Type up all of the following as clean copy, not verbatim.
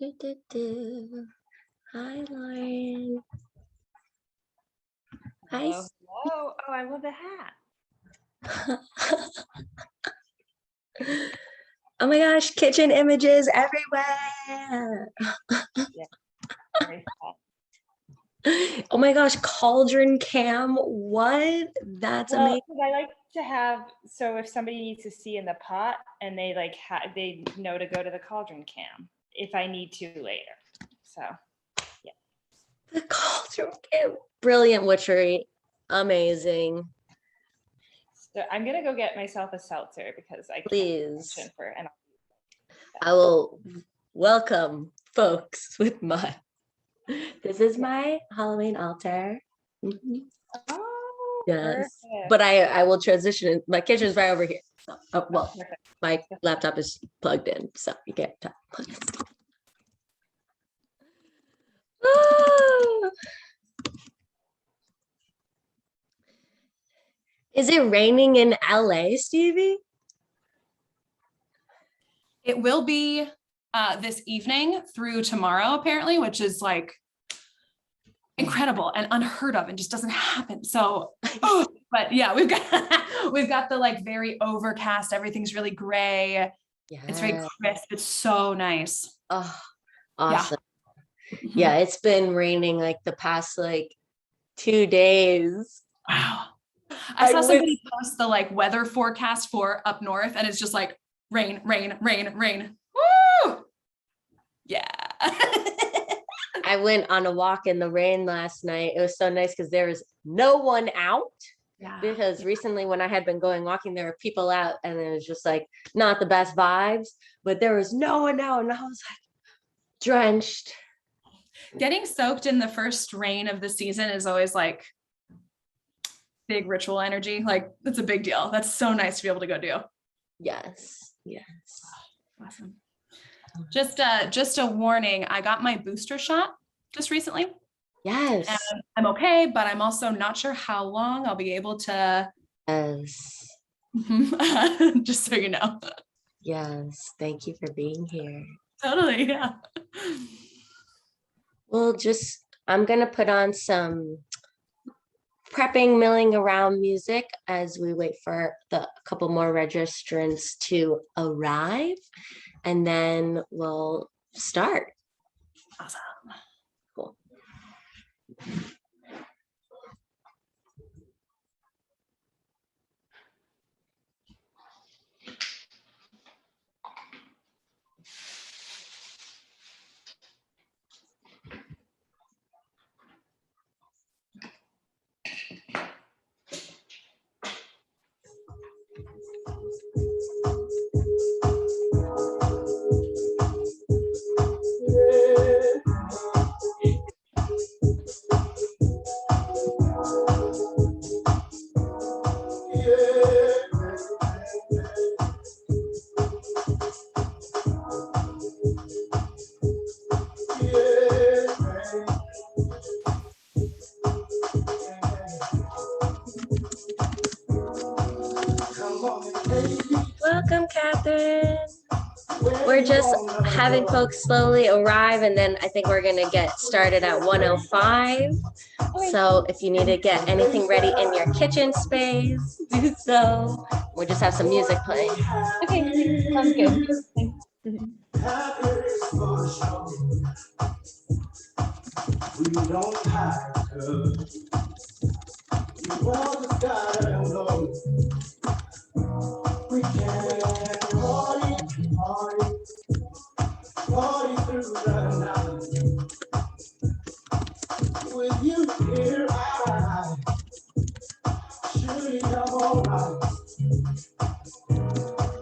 Do. Hi, Lauren. Hi. Hello, hello. Oh, I love the hat. Oh my gosh, kitchen images everywhere. Yeah, very fun. Oh my gosh, cauldron cam. What? That's Well, amazing. 'cause I like to have, so if somebody needs to see in the pot and they like they know to go to the cauldron cam if I need to later. So The cauldron cam. Brilliant witchery. Amazing. so I'm gonna go get myself a seltzer because I can't Please. function for an. I will welcome folks with my. This is my Halloween altar. Mhm. Oh, Yes, perfect. but I will transition. My kitchen's right over here. So, well, Perfect. my laptop is plugged in, so you can't talk. Ah. Is it raining in LA, Stevie? It will be this evening through tomorrow, apparently, which is like incredible and unheard of and just doesn't happen. So, but yeah, we've got the like very overcast. Everything's really gray. Yeah. It's very crisp. It's so nice. Oh, awesome. Yeah, it's been raining like the past like 2 days. Wow. I saw somebody post the like weather forecast for up north and it's just like rain, rain, rain, rain. Woo! Yeah. I went on a walk in the rain last night. It was so nice because there was no one out. Yeah. Because recently when I had been going walking, there were people out and it was just like not the best vibes, but there was no one out and I was like drenched. Getting soaked in the first rain of the season is always like big ritual energy. Like it's a big deal. That's so nice to be able to go do. Yes. Awesome. Just a warning. I got my booster shot just recently. Yes. And I'm okay, but I'm also not sure how long I'll be able to. Yes. Just so you know. Yes. Thank you for being here. Totally. Yeah. Well, I'm going to put on some prepping, milling around music as we wait for a couple more registrants to arrive, and then we'll start. Awesome. Cool. Welcome, Catherine. We're just having folks slowly arrive, and then I think we're going to get started at 1:05. So if you need to get anything ready in your kitchen space, do so. We'll just have some music playing. Okay, sounds good. Thanks. We don't have to. You all just gotta know. We can party, party, party through the night. With you here, I surely come alright.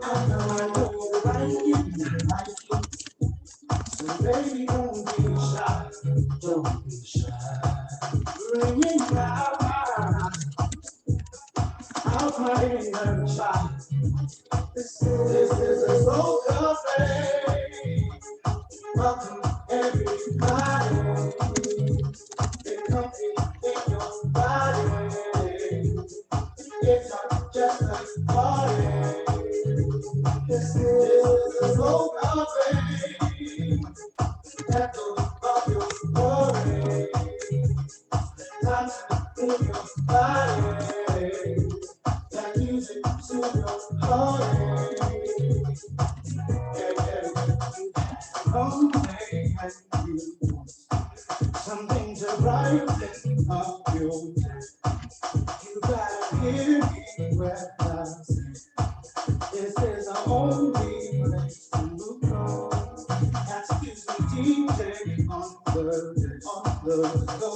I know you like it. So baby, don't be shy, don't be shy. Bring it down, I'll cry in the child. This is a soul cafe. Welcome everybody. Get comfy in your body. It's not just a party. This is a soul cafe. Something to brighten up your day. You gotta hear me when I say this is the only place to go. Excuse me, DJ, go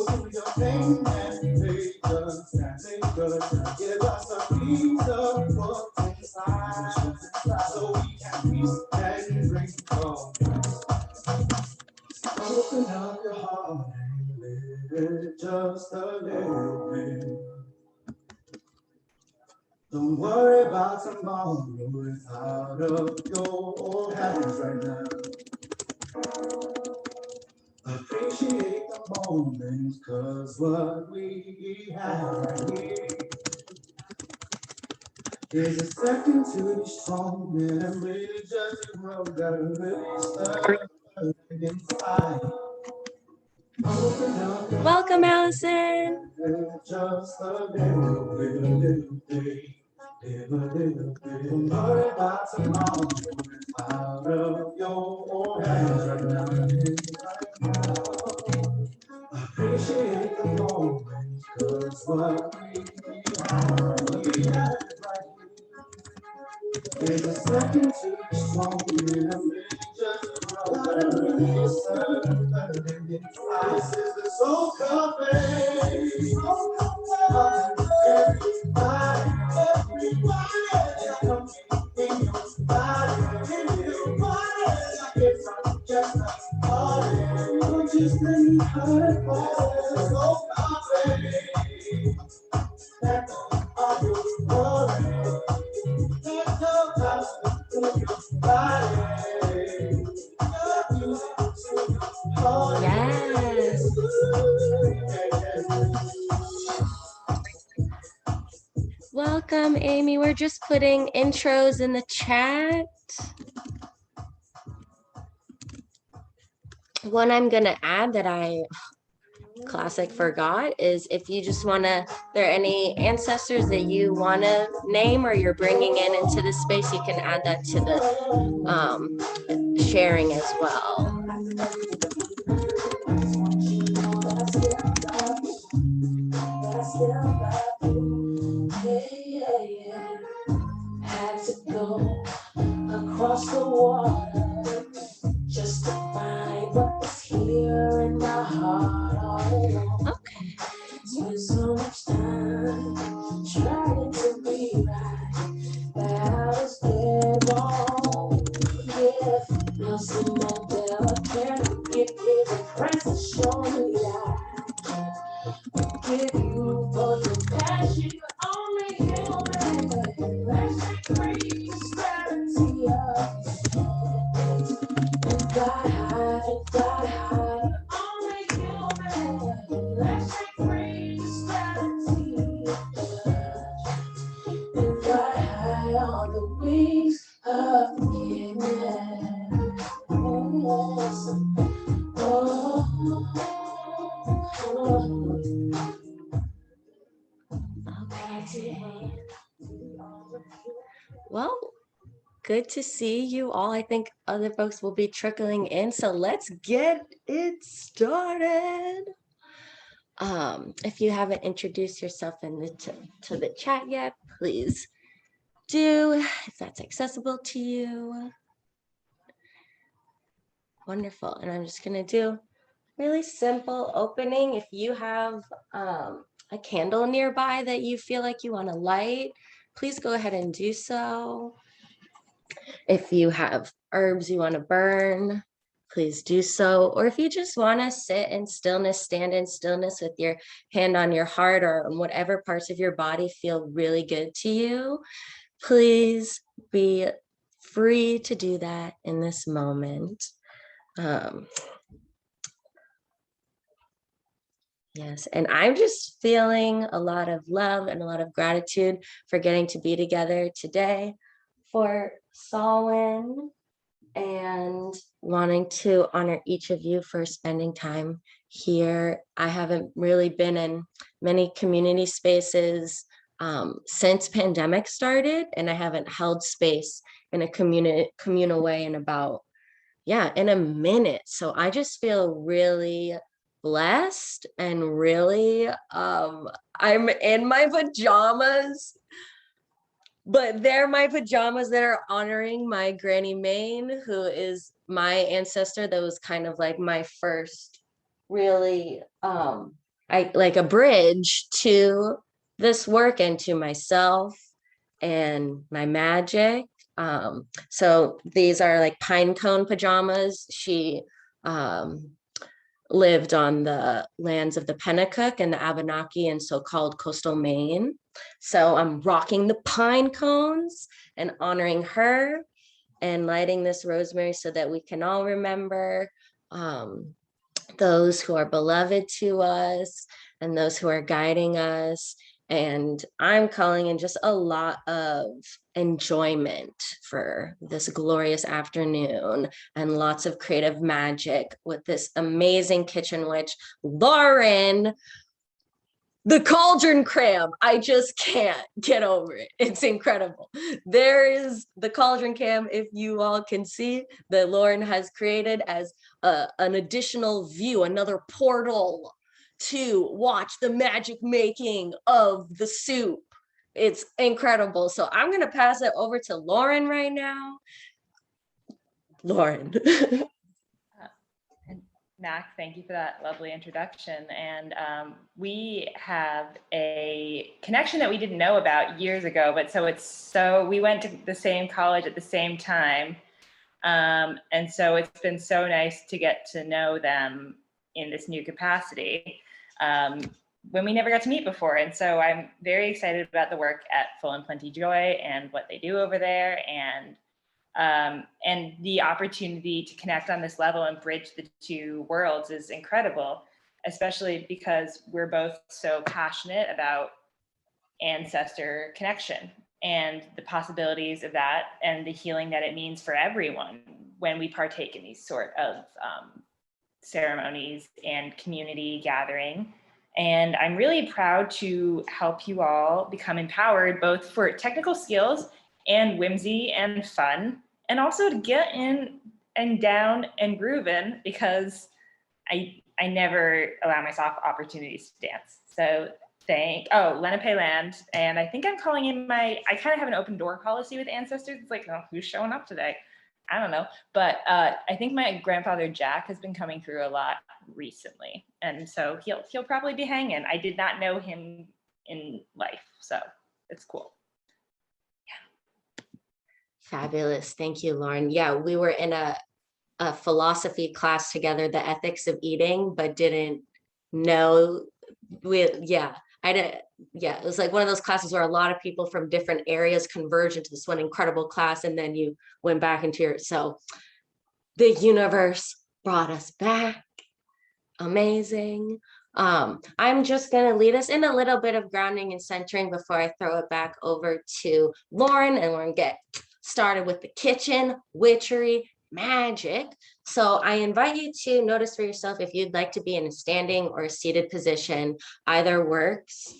do your thing and make us dance. Give us a piece of what's inside, so we can feast and drink. Open up your heart and live it just a little bit. Don't worry about tomorrow, it's out of your hands right now. Appreciate the moments, cause what we have right here is a second to be strong, and I'm really just a grow, gotta really start inside. Open up your Welcome, Allison. just a little bit. Don't worry about tomorrow, it's out of your hands right now. Appreciate the moment, cause what we have right here is a second to be strong, and I'm really just this is the Soul Cafe. Everybody, come in your body, in your body. It's not just a party, we're just in the Soul Cafe. That's all your worry. That's all about your body. Yes. Welcome, Amy. We're just putting intros in the chat. One I'm going to add that I classic forgot is if you just want to, there are any ancestors that you want to name or you're bringing into the space, you can add that to the sharing as well. Had to go across the water just to find what was here in my heart all along. Okay. Spent so much time trying to be right, that I was dead wrong. Yeah, Nelson Mandela can't give me the price to show me that. Give you for your passion, only human. Let's free prosperity of God high, only human. Let's free prosperity of God high on the wings of forgiveness. Okay. Well, good to see you all. I think other folks will be trickling in, so let's get it started. If you haven't introduced yourself to the chat yet, please do, if that's accessible to you. Wonderful. And I'm just going to do really simple opening. If you have a candle nearby that you feel like you want to light, please go ahead and do so. If you have herbs you want to burn, please do so. Or if you just want to sit in stillness, stand in stillness with your hand on your heart or on whatever parts of your body feel really good to you, please be free to do that in this moment. Yes, and I'm just feeling a lot of love and a lot of gratitude for getting to be together today for Samhain, and wanting to honor each of you for spending time here. I haven't really been in many community spaces since pandemic started, and I haven't held space in a communal way in about, in a minute. So I just feel really blessed and really, I'm in my pajamas, but they're my pajamas that are honoring my Granny Main, who is my ancestor. That was kind of like my first really, I like a bridge to this work and to myself and my magic. So these are like pine cone pajamas. She lived on the lands of the Pennacook and the Abenaki and so-called coastal Maine. So I'm rocking the pine cones and honoring her and lighting this rosemary so that we can all remember those who are beloved to us and those who are guiding us. And I'm calling in just a lot of enjoyment for this glorious afternoon and lots of creative magic with this amazing kitchen witch, Lauren, the cauldron cram. I just can't get over it. It's incredible. There is the cauldron cam, if you all can see, that Lauren has created as an additional view, another portal to watch the magic making of the soup. It's incredible. So I'm going to pass it over to Lauren right now. Lauren. Mac, thank you for that lovely introduction. And we have a connection that we didn't know about years ago, but we went to the same college at the same time. And so it's been so nice to get to know them in this new capacity when we never got to meet before. And so I'm very excited about the work at Full and Plenty Joy and what they do over there, and the opportunity to connect on this level and bridge the two worlds is incredible, especially because we're both so passionate about ancestor connection and the possibilities of that and the healing that it means for everyone when we partake in these sort of ceremonies and community gathering. And I'm really proud to help you all become empowered both for technical skills and whimsy and fun, and also to get in and down and grooving, because I never allow myself opportunities to dance. So Lenape Land, and I think I'm calling in I kind of have an open door policy with ancestors. It's like, oh, who's showing up today? I don't know, but I think my grandfather Jack has been coming through a lot recently, and so he'll probably be hanging. I did not know him in life, so it's cool. Fabulous. Thank you, Lauren. Yeah, we were in a philosophy class together, the ethics of eating, but didn't know. It was like one of those classes where a lot of people from different areas converge into this one incredible class, and then you went back into so the universe brought us back. Amazing. I'm just going to lead us in a little bit of grounding and centering before I throw it back over to Lauren, and we're going to get started with the kitchen witchery magic. So I invite you to notice for yourself if you'd like to be in a standing or a seated position. Either works.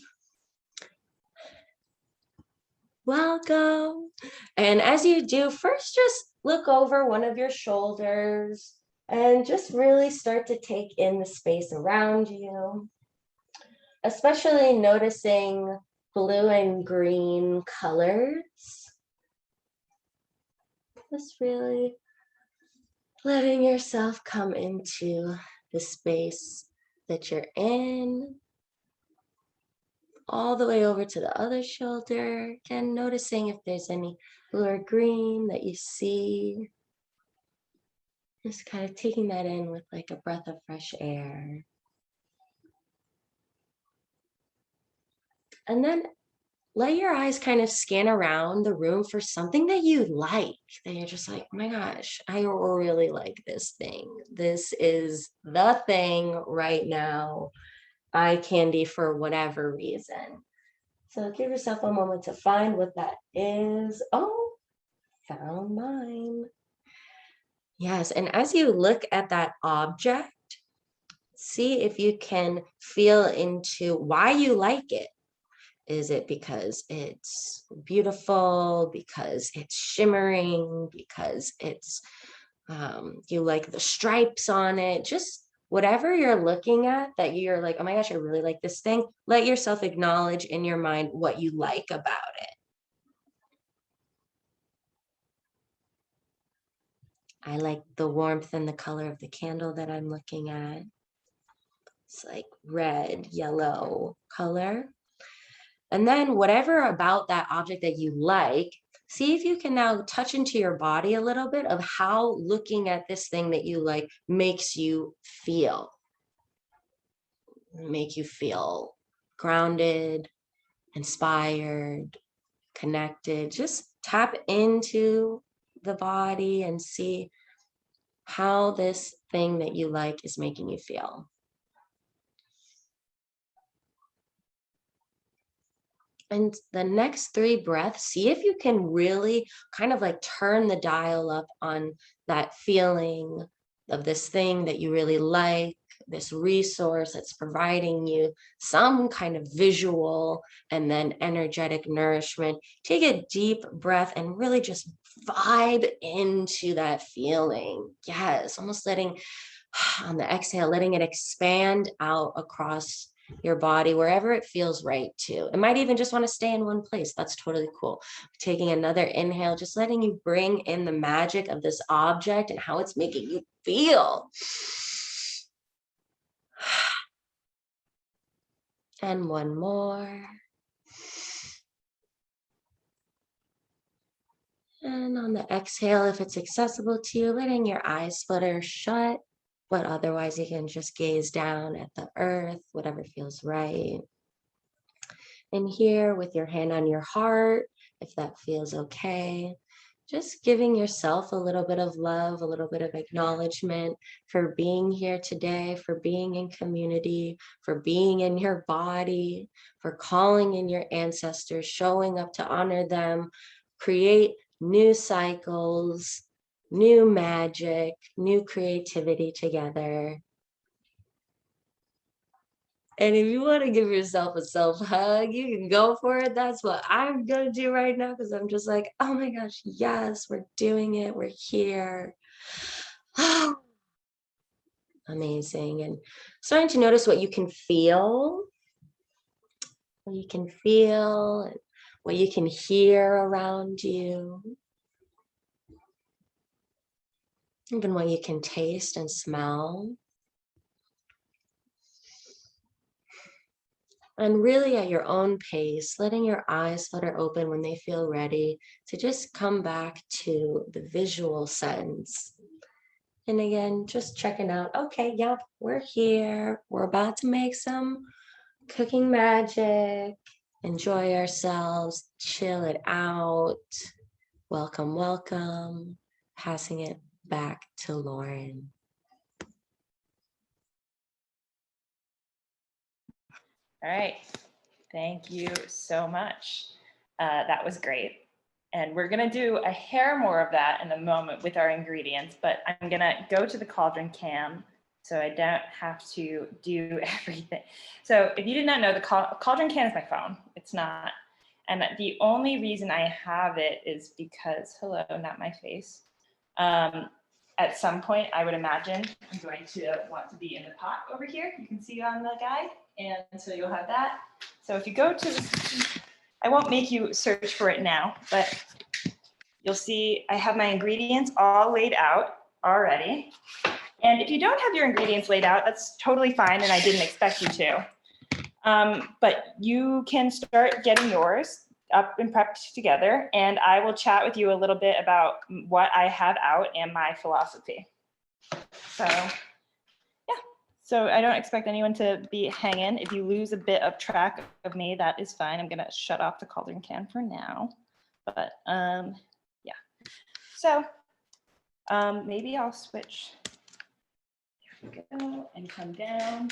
Welcome. And as you do, first just look over one of your shoulders and just really start to take in the space around you, especially noticing blue and green colors. Just really letting yourself come into the space that you're in, all the way over to the other shoulder, and noticing if there's any blue or green that you see. Just kind of taking that in with like a breath of fresh air. And then let your eyes kind of scan around the room for something that you like, that you're just like, oh my gosh, I really like this thing. This is the thing right now. Eye candy for whatever reason. So give yourself a moment to find what that is. Oh, found mine. Yes, and as you look at that object, see if you can feel into why you like it. Is it because it's beautiful, because it's shimmering, because it's you like the stripes on it? Just whatever you're looking at that you're like, oh my gosh, I really like this thing. Let yourself acknowledge in your mind what you like about it. I like the warmth and the color of the candle that I'm looking at. It's like red, yellow color. And then whatever about that object that you like, see if you can now touch into your body a little bit of how looking at this thing that you like makes you feel. Make you feel grounded, inspired, connected. Just tap into the body and see how this thing that you like is making you feel. And the next 3 breaths, see if you can really kind of like turn the dial up on that feeling of this thing that you really like, this resource that's providing you some kind of visual and then energetic nourishment. Take a deep breath and really just vibe into that feeling. Yes, almost letting, on the exhale, letting it expand out across your body wherever it feels right to. It might even just want to stay in one place. That's totally cool. Taking another inhale, just letting you bring in the magic of this object and how it's making you feel. And one more. And on the exhale, if it's accessible to you, letting your eyes flutter shut, but otherwise you can just gaze down at the earth, whatever feels right. And here with your hand on your heart, if that feels okay, just giving yourself a little bit of love, a little bit of acknowledgement for being here today, for being in community, for being in your body, for calling in your ancestors, showing up to honor them, create new cycles, new magic, new creativity together. And if you want to give yourself a self hug, you can go for it. That's what I'm going to do right now because I'm just like, oh my gosh, yes, we're doing it. We're here. Amazing. And starting to notice what you can feel, what you can feel, and what you can hear around you, even what you can taste and smell. And really at your own pace, letting your eyes flutter open when they feel ready to just come back to the visual sense. And again, just checking out, okay, yep, we're here. We're about to make some cooking magic, enjoy ourselves, chill it out. Welcome, welcome. Passing it back to Lauren. All right. Thank you so much. That was great. And we're going to do a hair more of that in a moment with our ingredients, but I'm going to go to the cauldron cam so I don't have to do everything. So if you did not know, the cauldron can is my phone. It's not. And the only reason I have it is because, hello, not my face. At some point, I would imagine I'm going to want to be in the pot over here. You can see on the guide. And so you'll have that. So if you go to the, I won't make you search for it now, but you'll see I have my ingredients all laid out already. And if you don't have your ingredients laid out, that's totally fine, and I didn't expect you to. But you can start getting yours up and prepped together, and I will chat with you a little bit about what I have out and my philosophy. So yeah, so I don't expect anyone to be hanging. If you lose a bit of track of me, that is fine. I'm gonna shut off the cauldron can for now, but yeah. So maybe I'll switch. Here we go, and come down.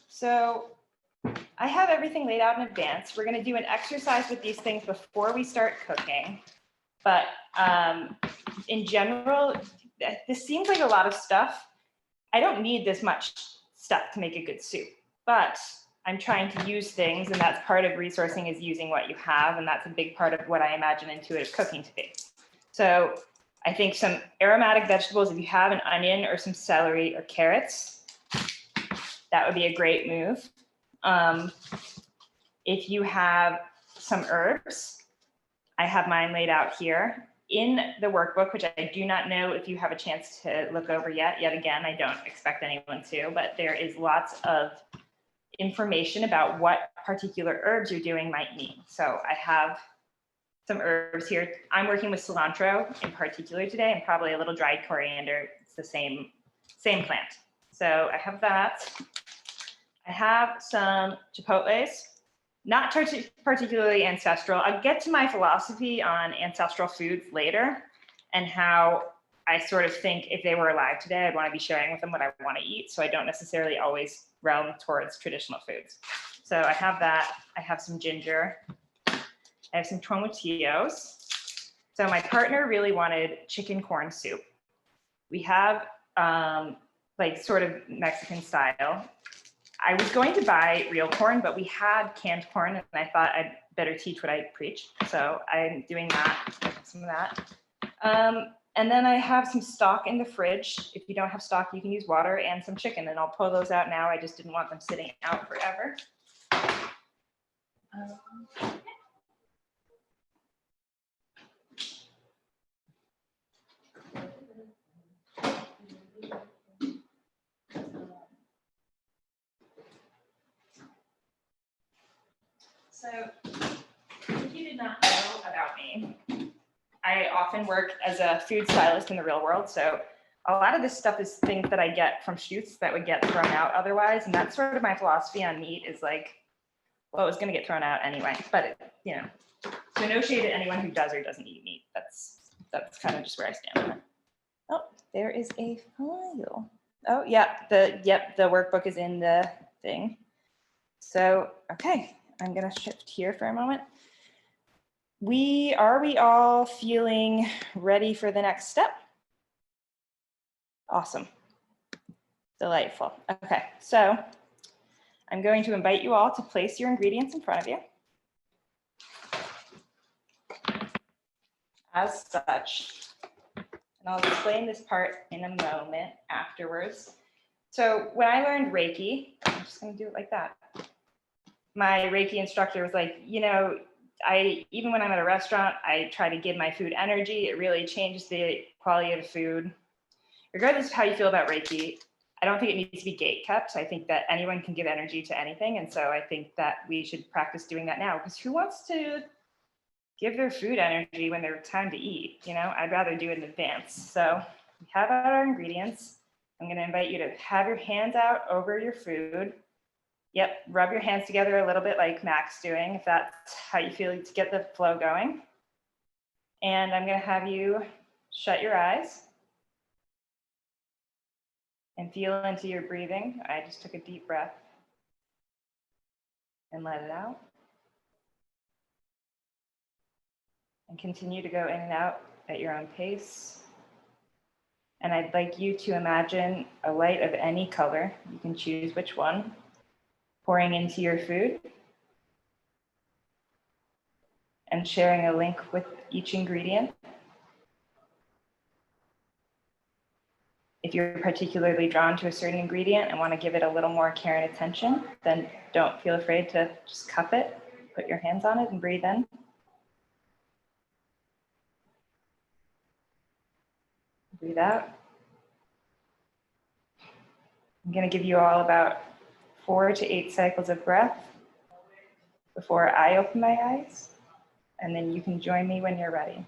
So I have everything laid out in advance. We're going to do an exercise with these things before we start cooking. But in general, this seems like a lot of stuff. I don't need this much stuff to make a good soup, but I'm trying to use things, and that's part of resourcing is using what you have, and that's a big part of what I imagine intuitive cooking to be. So I think some aromatic vegetables, if you have an onion or some celery or carrots, that would be a great move. If you have some herbs, I have mine laid out here in the workbook, which I do not know if you have a chance to look over yet. Yet again, I don't expect anyone to, but there is lots of information about what particular herbs you're doing might mean. So I have some herbs here. I'm working with cilantro in particular today, and probably a little dried coriander. It's the same plant. So I have that. I have some chipotles, not particularly ancestral. I'll get to my philosophy on ancestral foods later and how I sort of think if they were alive today, I'd want to be sharing with them what I want to eat. So I don't necessarily always realm towards traditional foods. So I have that. I have some ginger. I have some tomatillos. So my partner really wanted chicken corn soup. We have like sort of Mexican style. I was going to buy real corn, but we had canned corn, and I thought I'd better teach what I preach. So I'm doing that, some of that. And then I have some stock in the fridge. If you don't have stock, you can use water and some chicken, and I'll pull those out now. I just didn't want them sitting out forever. So if you did not know about me, I often work as a food stylist in the real world. So a lot of this stuff is things that I get from shoots that would get thrown out otherwise. And that's sort of my philosophy on meat is like, well, it's going to get thrown out anyway. But, you know, so no shade to anyone who does or doesn't eat meat. That's kind of just where I stand on it. Oh, there is a file. Oh, yeah. The workbook is in the thing. So, okay, I'm going to shift here for a moment. Are we all feeling ready for the next step? Awesome. Delightful. Okay, so I'm going to invite you all to place your ingredients in front of you. As such, and I'll explain this part in a moment afterwards. So when I learned Reiki, I'm just going to do it like that. My Reiki instructor was like, you know, even when I'm at a restaurant, I try to give my food energy. It really changes the quality of the food. Regardless of how you feel about Reiki, I don't think it needs to be gate kept. I think that anyone can give energy to anything. And so I think that we should practice doing that now, because who wants to give their food energy when they're time to eat? You know, I'd rather do it in advance. So we have our ingredients. I'm going to invite you to have your hands out over your food. Yep, rub your hands together a little bit like Mac's doing, if that's how you feel to get the flow going. And I'm going to have you shut your eyes and feel into your breathing. I just took a deep breath and let it out. And continue to go in and out at your own pace. And I'd like you to imagine a light of any color. You can choose which one, pouring into your food and sharing a link with each ingredient. If you're particularly drawn to a certain ingredient and want to give it a little more care and attention, then don't feel afraid to just cup it, put your hands on it and breathe in. Breathe out. I'm going to give you all about 4 to 8 cycles of breath before I open my eyes, and then you can join me when you're ready.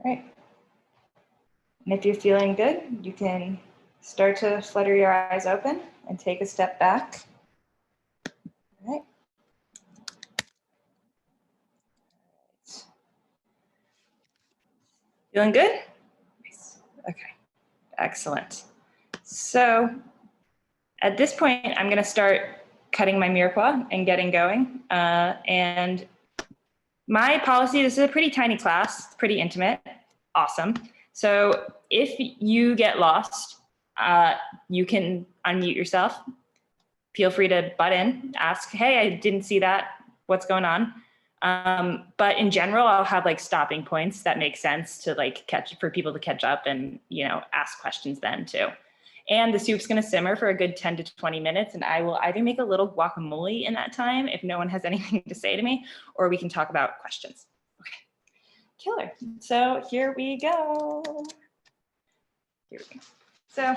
Right. And if you're feeling good, you can start to flutter your eyes open and take a step back. All right. Feeling good? Okay, excellent. So at this point, I'm going to start cutting my mirepoix and getting going. And my policy, this is a pretty tiny class, pretty intimate, awesome. So if you get lost, you can unmute yourself. Feel free to butt in, ask, hey, I didn't see that, what's going on? But in general, I'll have like stopping points that make sense to like for people to catch up and, ask questions then too. And the soup's going to simmer for a good 10 to 20 minutes. And I will either make a little guacamole in that time if no one has anything to say to me, or we can talk about questions. Okay, killer. So here we go. So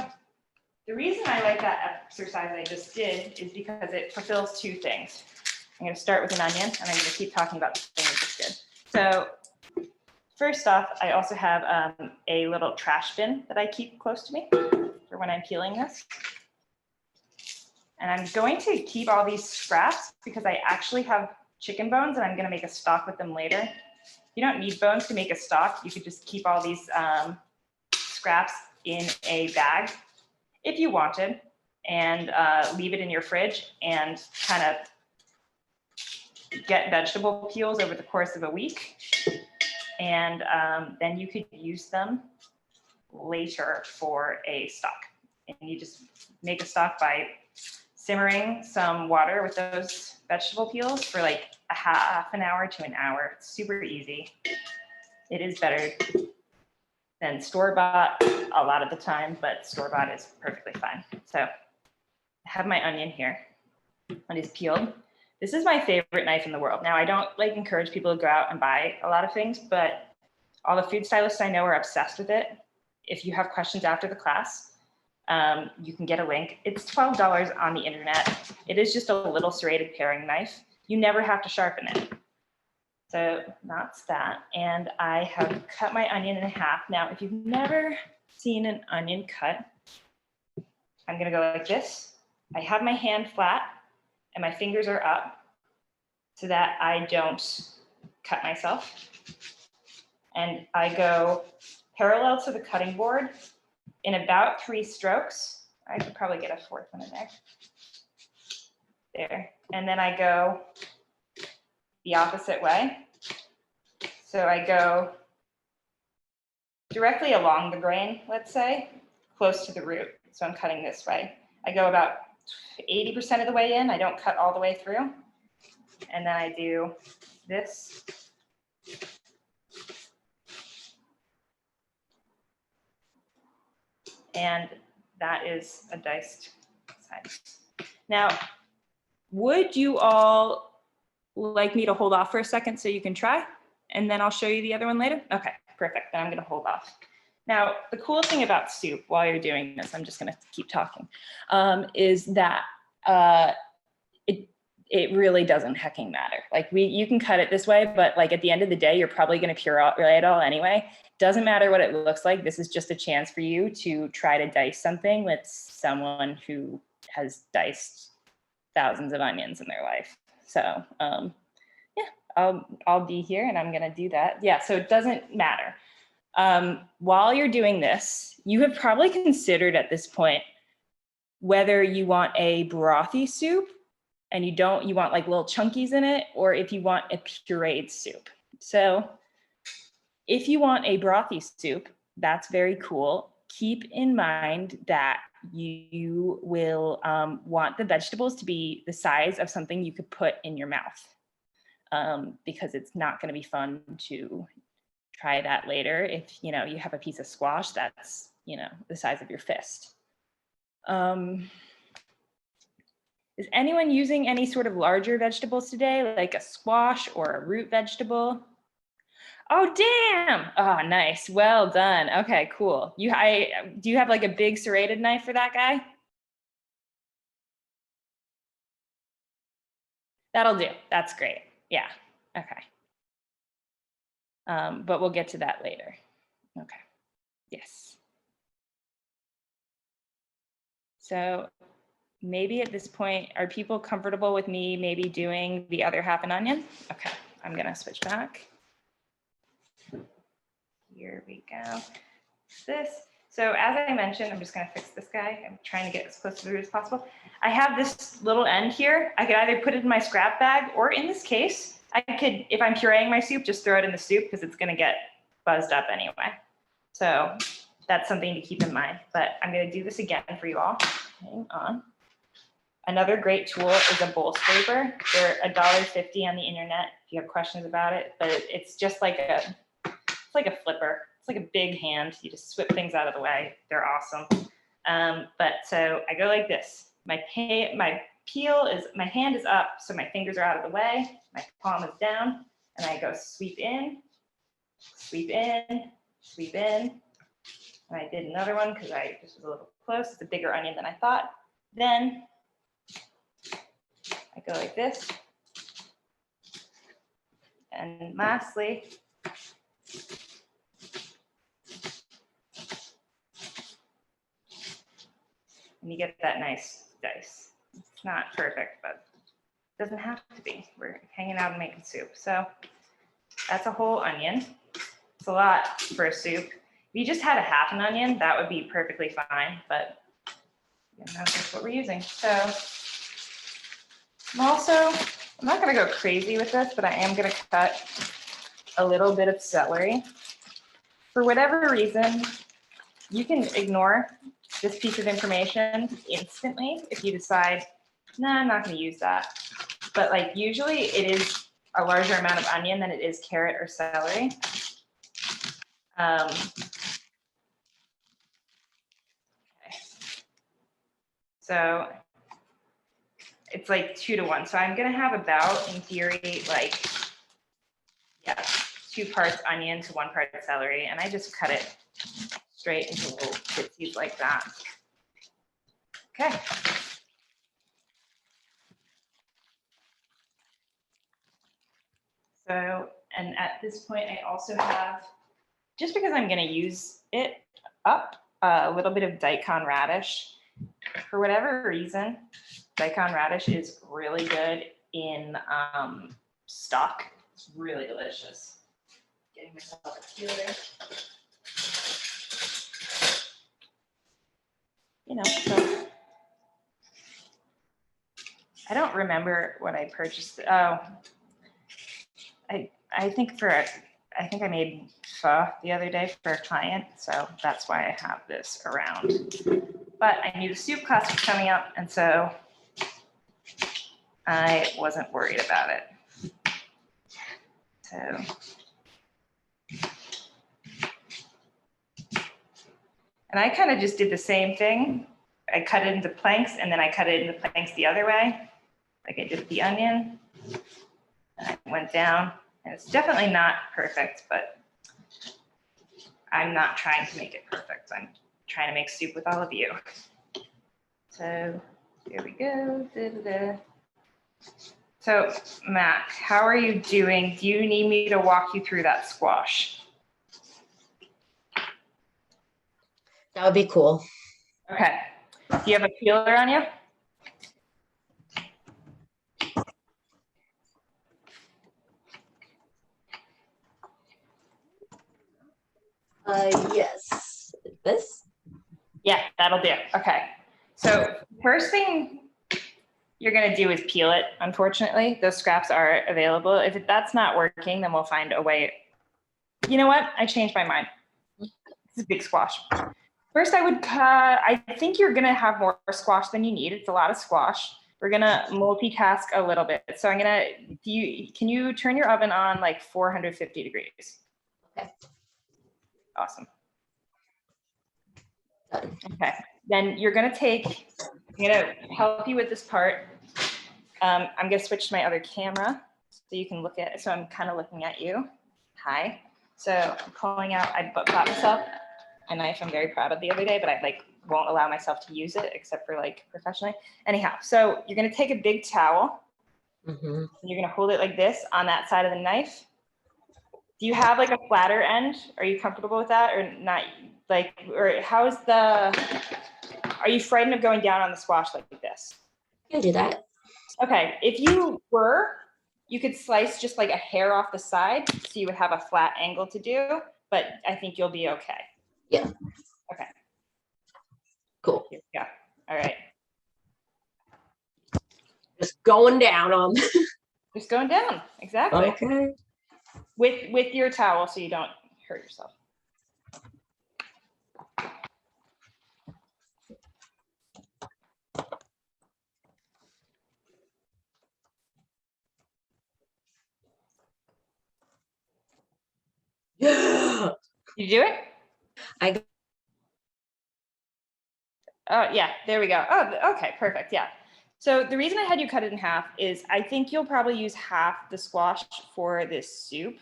the reason I like that exercise I just did is because it fulfills two things. I'm going to start with an onion, and I'm going to keep talking about the thing I just did. So first off, I also have a little trash bin that I keep close to me for when I'm peeling this. And I'm going to keep all these scraps because I actually have chicken bones, and I'm going to make a stock with them later. You don't need bones to make a stock. You could just keep all these scraps in a bag if you wanted, and leave it in your fridge and kind of get vegetable peels over the course of a week. And then you could use them later for a stock. And you just make a stock by simmering some water with those vegetable peels for like a half an hour to an hour. It's super easy. It is better than store-bought a lot of the time, but store-bought is perfectly fine. So I have my onion here. It is peeled. This is my favorite knife in the world. Now, I don't like encourage people to go out and buy a lot of things, but all the food stylists I know are obsessed with it. If you have questions after the class, you can get a link. It's $12 on the internet. It is just a little serrated paring knife. You never have to sharpen it. So that's that. And I have cut my onion in half. Now, if you've never seen an onion cut, I'm going to go like this. I have my hand flat and my fingers are up so that I don't cut myself. And I go parallel to the cutting board in about 3 strokes. I could probably get a 4th one in there. There. And then I go the opposite way. So I go directly along the grain, let's say, close to the root. So I'm cutting this way. I go about 80% of the way in. I don't cut all the way through. And then I do this. And that is a diced size. Now, would you all like me to hold off for a second so you can try? And then I'll show you the other one later? Okay, perfect. Then I'm going to hold off. Now, the cool thing about soup while you're doing this, I'm just going to keep talking, is that it really doesn't hecking matter. Like you can cut it this way, but like at the end of the day, you're probably going to puree it all anyway. Doesn't matter what it looks like. This is just a chance for you to try to dice something with someone who has diced thousands of onions in their life. So yeah, I'll be here and I'm going to do that. Yeah, so it doesn't matter. While you're doing this, you have probably considered at this point whether you want a brothy soup and you want like little chunkies in it, or if you want a pureed soup. So if you want a brothy soup, that's very cool. Keep in mind that you will want the vegetables to be the size of something you could put in your mouth, because it's not going to be fun to try that later if you have a piece of squash that's the size of your fist. Is anyone using any sort of larger vegetables today, like a squash or a root vegetable? Oh, damn. Oh, nice. Well done. Okay, cool. Do you have like a big serrated knife for that guy? That'll do. That's great. Yeah. Okay. But we'll get to that later. Okay, yes. So maybe at this point, are people comfortable with me maybe doing the other half an onion? Okay, I'm gonna switch back. Here we go. This. So as I mentioned, I'm just gonna fix this guy. I'm trying to get as close to the root as possible. I have this little end here. I could either put it in my scrap bag, or in this case, I could, if I'm pureeing my soup, just throw it in the soup because it's gonna get buzzed up anyway. So that's something to keep in mind, but I'm gonna do this again for you all. Hang on. Another great tool is a bowl scraper. They're $1.50 on the internet if you have questions about it, but it's just like it's like a flipper. It's like a big hand. You just whip things out of the way. They're awesome. But so I go like this. My peel is, my hand is up, so my fingers are out of the way. My palm is down, and I go sweep in, sweep in, sweep in. And I did another one because I just was a little close. It's a bigger onion than I thought. Then I go like this. And lastly, and you get that nice dice. It's not perfect, but it doesn't have to be. We're hanging out and making soup. So that's a whole onion. It's a lot for a soup. If you just had a half an onion, that would be perfectly fine, but you know, that's what we're using. So I'm not gonna go crazy with this, but I am gonna cut a little bit of celery. For whatever reason, you can ignore this piece of information instantly if you decide, nah, I'm not gonna use that. But like usually it is a larger amount of onion than it is carrot or celery. Okay. So it's like 2 to 1. So I'm gonna have about, in theory, like, yeah, 2 parts onion to 1 part celery. And I just cut it straight into little bits like that. Okay. So, and at this point, I also have, just because I'm gonna use it up, a little bit of daikon radish. For whatever reason, daikon radish is really good in stock. It's really delicious. Getting myself a peeler. You know, so I don't remember what I purchased. Oh, I think I made pho the other day for a client, so that's why I have this around. But I knew the soup class was coming up, and so I wasn't worried about it. So and I kind of just did the same thing. I cut it into planks, and then I cut it into planks the other way, like I did with the onion. And I went down, and it's definitely not perfect, but I'm not trying to make it perfect. I'm trying to make soup with all of you. So here we go. Da-da-da. So Mac, how are you doing? Do you need me to walk you through that squash? That would be cool. Okay. Do you have a peeler on you? Yes. This? Yeah, that'll do. Okay. So first thing you're going to do is peel it. Unfortunately, those scraps are available. If that's not working, then we'll find a way. You know what? I changed my mind. It's a big squash. First, I would cut. I think you're going to have more squash than you need. It's a lot of squash. We're going to multitask a little bit. So I'm going to, can you turn your oven on like 450 degrees? Okay. Awesome. Done. Okay. Then you're going to take, I'm going to help you with this part. I'm going to switch to my other camera so you can look at it. So I'm kind of looking at you. Hi. So I'm pulling out, I bought myself a knife I'm very proud of the other day, but I like won't allow myself to use it except for like professionally. Anyhow, so you're going to take a big towel. Mm-hmm. And you're going to hold it like this on that side of the knife. Do you have like a flatter end? Are you comfortable with that or not? Like, or how's the, are you frightened of going down on the squash like this? I can do that. Okay, if you were, you could slice just like a hair off the side, so you would have a flat angle to do, but I think you'll be okay. Yeah. Okay. Cool. Yeah. All right. Just going down on. Just going down. Exactly. Okay. With your towel so you don't hurt yourself. Yeah. You do it? I Oh, yeah, there we go. Oh, okay, perfect. Yeah. So the reason I had you cut it in half is I think you'll probably use half the squash for this soup.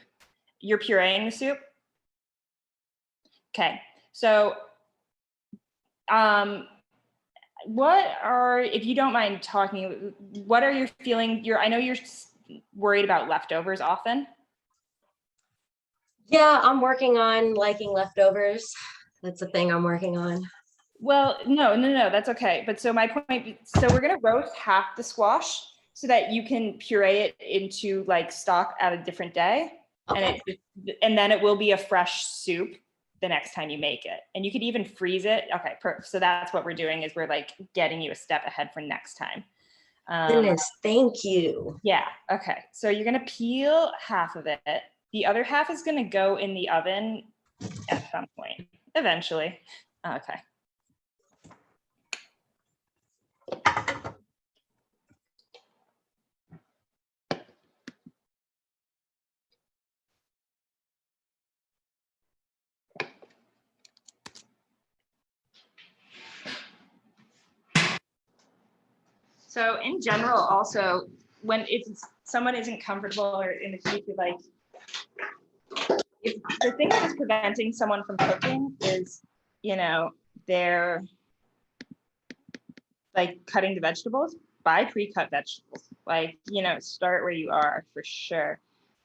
You're pureeing the soup? Okay. So what are, if you don't mind talking, what are you feeling? I know you're worried about leftovers often. Yeah, I'm working on liking leftovers. That's a thing I'm working on. Well, no, that's okay. But so my point, so we're gonna roast half the squash so that you can puree it into like stock at a different day. Okay. And then it will be a fresh soup the next time you make it. And you could even freeze it. Okay, so that's what we're doing is we're like getting you a step ahead for next time. Goodness, thank you. Yeah, okay. So you're gonna peel half of it. The other half is gonna go in the oven at some point, eventually. Okay. So in general, also, if someone isn't comfortable or in the future, like, if the thing that is preventing someone from cooking is, they're like cutting the vegetables, buy pre-cut vegetables. Like, start where you are for sure.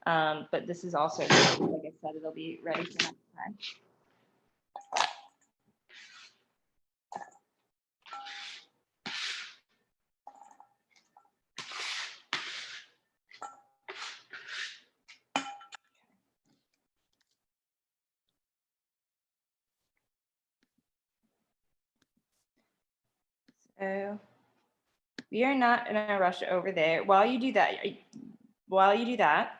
But this is also, like I said, it'll be ready for next time. So we are not in a rush over there. While you do that,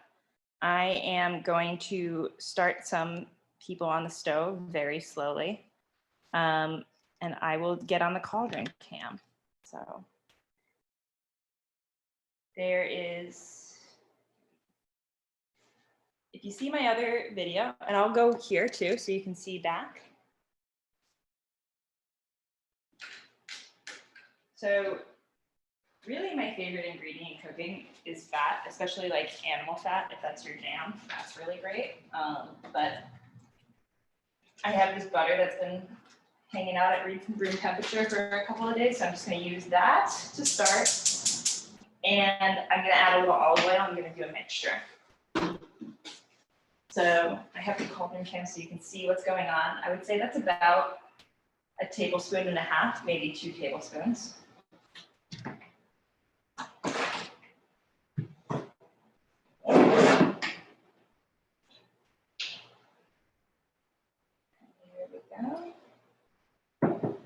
I am going to start some people on the stove very slowly. And I will get on the cauldron cam. So there is, if you see my other video, and I'll go here too, so you can see back. So really my favorite ingredient in cooking is fat, especially like animal fat, if that's your jam, that's really great. But I have this butter that's been hanging out at room temperature for a couple of days, so I'm just gonna use that to start. And I'm gonna add a little olive oil, I'm gonna do a mixture. So I have the cauldron cam so you can see what's going on. I would say that's about a tablespoon and a half, maybe 2 tablespoons.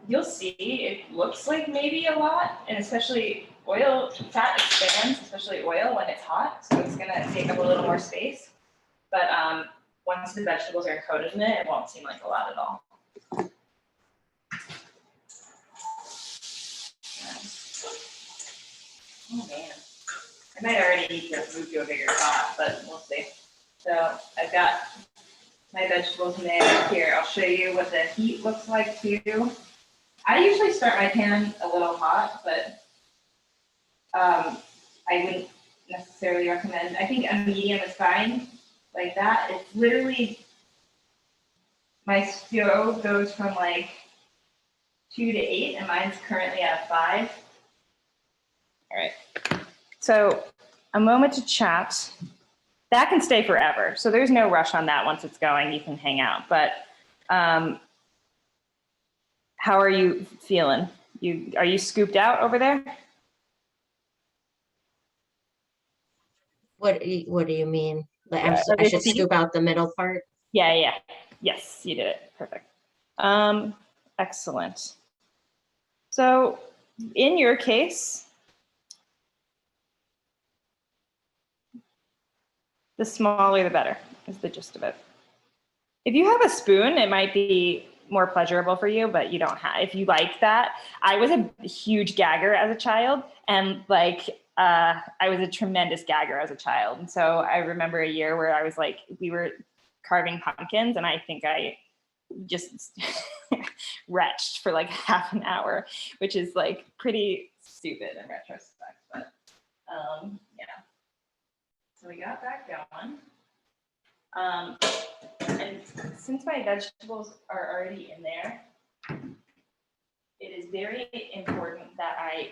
You'll see it looks like maybe a lot, and especially fat expands, especially oil when it's hot, so it's gonna take up a little more space. But once the vegetables are coated in it, it won't seem like a lot at all. Oh man, I might already need to move to a bigger pot, but we'll see. So I've got my vegetables in there. Here, I'll show you what the heat looks like too. I usually start my pan a little hot, but I wouldn't necessarily recommend. I think a medium is fine, like that. It's literally, my stove goes from like 2 to 8, and mine's currently at 5. All right. So a moment to chat. that can stay forever. So there's no rush on that. Once it's going, you can hang out. But how are you feeling? Are you scooped out over there? What do you mean? Like I this should seat? scoop out the middle part? Yeah. Yes, you did it. Perfect. Excellent. So in your case, the smaller the better is the gist of it. If you have a spoon, it might be more pleasurable for you, but you don't have, if you like that. I was a huge gagger as a child, and like, I was a tremendous gagger as a child. And so I remember a year where I was like, we were carving pumpkins, and I think I just retched for like half an hour, which is like pretty stupid in retrospect, but yeah. So we got that going. And since my vegetables are already in there, it is very important that I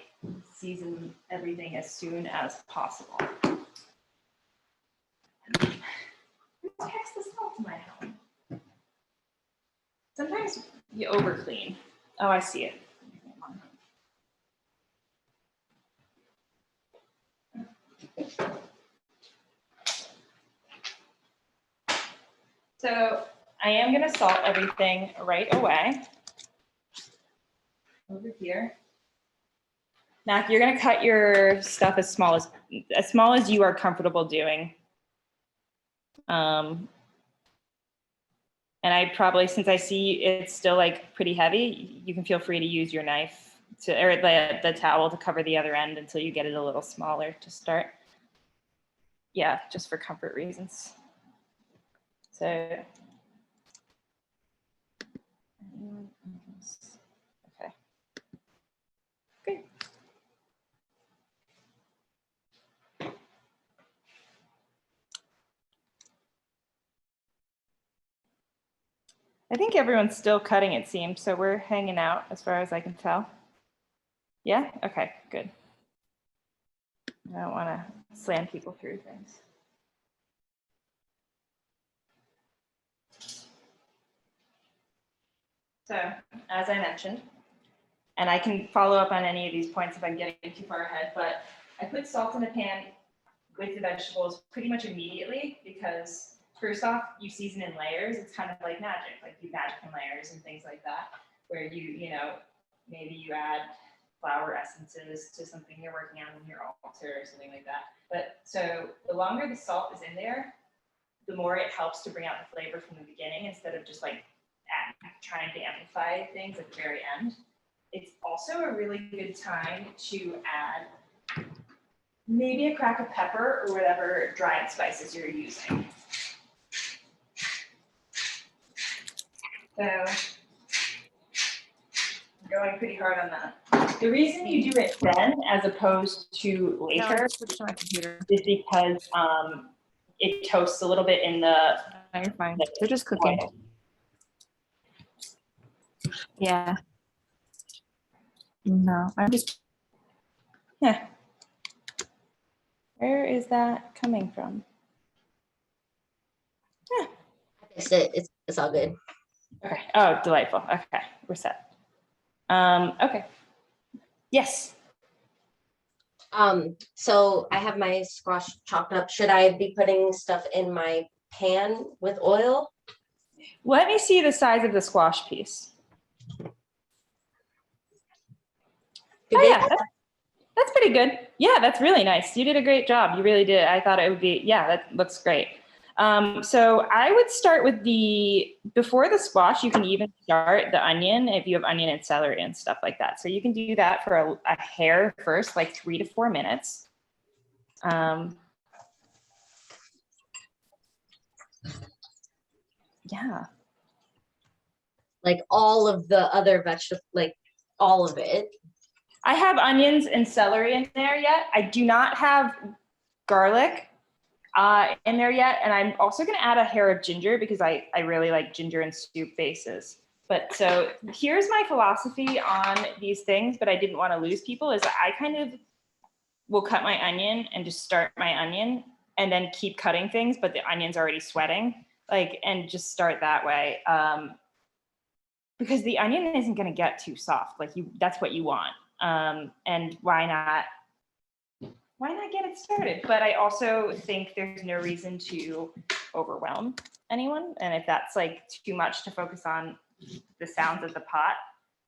season everything as soon as possible. Who packs the salt in my home? Sometimes you over clean. Oh, I see it. So I am going to salt everything right away. Over here. Now, you're going to cut your stuff as small as you are comfortable doing. And I probably, since I see it's still like pretty heavy, you can feel free to use your knife or the towel to cover the other end until you get it a little smaller to start. Yeah, just for comfort reasons. So, okay, good. I think everyone's still cutting, it seems, so we're hanging out as far as I can tell. Yeah? Okay, good. I don't want to slam people through things. So, as I mentioned, and I can follow up on any of these points if I'm getting too far ahead, but I put salt in the pan with the vegetables pretty much immediately because first off, you season in layers. It's kind of like magic, like you magic in layers and things like that, where you know, maybe you add flower essences to something you're working on in your altar or something like that. But so the longer the salt is in there, the more it helps to bring out the flavor from the beginning instead of just like trying to amplify things at the very end. It's also a really good time to add maybe a crack of pepper or whatever dried spices you're using. So I'm going pretty hard on that. The reason you do it then as opposed to later is because it toasts a little bit in the. No, you're fine. They're just cooking. Oil. Yeah. No, I'm just. Yeah. Where is that coming from? Yeah. It's all good. Okay. Oh, delightful. Okay, we're set. Okay. Yes. So I have my squash chopped up. Should I be putting stuff in my pan with oil? Let me see the size of the squash piece. Too Oh, big? yeah, that's pretty good. Yeah, that's really nice. You did a great job. You really did. I thought it would be, yeah, that looks great. So I would start with before the squash, you can even start the onion if you have onion and celery and stuff like that. So you can do that for a hair first, like 3 to 4 minutes. Yeah. Like all of the other vegetables, like all of it. I have onions and celery in there yet. I do not have garlic in there yet. And I'm also going to add a hair of ginger because I really like ginger and soup bases. But so here's my philosophy on these things, but I didn't want to lose people, is I kind of will cut my onion and just start my onion and then keep cutting things, but the onion's already sweating, like, and just start that way. Because the onion isn't going to get too soft. Like that's what you want. And why not get it started? But I also think there's no reason to overwhelm anyone. And if that's like too much to focus on the sounds of the pot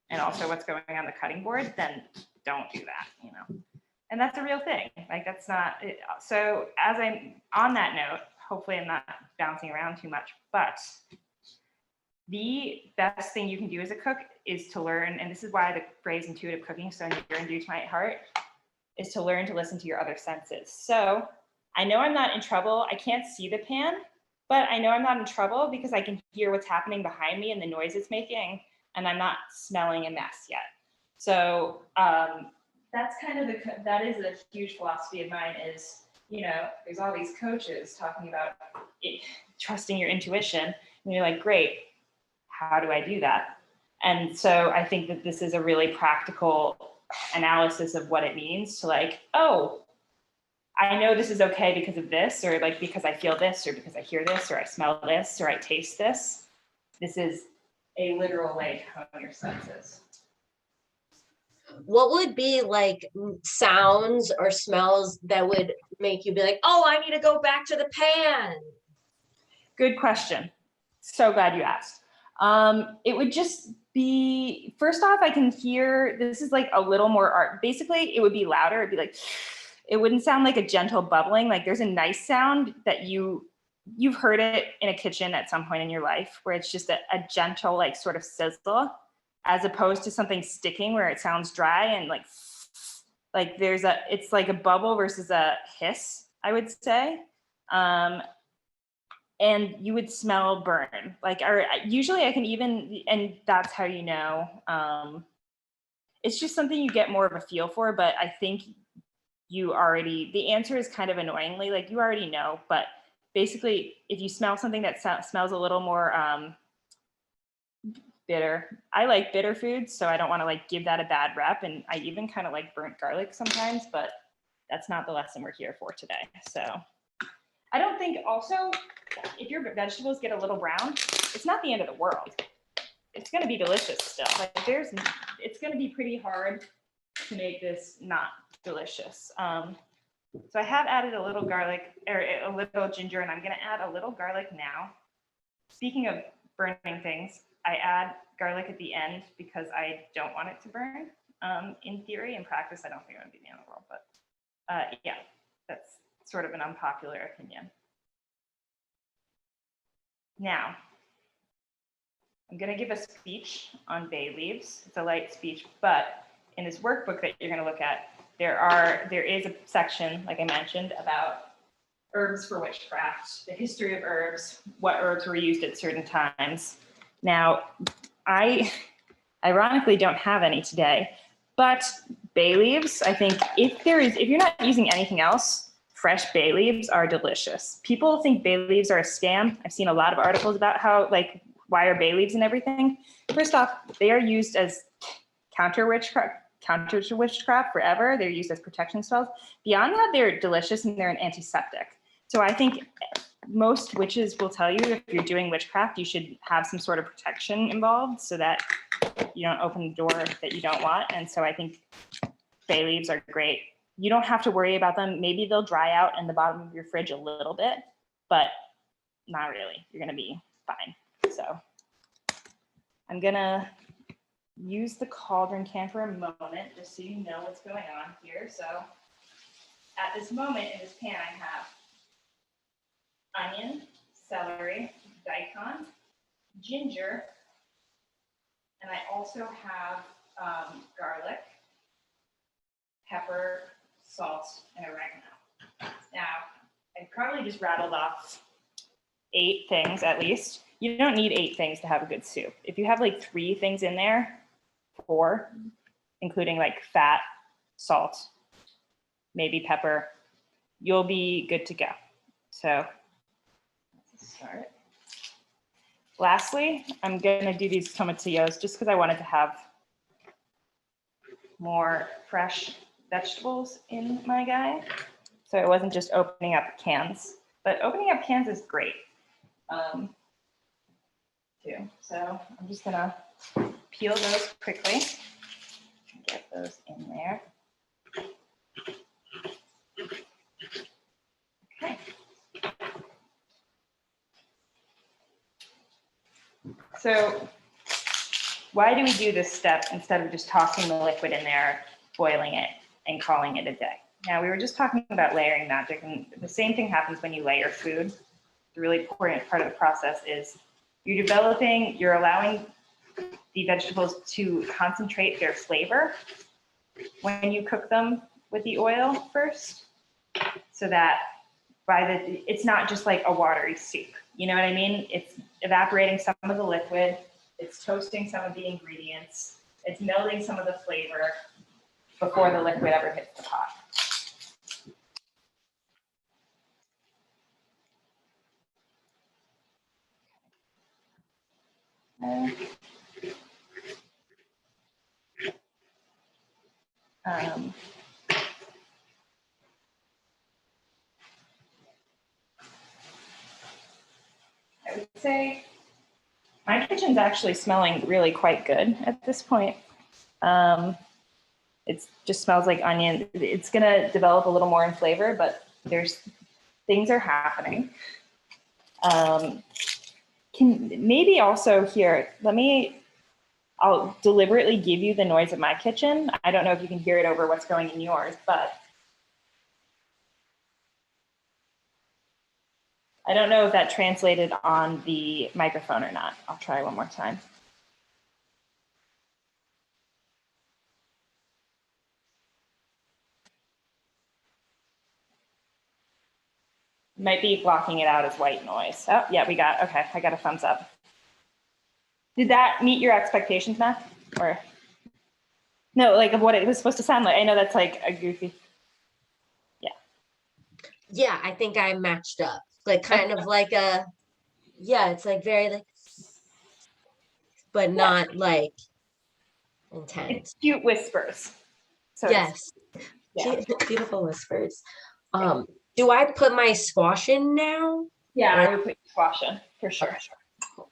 and also what's going on the cutting board, then don't do that, you know? And that's a real thing. Like that's not it. So as I'm on that note, hopefully I'm not bouncing around too much, but the best thing you can do as a cook is to learn, and this is why the phrase intuitive cooking is so near and dear to my heart, is to learn to listen to your other senses. So I know I'm not in trouble. I can't see the pan, but I know I'm not in trouble because I can hear what's happening behind me and the noise it's making, and I'm not smelling a mess yet. So that's kind of that is a huge philosophy of mine is, you know, there's all these coaches talking about trusting your intuition, and you're like, great, how do I do that? And so I think that this is a really practical analysis of what it means to like, oh, I know this is okay because of this, or like because I feel this, or because I hear this, or I smell this, or I taste this. This is a literal way to hone your senses. What would be like sounds or smells that would make you be like, oh, I need to go back to the pan? Good question. So glad you asked. It would just be, first off, I can hear, this is like a little more art. Basically, it would be louder. It'd be like, it wouldn't sound like a gentle bubbling. Like there's a nice sound that you've heard it in a kitchen at some point in your life where it's just a gentle, like sort of sizzle, as opposed to something sticking where it sounds dry and like it's like a bubble versus a hiss, I would say. And you would smell burn. Like, or usually I can even, and that's how you know. It's just something you get more of a feel for, but I think the answer is kind of annoyingly, like you already know, but basically if you smell something that smells a little more bitter, I like bitter foods, so I don't want to like give that a bad rep. And I even kind of like burnt garlic sometimes, but that's not the lesson we're here for today. So I don't think also, if your vegetables get a little brown, it's not the end of the world. It's going to be delicious still. Like it's going to be pretty hard to make this not delicious. So I have added a little garlic or a little ginger, and I'm going to add a little garlic now. Speaking of burning things, I add garlic at the end because I don't want it to burn. In theory, in practice, I don't think it would be the end of the world, but yeah, that's sort of an unpopular opinion. Now, I'm going to give a speech on bay leaves. It's a light speech, but in this workbook that you're going to look at, there is a section, like I mentioned, about herbs for witchcraft, the history of herbs, what herbs were used at certain times. Now, I ironically don't have any today, but bay leaves, I think if you're not using anything else, fresh bay leaves are delicious. People think bay leaves are a scam. I've seen a lot of articles about how, like, why are bay leaves and everything? First off, they are used as counter to witchcraft forever. They're used as protection spells. Beyond that, they're delicious and they're an antiseptic. So I think most witches will tell you if you're doing witchcraft, you should have some sort of protection involved so that you don't open the door that you don't want. And so I think bay leaves are great. You don't have to worry about them. Maybe they'll dry out in the bottom of your fridge a little bit, but not really. You're going to be fine. So I'm going to use the cauldron can for a moment just so you know what's going on here. So at this moment in this pan, I have onion, celery, daikon, ginger, and I also have garlic, pepper, salt, and oregano. Now, I probably just rattled off 8 things at least. You don't need 8 things to have a good soup. If you have like 3 things in there, 4, including like fat, salt, maybe pepper, you'll be good to go. So let's start. Lastly, I'm gonna do these tomatillos just because I wanted to have more fresh vegetables in my guy. So it wasn't just opening up cans, but opening up cans is great too. So I'm just gonna peel those quickly, get those in there. Okay. So why do we do this step instead of just tossing the liquid in there, boiling it, and calling it a day? Now, we were just talking about layering magic, and the same thing happens when you layer food. The really important part of the process is you're allowing the vegetables to concentrate their flavor when you cook them with the oil first, so that it's not just like a watery soup. You know what I mean? It's evaporating some of the liquid, it's toasting some of the ingredients, it's melding some of the flavor before the liquid ever hits the pot. I would say my kitchen's actually smelling really quite good at this point. It just smells like onion. It's gonna develop a little more in flavor, but things are happening. Can maybe also here, I'll deliberately give you the noise of my kitchen. I don't know if you can hear it over what's going in yours, but I don't know if that translated on the microphone or not. I'll try one more time. Might be blocking it out as white noise. Oh, yeah, okay, I got a thumbs up. Did that meet your expectations, Matt? Or no, like of what it was supposed to sound like? I know that's like a goofy. Yeah, I think I matched up. Like kind of like it's like very like, but not like intense. It's cute whispers. So yes. Beautiful whispers. Do I put my squash in now? Yeah, I would put squash in for sure. Okay.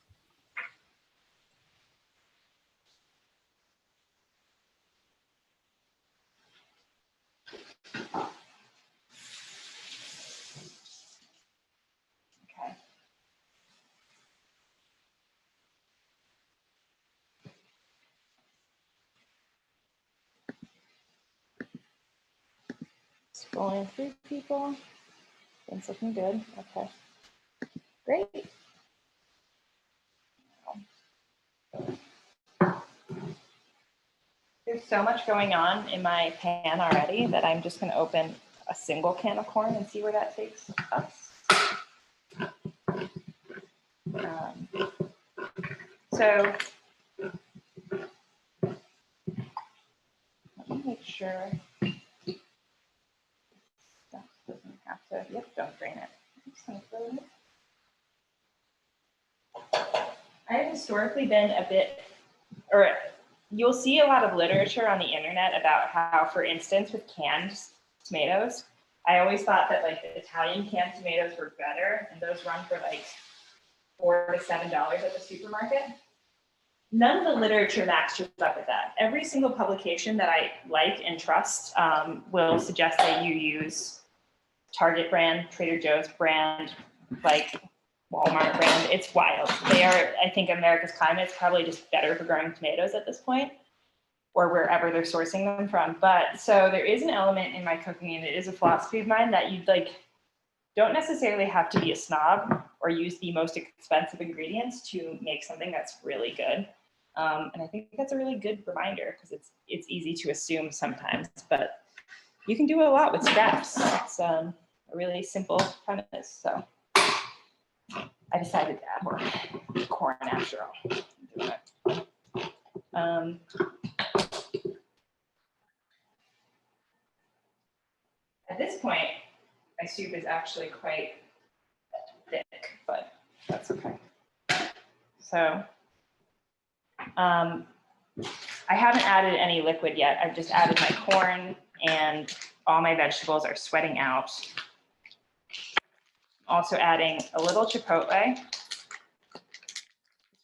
Okay. Scrolling through people. It's looking good. Okay. Great. There's so much going on in my pan already that I'm just going to open a single can of corn and see where that takes us. So let me make sure stuff doesn't have to, don't drain it. I'm just going to throw it in. I have historically been you'll see a lot of literature on the internet about how, for instance, with canned tomatoes, I always thought that like the Italian canned tomatoes were better, and those run for like $4 to $7 at the supermarket. None of the literature matches up with that. Every single publication that I like and trust will suggest that you use Target brand, Trader Joe's brand, like Walmart brand. It's wild. They are, I think, America's climate is probably just better for growing tomatoes at this point, or wherever they're sourcing them from. But so there is an element in my cooking, and it is a philosophy of mine, that you don't necessarily have to be a snob or use the most expensive ingredients to make something that's really good. And I think that's a really good reminder, because it's easy to assume sometimes, but you can do a lot with scraps. It's a really simple premise. So I decided to add more corn after all. At this point, my soup is actually quite thick, but that's okay. So I haven't added any liquid yet. I've just added my corn and all my vegetables are sweating out. Also adding a little chipotle.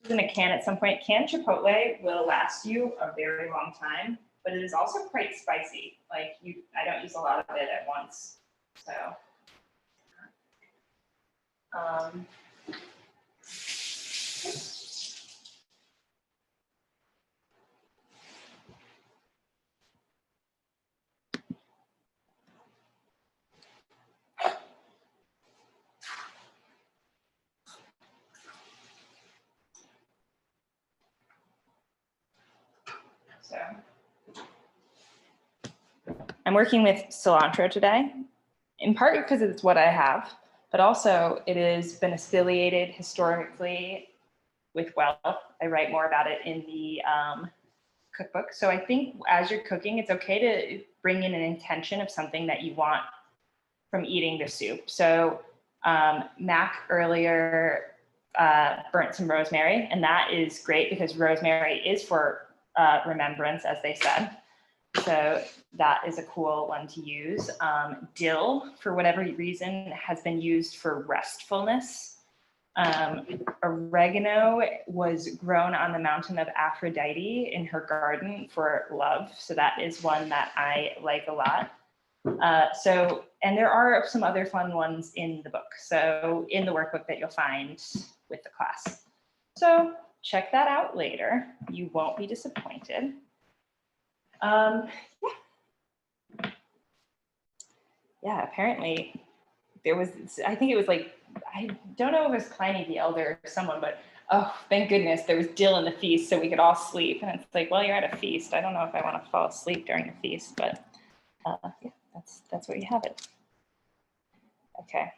This is in a can at some point. Canned chipotle will last you a very long time, but it is also quite spicy. Like I don't use a lot of it at once. So, I'm working with cilantro today, in part because it's what I have, but also it has been affiliated historically with wealth. I write more about it in the cookbook. So I think as you're cooking, it's okay to bring in an intention of something that you want from eating the soup. So Mac earlier burnt some rosemary, and that is great because rosemary is for remembrance, as they said. So that is a cool one to use. Dill, for whatever reason, has been used for restfulness. Oregano was grown on the mountain of Aphrodite in her garden for love. So that is one that I like a lot. And there are some other fun ones in the book. So in the workbook that you'll find with the class. So check that out later. You won't be disappointed. Yeah, apparently there was, I think it was like, I don't know if it was Pliny the Elder or someone, but oh, thank goodness there was dill in the feast so we could all sleep. And it's like, well, you're at a feast. I don't know if I want to fall asleep during a feast, but yeah, that's what you have it. Okay.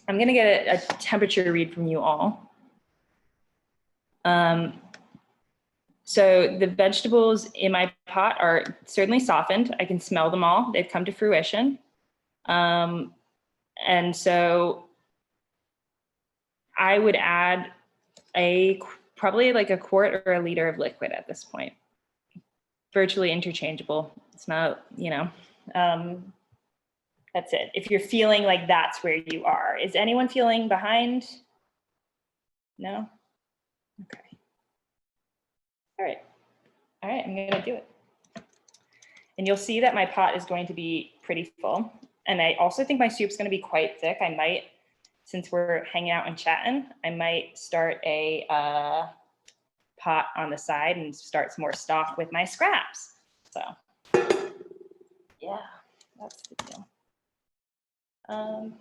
I'm going to get a temperature read from you all. So the vegetables in my pot are certainly softened. I can smell them all. They've come to fruition. And so I would add probably like a quart or a liter of liquid at this point. Virtually interchangeable. It's not, that's it. If you're feeling like that's where you are. Is anyone feeling behind? No? Okay. All right, I'm gonna do it. And you'll see that my pot is going to be pretty full. And I also think my soup's gonna be quite thick. I might, since we're hanging out and chatting, I might start a pot on the side and start some more stock with my scraps. So yeah, that's the deal. I'm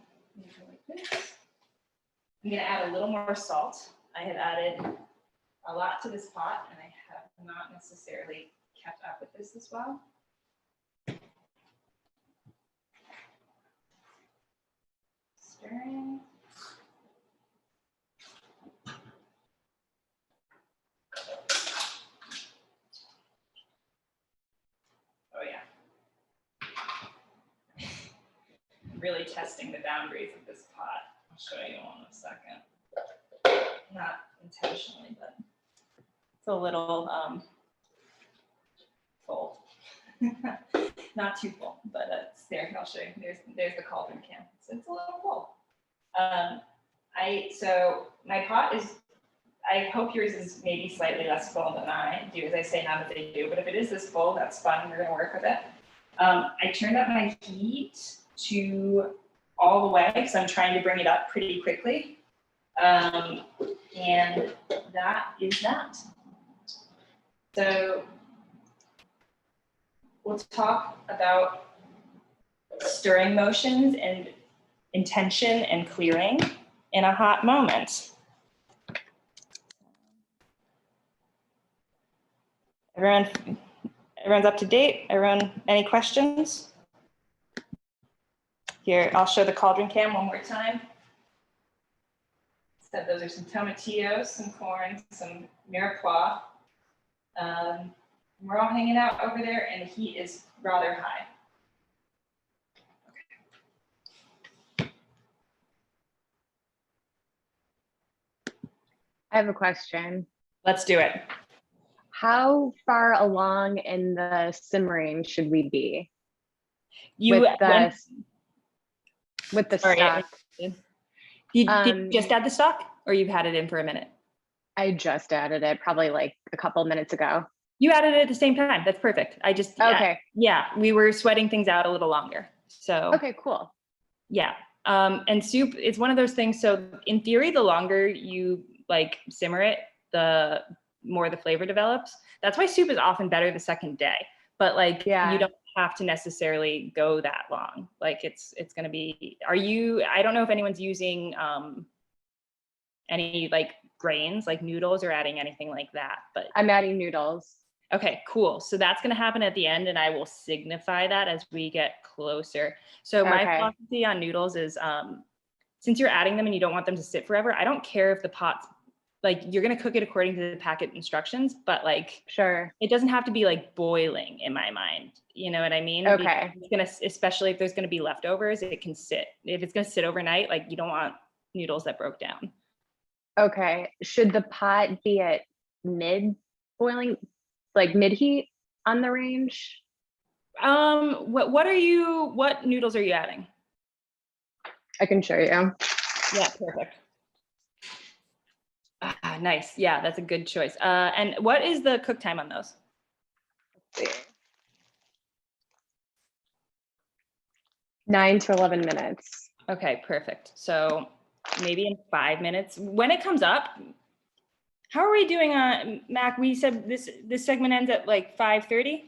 gonna add a little more salt. I have added a lot to this pot and I have not necessarily kept up with this as well. Stirring. Oh yeah. Really testing the boundaries of this pot. I'll show you in a second. Not intentionally, but it's a little full. Not too full, but it's there. I'll show you. There's the cauldron can. So it's a little full. So my pot is, I hope yours is maybe slightly less full than I do, as I say, not that they do, but if it is this full, that's fun. We're gonna work with it. I turned up my heat to all the way because I'm trying to bring it up pretty quickly. And that is that. So we'll talk about stirring motions and intention and clearing in a hot moment. Everyone's up to date? Everyone, any questions? Here, I'll show the cauldron cam one more time. So those are some tomatillos, some corn, some mirepoix. We're all hanging out over there and the heat is rather high. I have a question. Let's do it. How far along in the simmering should we be? You with the sorry, stock. did you just add the stock, or you've had it in for a minute? I just added it probably like a couple minutes ago. You added it at the same time. That's perfect. I just Okay. Yeah, we were sweating things out a little longer. So Okay, cool. yeah. And soup, it's one of those things. So in theory, the longer you like simmer it, the more the flavor develops. That's why soup is often better the second day. But like you don't have to necessarily go that long. Like it's going to be, I don't know if anyone's using any like grains, like noodles, or adding anything like that, but I'm adding noodles. okay, cool. So that's going to happen at the end, and I will signify that as we get closer. So my philosophy on noodles is, since you're adding them and you don't want them to sit forever, I don't care if the pot's like, you're going to cook it according to the packet instructions, but like, sure, it doesn't have to be like boiling in my mind. You know what I mean? Okay. It's gonna, especially if there's going to be leftovers, it can sit. If it's going to sit overnight, like you don't want noodles that broke down. Okay. Should the pot be at mid boiling, like mid heat on the range? What noodles are you adding? I can show you. Yeah, perfect. Ah, nice. Yeah, that's a good choice. And what is the cook time on those? Let's see. 9 to 11 minutes. Okay, perfect. So maybe in 5 minutes. When it comes up, how are we doing on Mac? We said this segment ends at like 5:30.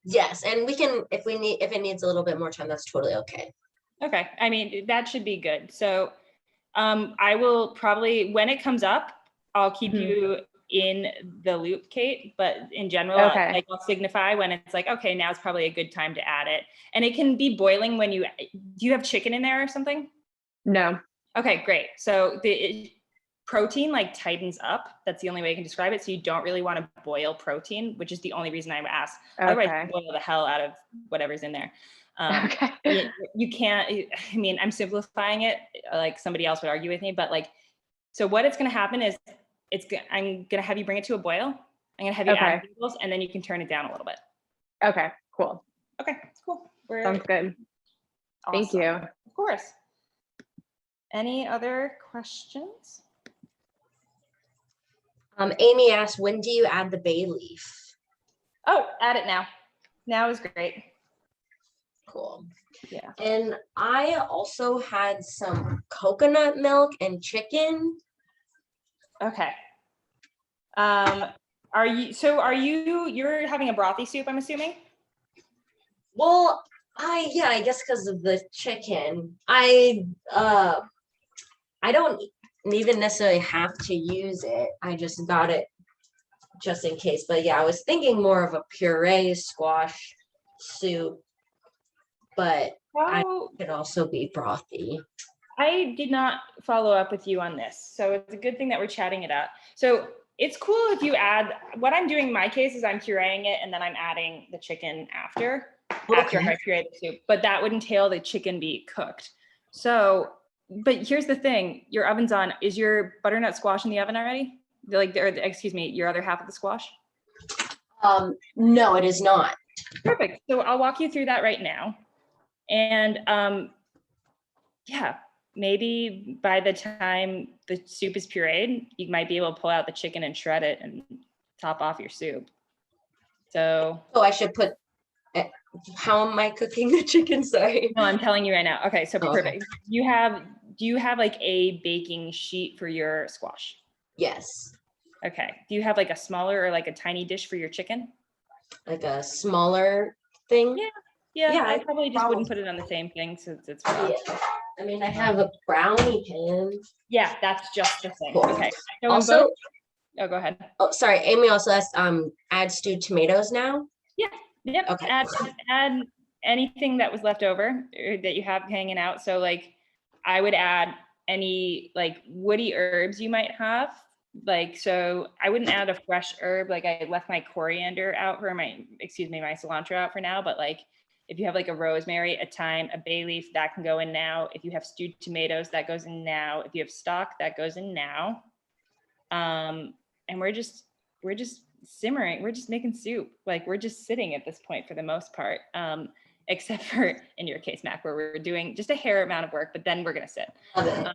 Yes, and we can, if it needs a little bit more time, that's totally okay. Okay, I mean, that should be good. So I will probably, when it comes up, I'll keep you in the loop, Kate, but in general, I'll signify when it's like, okay, now it's probably a good time to add it. And it can be boiling when do you have chicken in there or something? No. Okay, great. So the protein like tightens up. That's the only way I can describe it. So you don't really want to boil protein, which is the only reason I asked. Otherwise, you boil the hell out of whatever's in there. You can't, I mean, I'm simplifying it, like somebody else would argue with me, but like, so what it's going to happen is I'm going to have you bring it to a boil. I'm going to have you add noodles, and then you can turn it down a little bit. Okay, cool. Okay, cool. Sounds good. Awesome. Thank you. Of course. Any other questions? Amy asked, when do you add the bay leaf? Oh, add it now. Now is great. Cool. Yeah. And I also had some coconut milk and chicken. Okay. You're having a brothy soup, I'm assuming? Well, I guess because of the chicken. I don't even necessarily have to use it. I just got it just in case. But yeah, I was thinking more of a puree squash soup, but I could also be brothy. I did not follow up with you on this, so it's a good thing that we're chatting it out. So it's cool if you add, what I'm doing in my case is I'm pureeing it and then I'm adding the chicken after I puree the soup, but that would entail the chicken be cooked. So, but here's the thing, your oven's on. Is your butternut squash in the oven already? Excuse me, your other half of the squash? No, it is not. Perfect. So I'll walk you through that right now. And yeah, maybe by the time the soup is pureed, you might be able to pull out the chicken and shred it and top off your soup. So I should put, how am I cooking the chicken? Sorry. No, I'm telling you right now. Okay, so perfect. Do you have like a baking sheet for your squash? Yes. Okay. Do you have like a smaller or like a tiny dish for your chicken? Like a smaller thing? Yeah, I probably just wouldn't put it on the same thing since it's raw. Yeah. I mean, I have a brownie pan. Yeah, that's just the thing. Cool. Okay. So also, go ahead. Oh, sorry. Amy also asked, add stewed tomatoes now? Yeah. Yep. Okay. Add anything that was left over or that you have hanging out. So like I would add any like woody herbs you might have. Like, so I wouldn't add a fresh herb. Like I left my coriander out for my cilantro out for now. But like, if you have like a rosemary, a thyme, a bay leaf, that can go in now. If you have stewed tomatoes, that goes in now. If you have stock, that goes in now. And we're just simmering. We're just making soup. Like we're just sitting at this point for the most part, except for in your case, Mac, where we're doing just a hair amount of work, but then we're gonna sit. Love it.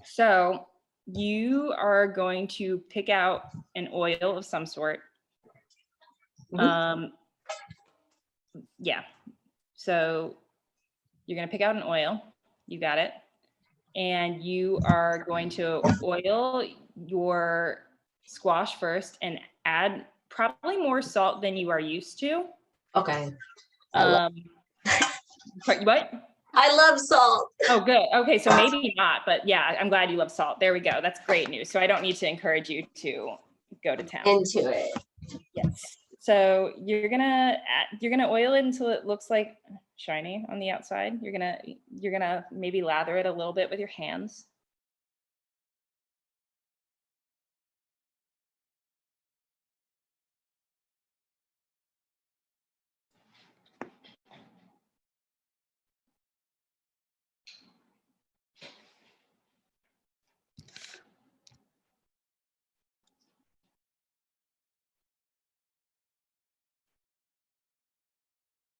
So you are going to pick out an oil of some sort. Yeah. So you're going to pick out an oil. You got it. And you are going to oil your squash first and add probably more salt than you are used to. Okay. What? I love salt. Oh, good. Okay, so maybe not, but yeah, I'm glad you love salt. There we go. That's great news. So I don't need to encourage you to go to town. Into it. Yes. So you're gonna oil it until it looks like shiny on the outside. You're gonna maybe lather it a little bit with your hands.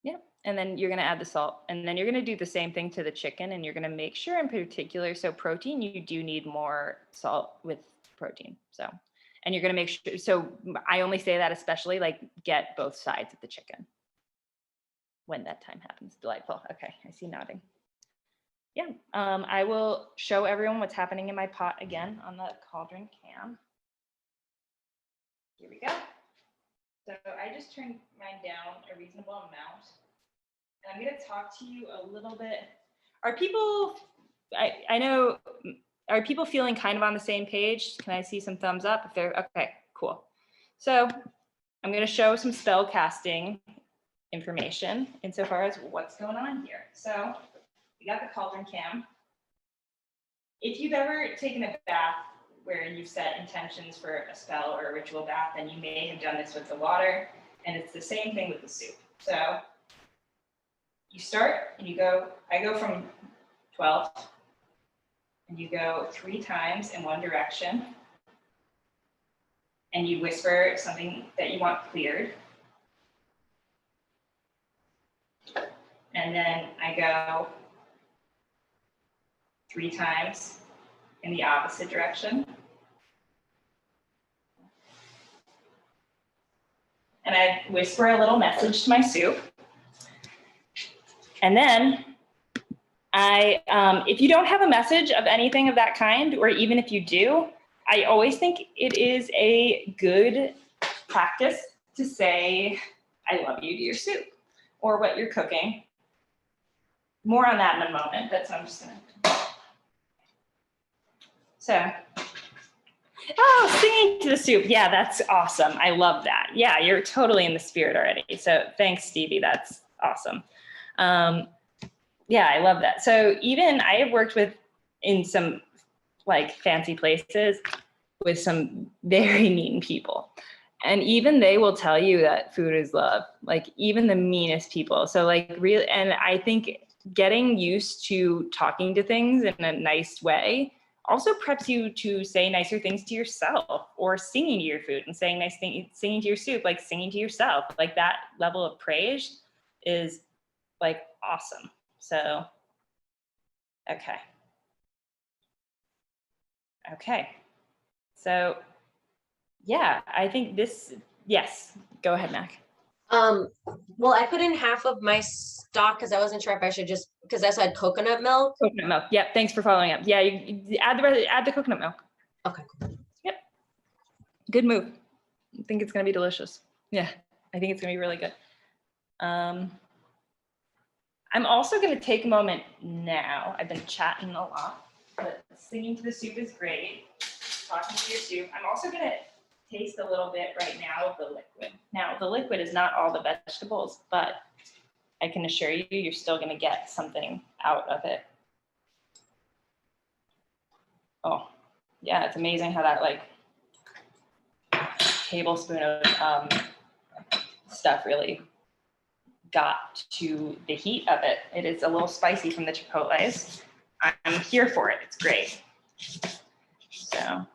Yeah, and then you're gonna add the salt, and then you're gonna do the same thing to the chicken, and you're gonna make sure in particular, so protein, you do need more salt with protein, so, and you're gonna make sure, so I only say that especially, like, get both sides of the chicken when that time happens. Delightful. Okay, I see nodding. Yeah, I will show everyone what's happening in my pot again on the cauldron cam. Here we go. So I just turned mine down a reasonable amount. And I'm going to talk to you a little bit. Are people, I know, are people feeling kind of on the same page? Can I see some thumbs up? If they're, okay, cool. So I'm going to show some spell casting information insofar as what's going on here. So we got the cauldron cam. If you've ever taken a bath where you've set intentions for a spell or a ritual bath, then you may have done this with the water, and it's the same thing with the soup. So you start and you go, I go from 12, and you go 3 times in one direction, and you whisper something that you want cleared. And then I go 3 times in the opposite direction. And I whisper a little message to my soup. And then if you don't have a message of anything of that kind, or even if you do, I always think it is a good practice to say, I love you to your soup, or what you're cooking. More on that in a moment. That's what I'm just gonna. So, oh, singing to the soup. Yeah, that's awesome. I love that. Yeah, you're totally in the spirit already. So thanks, Stevie. That's awesome. Yeah, I love that. So even I have worked in some like fancy places with some very mean people. And even they will tell you that food is love, like even the meanest people. So like really, and I think getting used to talking to things in a nice way also preps you to say nicer things to yourself, or singing to your food and saying nice things, singing to your soup, like singing to yourself, like that level of praise is like awesome. So, okay. Okay. So yeah, I think this, yes, go ahead, Mac. Well, I put in half of my stock because I wasn't sure if I should just, because I said coconut milk. Coconut milk. Yep. Thanks for following up. Yeah, you add the coconut milk. Okay. Yep. Good move. I think it's gonna be delicious. Yeah, I think it's gonna be really good. I'm also gonna take a moment now. I've been chatting a lot, but singing to the soup is great. Talking to your soup. I'm also gonna taste a little bit right now of the liquid. Now, the liquid is not all the vegetables, but I can assure you, you're still gonna get something out of it. Oh, yeah, it's amazing how that like tablespoon of stuff really got to the heat of it. It is a little spicy from the chipotles. I'm here for it, it's great. So,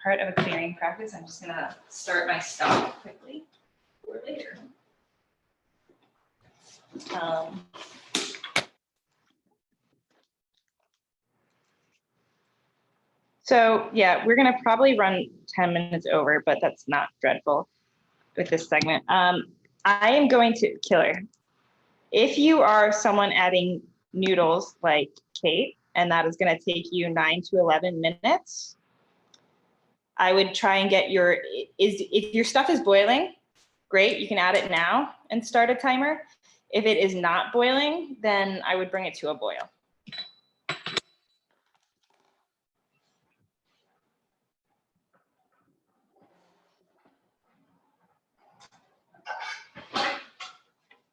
part of a clearing practice, I'm just gonna start my stock quickly for later. So yeah, we're gonna probably run 10 minutes over, but that's not dreadful with this segment. I am going to, Killer, if you are someone adding noodles like Kate, and that is gonna take you 9 to 11 minutes, I would try and get if your stuff is boiling, great, you can add it now and start a timer. If it is not boiling, then I would bring it to a boil.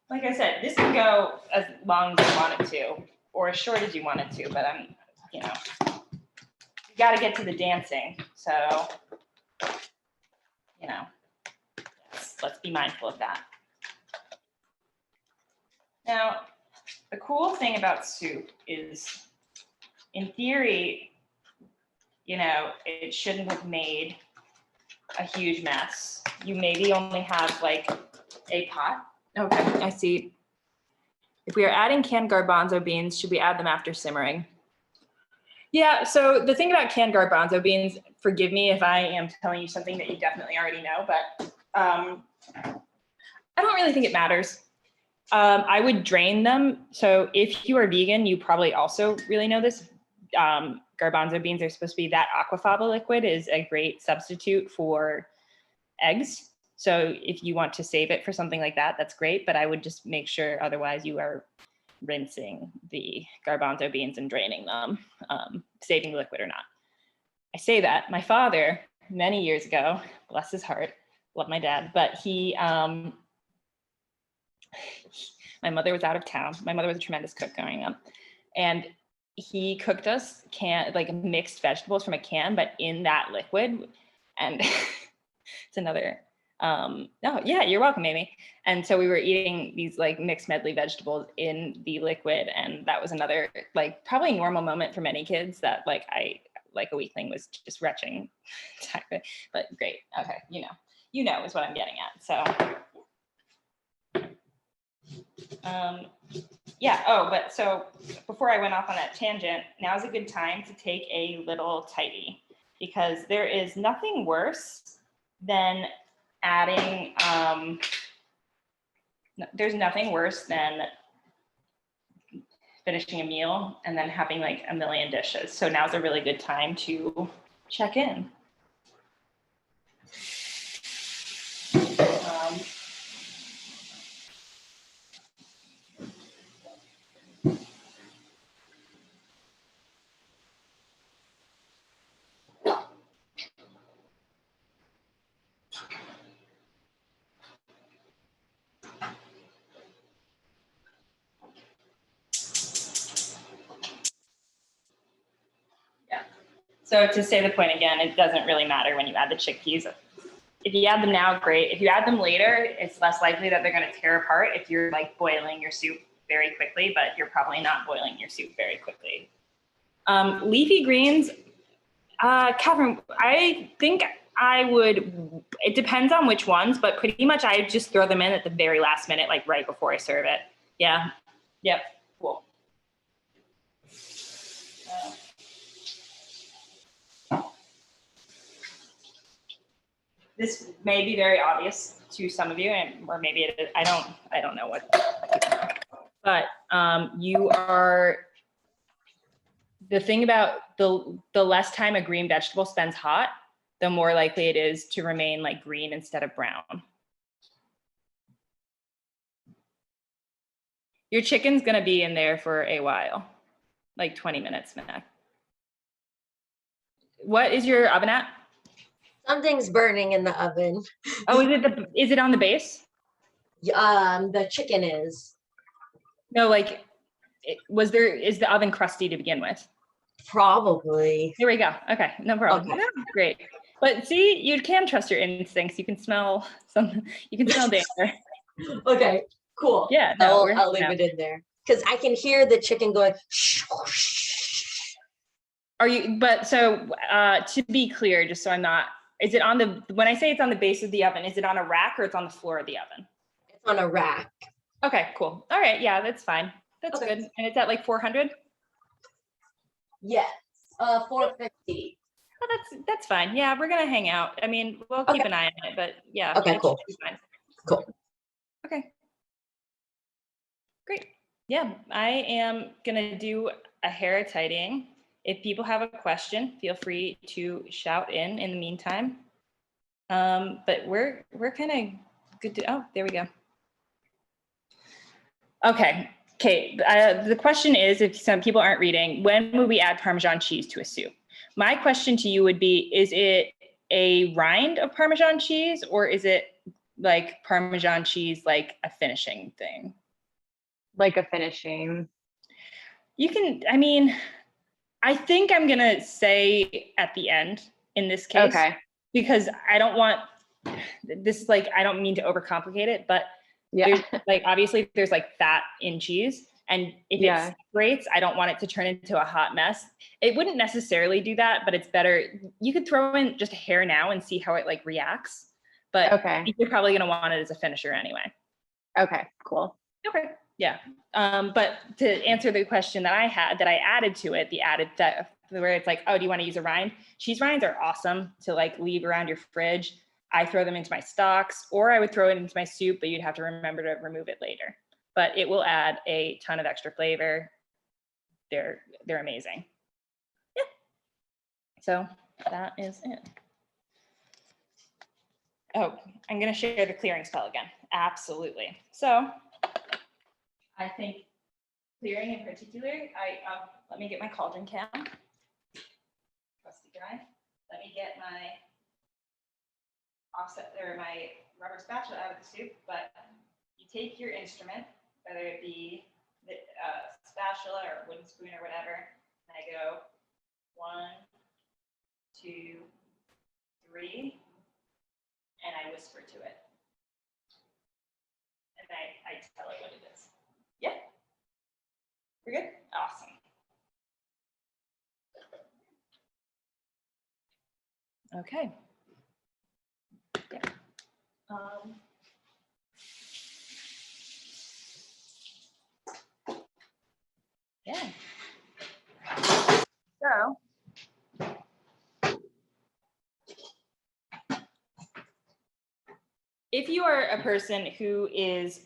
Like I said, this can go as long as you want it to, or as short as you want it to, but you got to get to the dancing. So, let's be mindful of that. Now, the cool thing about soup is, in theory, it shouldn't have made a huge mess. You maybe only have like a pot. Okay, I see. If we are adding canned garbanzo beans, should we add them after simmering? Yeah, so the thing about canned garbanzo beans, forgive me if I am telling you something that you definitely already know, but I don't really think it matters. I would drain them. So if you are vegan, you probably also really know this. Garbanzo beans are supposed to be, that aquafaba liquid is a great substitute for eggs. So if you want to save it for something like that, that's great. But I would just make sure otherwise you are rinsing the garbanzo beans and draining them, saving the liquid or not. I say that. My father, many years ago, bless his heart, love my dad, but my mother was out of town. My mother was a tremendous cook growing up. And he cooked us mixed vegetables from a can, but in that liquid. And it's another, oh yeah, you're welcome, Amy. And so we were eating these mixed medley vegetables in the liquid. And that was another probably normal moment for many kids that I, like a weakling, was just retching. But great, okay, you know is what I'm getting at, so. Yeah, but so before I went off on that tangent, now is a good time to take a little tidy, because there is nothing worse than adding, there's nothing worse than finishing a meal and then having a million dishes. So now's a really good time to check in. So to say the point again, it doesn't really matter when you add the chickpeas. If you add them now, great. If you add them later, it's less likely that they're going to tear apart if you're boiling your soup very quickly, but you're probably not boiling your soup very quickly. Leafy greens, Catherine, I think I would, it depends on which ones, but pretty much I just throw them in at the very last minute, right before I serve it. Yeah. Yep. Cool. This may be very obvious to some of you, or maybe it is, I don't know what, but the thing about the less time a green vegetable spends hot, the more likely it is to remain green instead of brown. Your chicken's gonna be in there for a while, 20 minutes max. What is your oven at? Something's burning in the oven. Oh, is it on the base? The chicken is. No, is the oven crusty to begin with? Probably. Here we go. Okay, no problem. Okay. Great. But see, you can trust your instincts. You can smell danger. Okay, cool. Yeah, no, I'll leave it in there because I can hear the chicken going. Shh, shh. Are you, but so to be clear, just so I'm not, is it on the, when I say it's on the base of the oven, is it on a rack or it's on the floor of the oven? It's on a rack. Okay, cool. All right, yeah, that's fine. That's Okay. good. And it's at like 400? Yes, 450. Oh, that's fine. Yeah, we're gonna hang out. I mean, we'll keep Okay. an eye on it, but yeah. Okay, it cool. should be fine. Cool. Okay. Great. Yeah, I am gonna do a hair tidying. If people have a question, feel free to shout in the meantime. But we're kind of good to, oh, there we go. Okay, the question is, if some people aren't reading, when would we add Parmesan cheese to a soup? My question to you would be, is it a rind of Parmesan cheese or is it like Parmesan cheese, like a finishing thing? Like a finishing. You can, I mean, I think I'm gonna say at the end in this case, Okay. because I don't want this, like, I don't mean to overcomplicate it, but Yeah. there's like, obviously there's like fat in cheese. And if Yeah. it separates, I don't want it to turn into a hot mess. It wouldn't necessarily do that, but it's better. You could throw in just a hair now and see how it like reacts. But Okay. you're probably gonna want it as a finisher anyway. Okay, cool. Okay, yeah. But to answer the question that I had, that I added to it, the added that where it's like, oh, do you want to use a rind? Cheese rinds are awesome to like leave around your fridge. I throw them into my stocks, or I would throw it into my soup, but you'd have to remember to remove it later. But it will add a ton of extra flavor. They're amazing. Yeah. So that is it. Oh, I'm gonna share the clearing spell again. Absolutely. So I think clearing in particular, let me get my cauldron cam. Trusty guy. Let me get my offset or my rubber spatula out of the soup. But you take your instrument, whether it be the spatula or wooden spoon or whatever, and I go 1, 2, 3, and I whisper to it, and I tell it what it is. Yeah. We're good? Awesome. Okay. Yeah. Yeah. So, if you are a person who is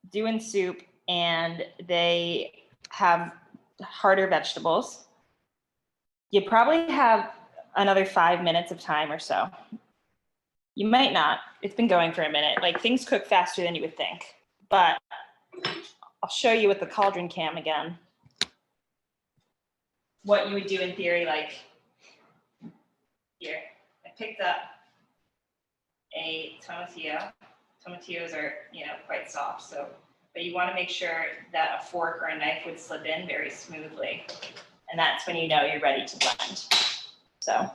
doing soup and they have harder vegetables, you probably have another 5 minutes of time or so. You might not. It's been going for a minute. Like, things cook faster than you would think. But I'll show you with the cauldron cam again what you would do in theory. Like, here, I picked up a tomatillo. Tomatillos are, quite soft. So, but you want to make sure that a fork or a knife would slip in very smoothly. And that's when you know you're ready to blend. So.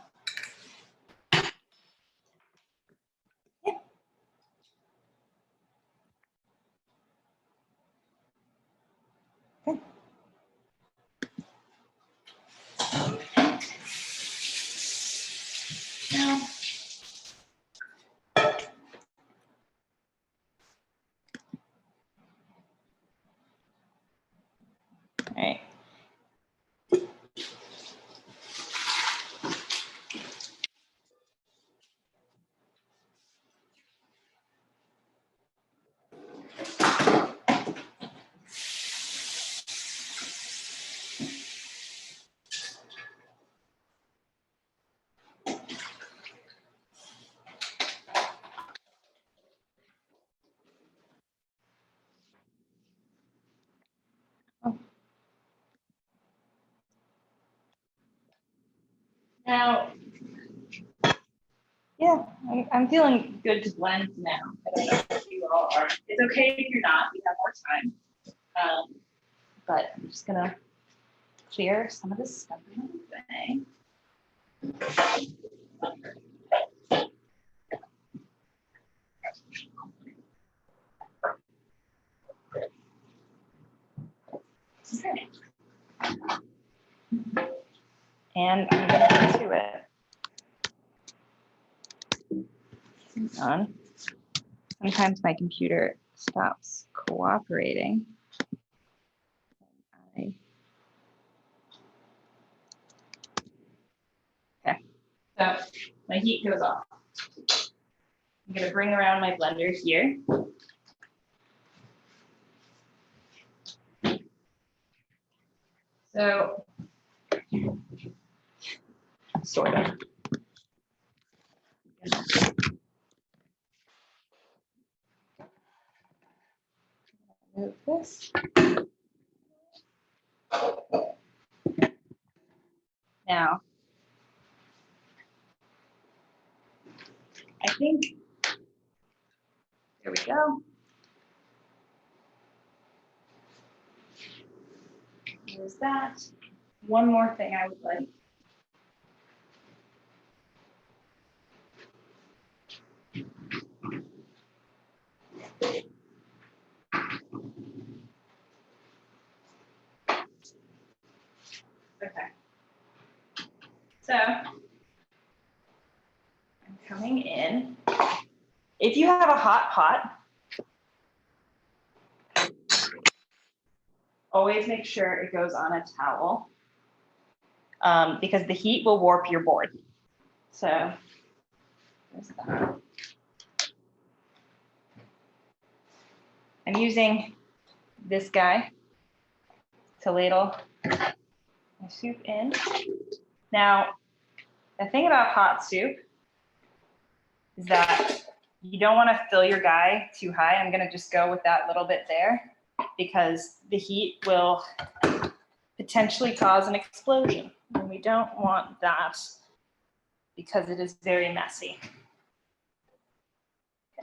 Now, all right. Now, yeah, I'm feeling good to blend now. I don't know if you all are. It's okay if you're not. We have more time. But I'm just gonna clear some of this stuff away. Okay. And I'm gonna get to it. Hang on. Sometimes my computer stops cooperating. Okay, so my heat goes off. I'm gonna bring around my blender here. So, sort of. Move this. Now, I think, there we go. There's that. One more thing I would like. Okay. So, I'm coming in. If you have a hot pot, always make sure it goes on a towel because the heat will warp your board. So, there's that. I'm using this guy to ladle my soup in. Now, the thing about hot soup is that you don't want to fill your guy too high. I'm going to just go with that little bit there because the heat will potentially cause an explosion. And we don't want that because it is very messy.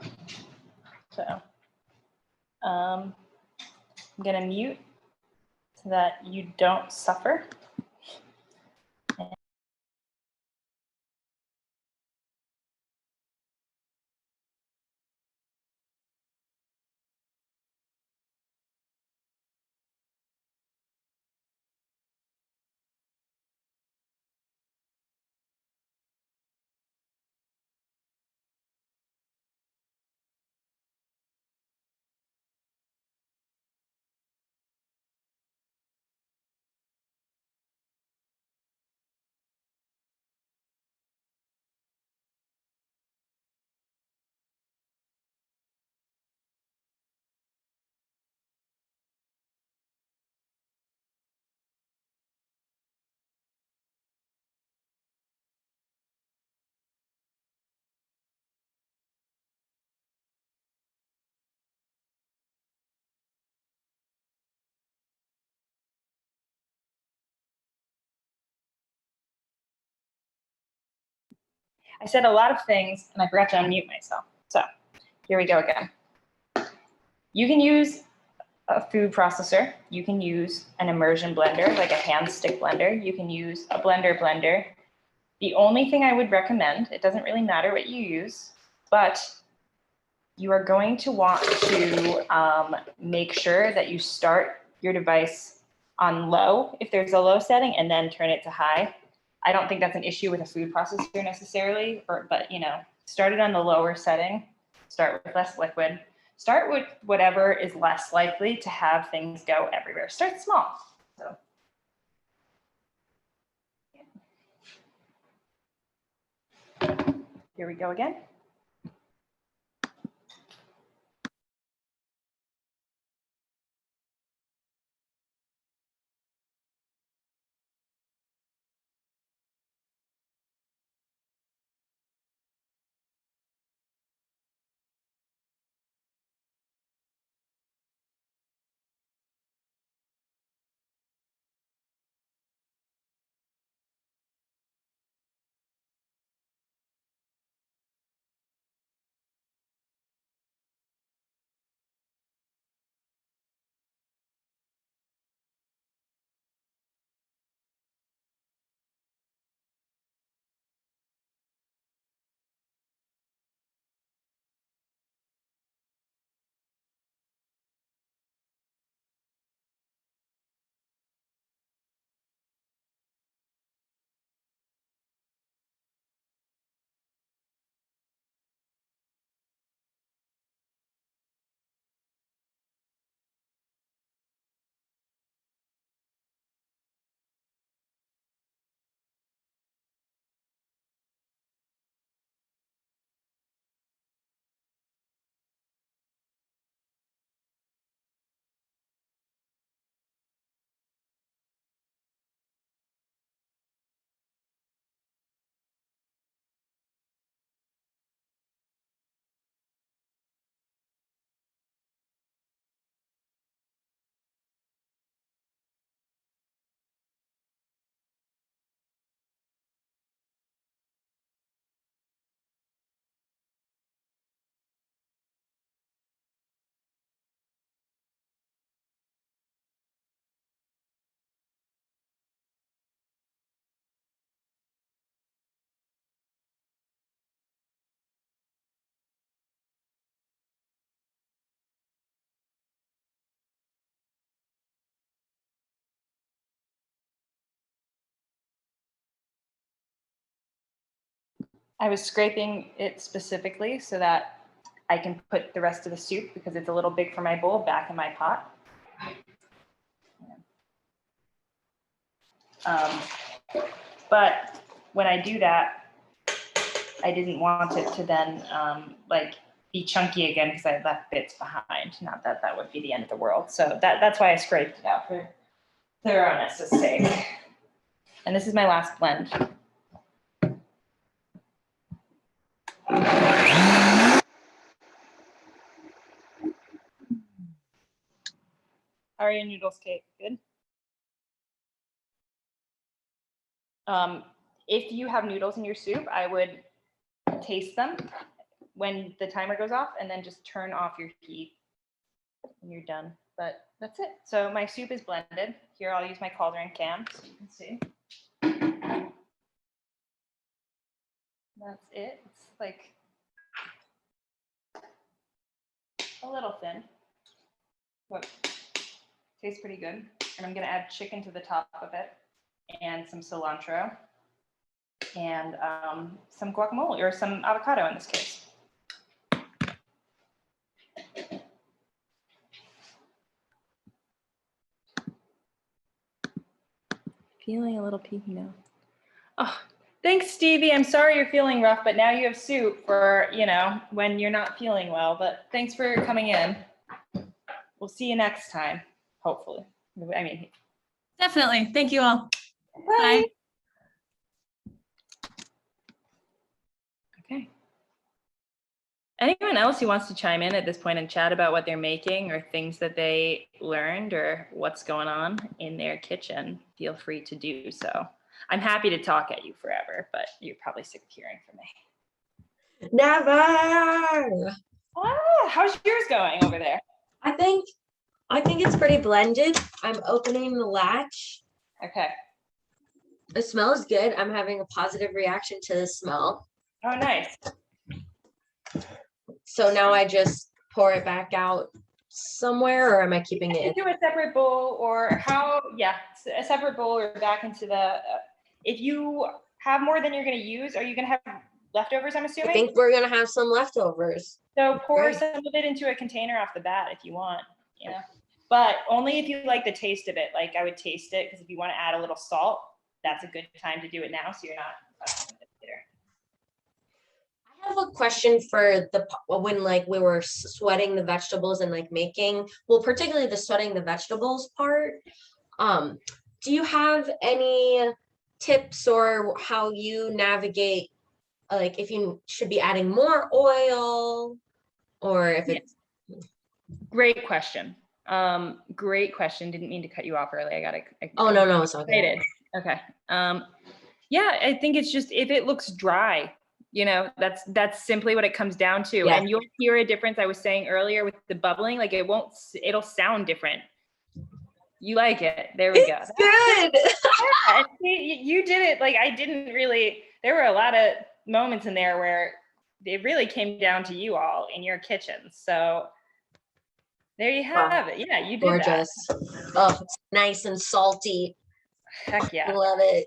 Okay. So I'm going to mute so that you don't suffer. I said a lot of things and I forgot to unmute myself. So here we go again. You can use a food processor. You can use an immersion blender, like a hand stick blender. You can use a blender. The only thing I would recommend, it doesn't really matter what you use, but you are going to want to make sure that you start your device on low if there's a low setting and then turn it to high. I don't think that's an issue with a food processor necessarily, but you know, start it on the lower setting, start with less liquid, start with whatever is less likely to have things go everywhere. Start small. So. Here we go again. I was scraping it specifically so that I can put the rest of the soup, because it's a little big for my bowl, back in my pot. But when I do that, I didn't want it to then like be chunky again, because I left bits behind. Not that that would be the end of the world. So that's why I scraped it out, for thoroughness' sake. And this is my last blend. How are your noodles, Kate? Good? If you have noodles in your soup, I would taste them when the timer goes off, and then just turn off your heat when you're done. But that's it. So my soup is blended. Here, I'll use my cauldron cam so you can see. That's it. It's like a little thin, but tastes pretty good. And I'm gonna add chicken to the top of it, and some cilantro, and some guacamole, or some avocado in this case. Feeling a little peaky now. Oh, thanks, Stevie. I'm sorry you're feeling rough, but now you have soup for, you know, when you're not feeling well. But thanks for coming in. We'll see you next time, hopefully. I mean, Definitely. Thank you all. bye. Bye. Okay. Anyone else who wants to chime in at this point and chat about what they're making, or things that they learned, or what's going on in their kitchen, feel free to do so. I'm happy to talk at you forever, but you're probably sick of hearing from me. Never. How's yours going over there? I think it's pretty blended. I'm opening the latch. Okay. The smell is good. I'm having a positive reaction to the smell. Oh, nice. So now I just pour it back out somewhere, or am I keeping it in? Into a separate bowl, or a separate bowl, or back into the, if you have more than you're going to use, are you going to have leftovers, I'm I assuming? think we're gonna have some leftovers. So pour Great. some of it into a container off the bat if you want, you know, but only if you like the taste of it. Like, I would taste it, because if you want to add a little salt, that's a good time to do it now, so you're not later. I have a question for when like we were sweating the vegetables and like making, well, particularly the sweating the vegetables part. Do you have any tips or how you navigate, like if you should be adding more oil, or if it's Great question. Great question. Didn't mean to cut you off early. Oh, no, it's okay. Okay. Yeah, I think it's just, if it looks dry, you know, that's simply what it comes down to. Yeah. And you'll hear a difference. I was saying earlier with the bubbling, like it'll sound different. You like it. There we go. It's good. Yeah, and you did it. Like, I didn't really, there were a lot of moments in there where it really came down to you all in your kitchen. So there you have it. Yeah, you did Gorgeous. Oh, it's nice and salty. that. Heck yeah. Love it.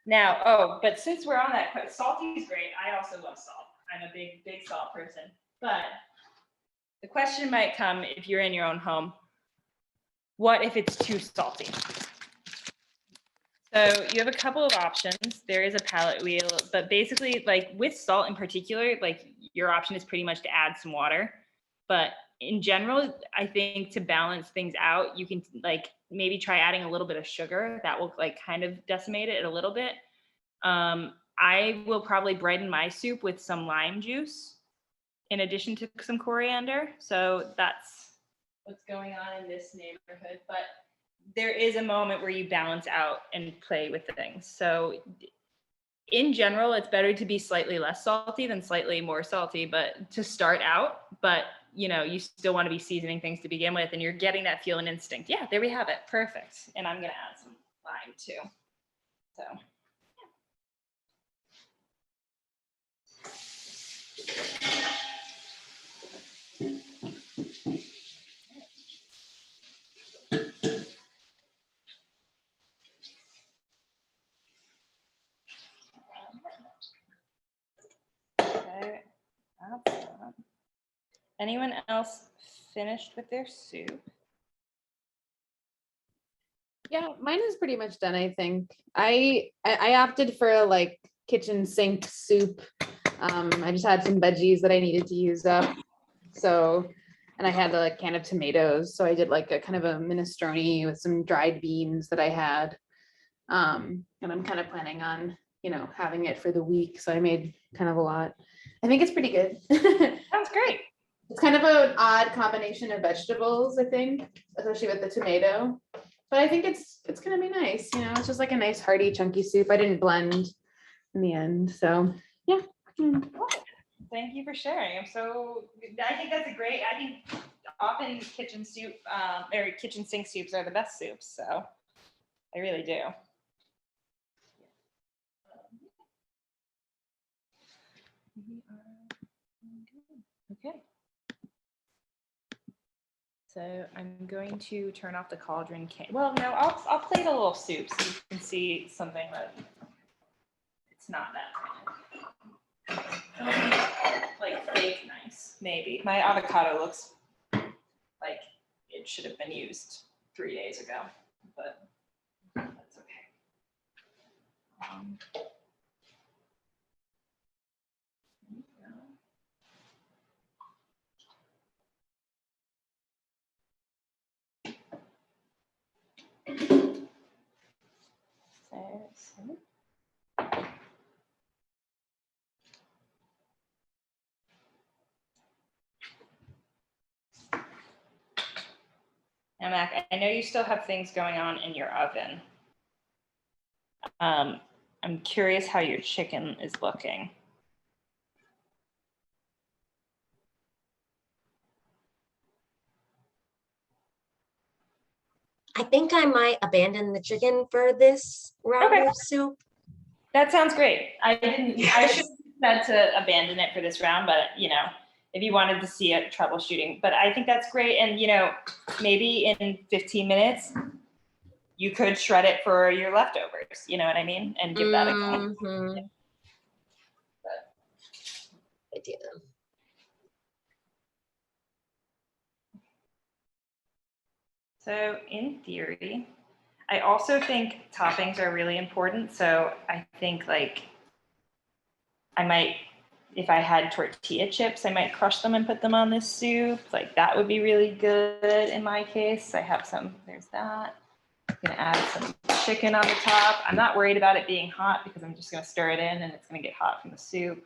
Now, but since we're on that, salty is great. I also love salt. I'm a big salt person. But the question might come, if you're in your own home, what if it's too salty? So you have a couple of options. There is a palette wheel, but basically, like with salt in particular, like your option is pretty much to add some water. But in general, I think to balance things out, you can like maybe try adding a little bit of sugar. That will like kind of decimate it a little bit. I will probably brighten my soup with some lime juice in addition to some coriander. So that's what's going on in this neighborhood. But there is a moment where you balance out and play with things. So in general, it's better to be slightly less salty than slightly more salty, but to start out, but you know, you still want to be seasoning things to begin with, and you're getting that feel and instinct. Yeah, there we have it. Perfect. And I'm going to add some lime too. So. anyone else finished with their soup? Yeah, mine is pretty much done, I think. I opted for like kitchen sink soup. I just had some veggies that I needed to use up. So, and I had a can of tomatoes. So I did like a kind of a minestrone with some dried beans that I had. And I'm kind of planning on, having it for the week. So I made kind of a lot. I think it's pretty good. Sounds great. It's kind of an odd combination of vegetables, I think, especially with the tomato. But I think it's gonna be nice. It's just like a nice hearty, chunky soup. I didn't blend in the end, so yeah. Thank you for sharing. I think that's a great. I think often kitchen soup or kitchen sink soups are the best soups. So I really do. Okay. So I'm going to turn off the cauldron cam. Well, no, I'll play the little soup so you can see something that it's not that kind of like fake nice. Maybe my avocado looks like it should have been used 3 days ago, but that's okay. So, now, Mac, I know you still have things going on in your oven. I'm curious how your chicken is looking. I think I might abandon the chicken for this round Okay. of soup. That sounds great. I should have said to abandon it for this round, but if you wanted to see it troubleshooting, but I think that's great. And maybe in 15 minutes, you could shred it for your leftovers. You know what I mean? And give that a go. Mhm. Idea. So in theory, I also think toppings are really important. So I think I might, if I had tortilla chips, I might crush them and put them on this soup. Like that would be really good in my case. I have some, there's that. I'm gonna add some chicken on the top. I'm not worried about it being hot because I'm just gonna stir it in and it's gonna get hot from the soup.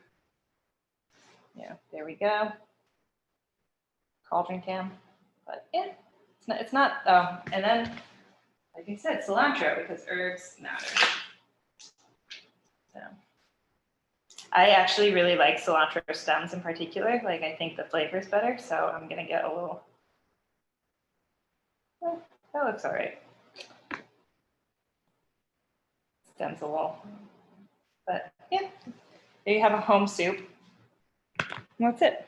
Yeah, there we go. Cauldron cam, but yeah. It's not, and then, like I said, cilantro, because herbs matter. So, I actually really like cilantro stems in particular. Like, I think the flavor is better, so I'm gonna get a little, oh, that looks all right. Stems a little, but yeah, there you have a home soup. And that's it.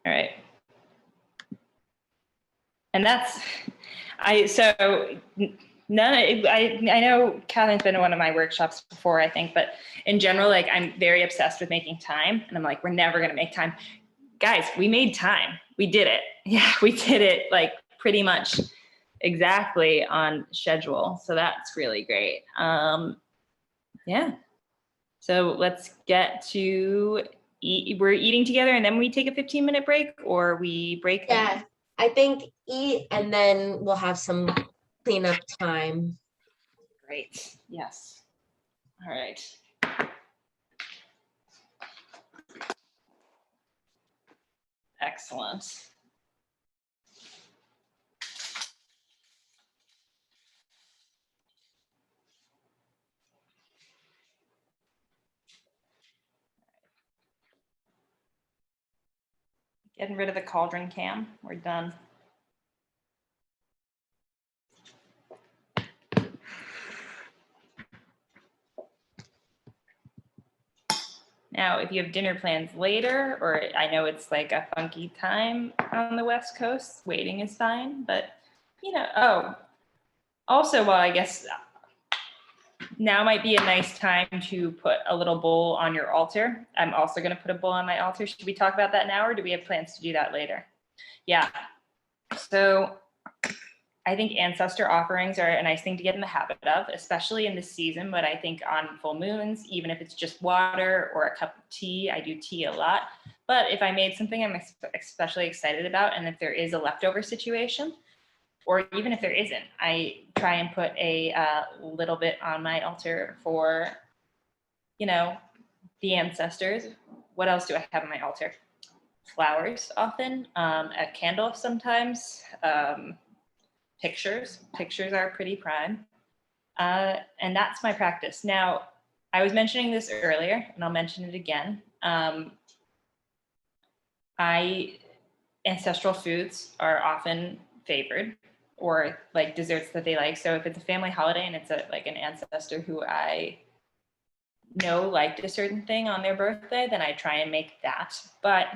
All right. And that's, I know Catherine's been to one of my workshops before, I think, but in general, like I'm very obsessed with making time and I'm like, we're never going to make time. Guys, we made time. We did it. Yeah, we did it like pretty much exactly on schedule. So that's really great. Yeah. So let's get to eat. We're eating together and then we take a 15-minute break or we break. Yeah, I think eat and then we'll have some cleanup time. Great. Yes. All right. Excellent. Getting rid of the cauldron cam. We're done. Now, if you have dinner plans later, or I know it's like a funky time on the West Coast, waiting is fine, but also, well, I guess Now might be a nice time to put a little bowl on your altar. I'm also going to put a bowl on my altar. Should we talk about that now, or do we have plans to do that later? Yeah. So I think ancestor offerings are a nice thing to get in the habit of, especially in this season. But I think on full moons, even if it's just water or a cup of tea, I do tea a lot. But if I made something I'm especially excited about, and if there is a leftover situation, or even if there isn't, I try and put a little bit on my altar for, the ancestors. What else do I have on my altar? Flowers often, a candle sometimes, pictures. Pictures are pretty prime. And that's my practice. Now, I was mentioning this earlier, and I'll mention it again. Ancestral foods are often favored, or like desserts that they like. So if it's a family holiday and it's like an ancestor who I know liked a certain thing on their birthday, then I try and make that. But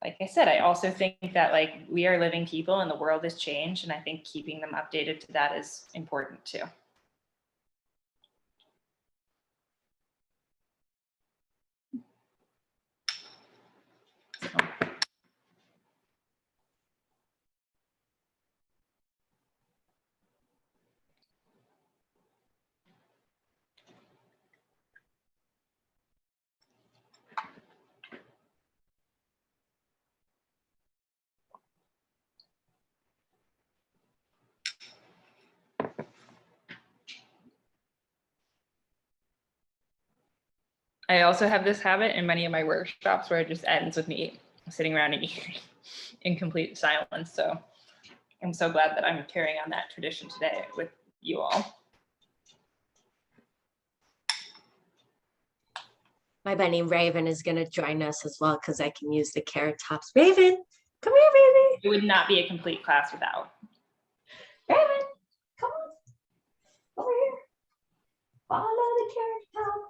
like I said, I also think that like we are living people and the world has changed. And I think keeping them updated to that is important too. I also have this habit in many of my workshops where it just ends with me sitting around and eating in complete silence. So I'm so glad that I'm carrying on that tradition today with you all. My bunny Raven is going to join us as well because I can use the carrot tops. Raven, come here, baby. It would not be a complete class without. Raven, come on. Over here. Follow the carrot top.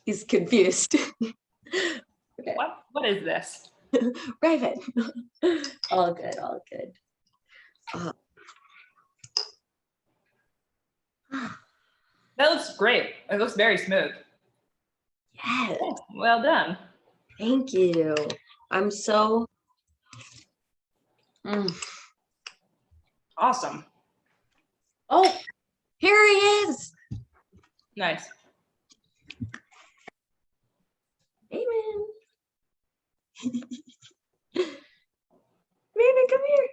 He's confused. Okay. What is this? Raven. All good, all good. That looks great. It looks very smooth. Yes. Well done. Thank you. I'm so Awesome. Oh, here he is. Nice. Raven. Raven, come here.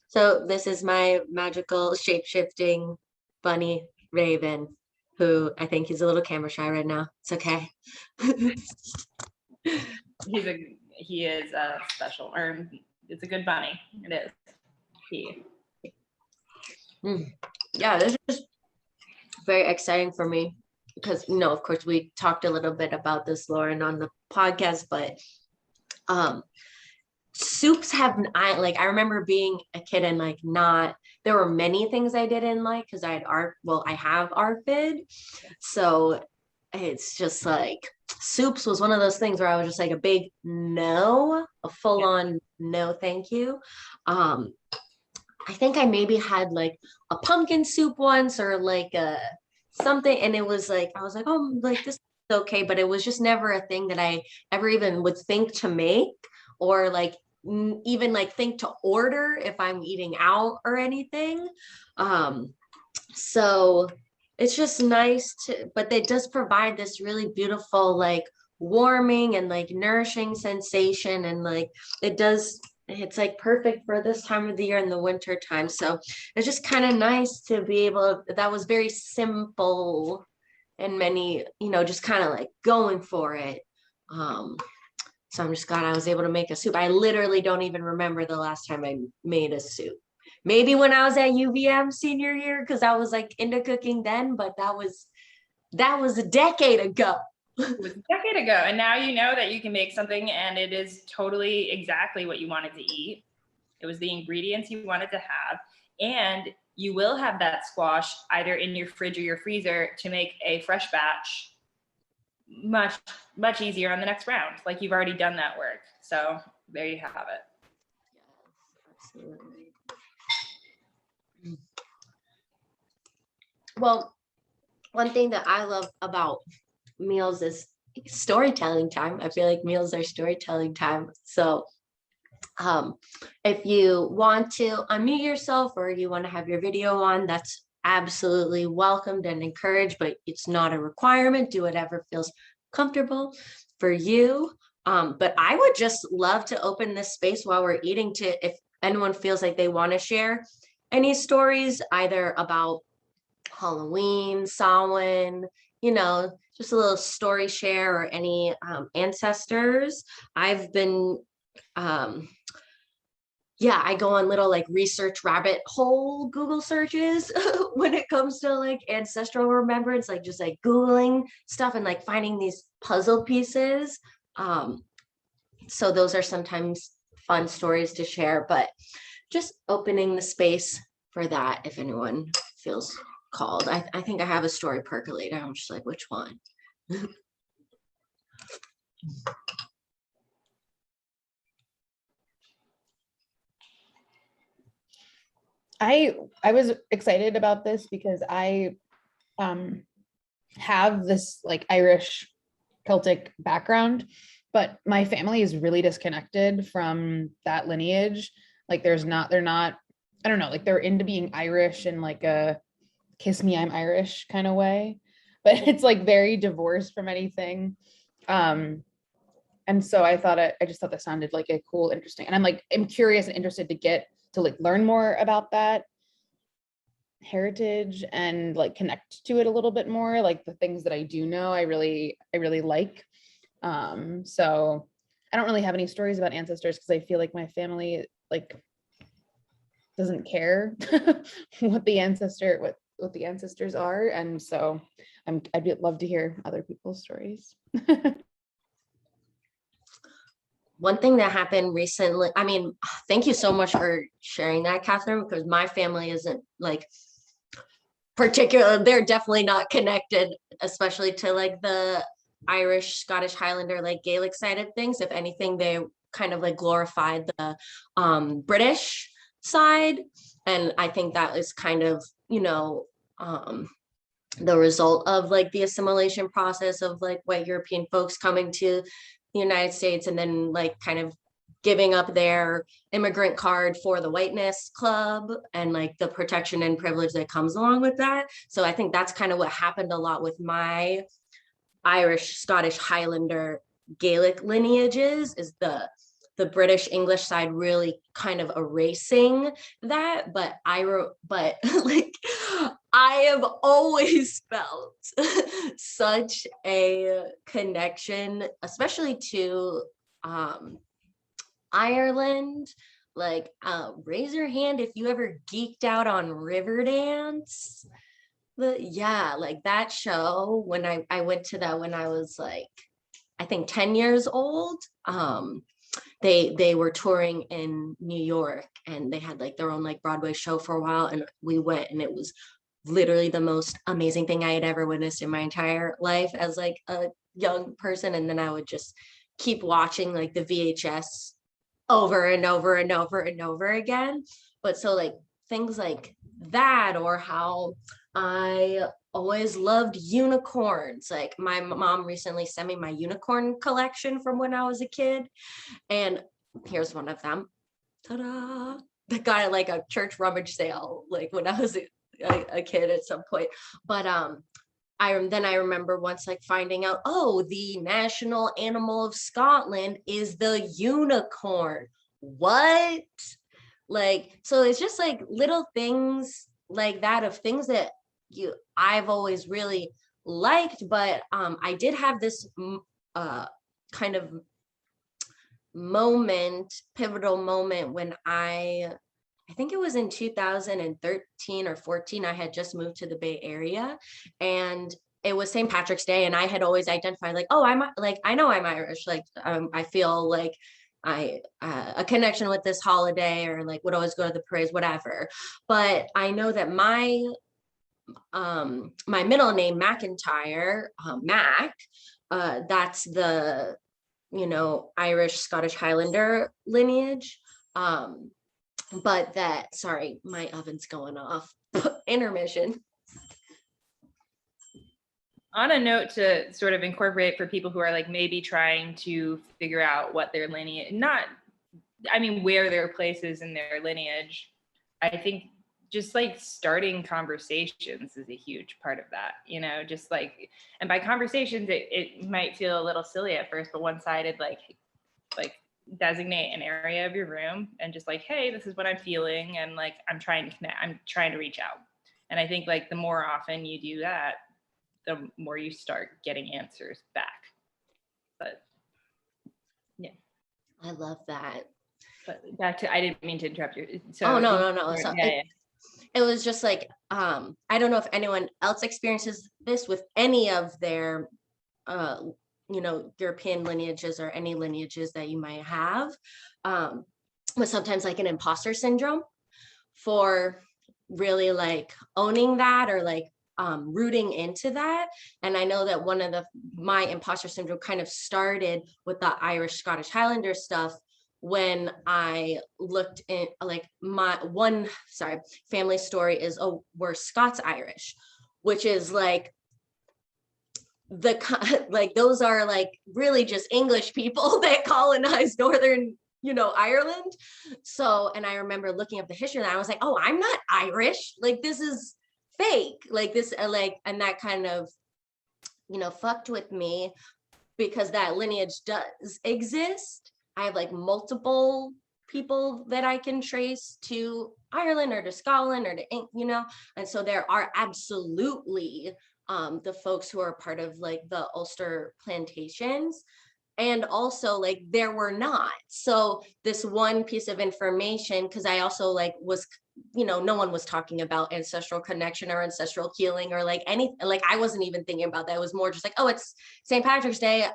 So this is my magical shape-shifting bunny Raven, who I think he's a little camera shy right now. It's okay. He is a special, or it's a good bunny. It is. Yeah, this is very exciting for me because, of course, we talked a little bit about this, Lauren, on the podcast, but soups I remember being a kid and there were many things I didn't like because I have ARFID. So it's just like soups was one of those things where I was just like a big no, a full-on no, thank you. I think I maybe had like a pumpkin soup once or like something, and it was like I was like, oh, like this is okay, but it was just never a thing that I ever even would think to make or like even like think to order if I'm eating out or anything. So it's just nice but it does provide this really beautiful like warming and like nourishing sensation, and like it's like perfect for this time of the year in the winter time. So it's just kind of nice to be able to, that was very simple and many, just kind of like going for it. So I'm just glad I was able to make a soup. I literally don't even remember the last time I made a soup. Maybe when I was at UVM senior year, because I was like into cooking then, but that was a decade ago. It was a decade ago, and now you know that you can make something and it is totally exactly what you wanted to eat. It was the ingredients you wanted to have, And you will have that squash either in your fridge or your freezer to make a fresh batch much easier on the next round. Like you've already done that work. So there you have it. Absolutely. Well, one thing that I love about meals is storytelling time. I feel like meals are storytelling time. So if you want to unmute yourself or you want to have your video on, that's absolutely welcomed and encouraged, but it's not a requirement. Do whatever feels comfortable for you. But I would just love to open this space while we're eating to, if anyone feels like they want to share any stories, either about Halloween, Samhain, just a little story share, or any ancestors. I've been I go on little like research rabbit hole Google searches when it comes to like ancestral remembrance, like just like Googling stuff and like finding these puzzle pieces. So those are sometimes fun stories to share, but just opening the space for that if anyone feels called. I think I have a story percolating. I'm just like, which one? I was excited about this because I have this like Irish Celtic background, but my family is really disconnected from that lineage. Like they're not, I don't know, like they're into being Irish in like a kiss me, I'm Irish kind of way, but it's like very divorced from anything. And so I just thought that sounded like a cool, interesting, and I'm curious and interested to get to like learn more about that heritage and like connect to it a little bit more. Like the things that I do know, I really like. So I don't really have any stories about ancestors because I feel like my family like doesn't care what the ancestors are, and so I'd love to hear other people's stories. One thing that happened recently, I mean, thank you so much for sharing that, Catherine, because my family isn't like particular, they're definitely not connected, especially to like the Irish, Scottish, Highlander, like Gaelic side of things. If anything, they kind of like glorified the British side. And I think that is kind of, the result of like the assimilation process of like white European folks coming to the United States and then like kind of giving up their immigrant card for the whiteness club and like the protection and privilege that comes along with that. So I think that's kind of what happened a lot with my Irish, Scottish, Highlander, Gaelic lineages, is the British English side really kind of erasing that. But like I have always felt such a connection, especially to Ireland. Like raise your hand if you ever geeked out on Riverdance. Like that show, when I went to that when I was like, I think 10 years old. They were touring in New York and they had like their own like Broadway show for a while, and we went and it was literally the most amazing thing I had ever witnessed in my entire life as like a young person. And then I would just keep watching like the VHS over and over and over and over again. But so like things like that, or how I always loved unicorns. Like my mom recently sent me my unicorn collection from when I was a kid. And here's one of them. Ta-da! That got at like a church rummage sale, like when I was a kid at some point. But I remember once like finding out, oh, the national animal of Scotland is the unicorn. What? Like, so it's just like little things like that, of things that I've always really liked. But I did have this kind of pivotal moment when I think it was in 2013 or 14, I had just moved to the Bay Area, and it was St. Patrick's Day, and I had always identified like, oh, I know I'm Irish. Like I feel like a connection with this holiday, or like would always go to the parades, whatever. But I know that my middle name McIntyre, Mac, that's the, Irish Scottish Highlander lineage. But that, sorry, my oven's going off. Intermission. On a note to sort of incorporate for people who are like maybe trying to figure out what their lineage, where their place is in their lineage, I think just like starting conversations is a huge part of that, just like, and by conversations, it might feel a little silly at first, but one-sided, like designate an area of your room and just like, hey, this is what I'm feeling. And like, I'm trying to connect, I'm trying to reach out. And I think like the more often you do that, the more you start getting answers back. But yeah. I love that. But back to, I didn't mean to interrupt you. So, oh, no. So yeah. It was just like, I don't know if anyone else experiences this with any of their, European lineages or any lineages that you might have, but sometimes like an imposter syndrome for really like owning that or like rooting into that. And I know that my imposter syndrome kind of started with the Irish Scottish Highlander stuff when I looked in, like my family story is, we're Scots Irish, which is like like those are like really just English people that colonized Northern, Ireland. So, and I remember looking up the history and I was like, oh, I'm not Irish. Like, this is fake. Like this, and that kind of, fucked with me because that lineage does exist. I have like multiple people that I can trace to Ireland or to Scotland or to, and so there are absolutely the folks who are part of like the Ulster plantations, and also like there were not. So this one piece of information, because I also like was, no one was talking about ancestral connection or ancestral healing or like anything. Like I wasn't even thinking about that. It was more just like, oh, it's St. Patrick's Day.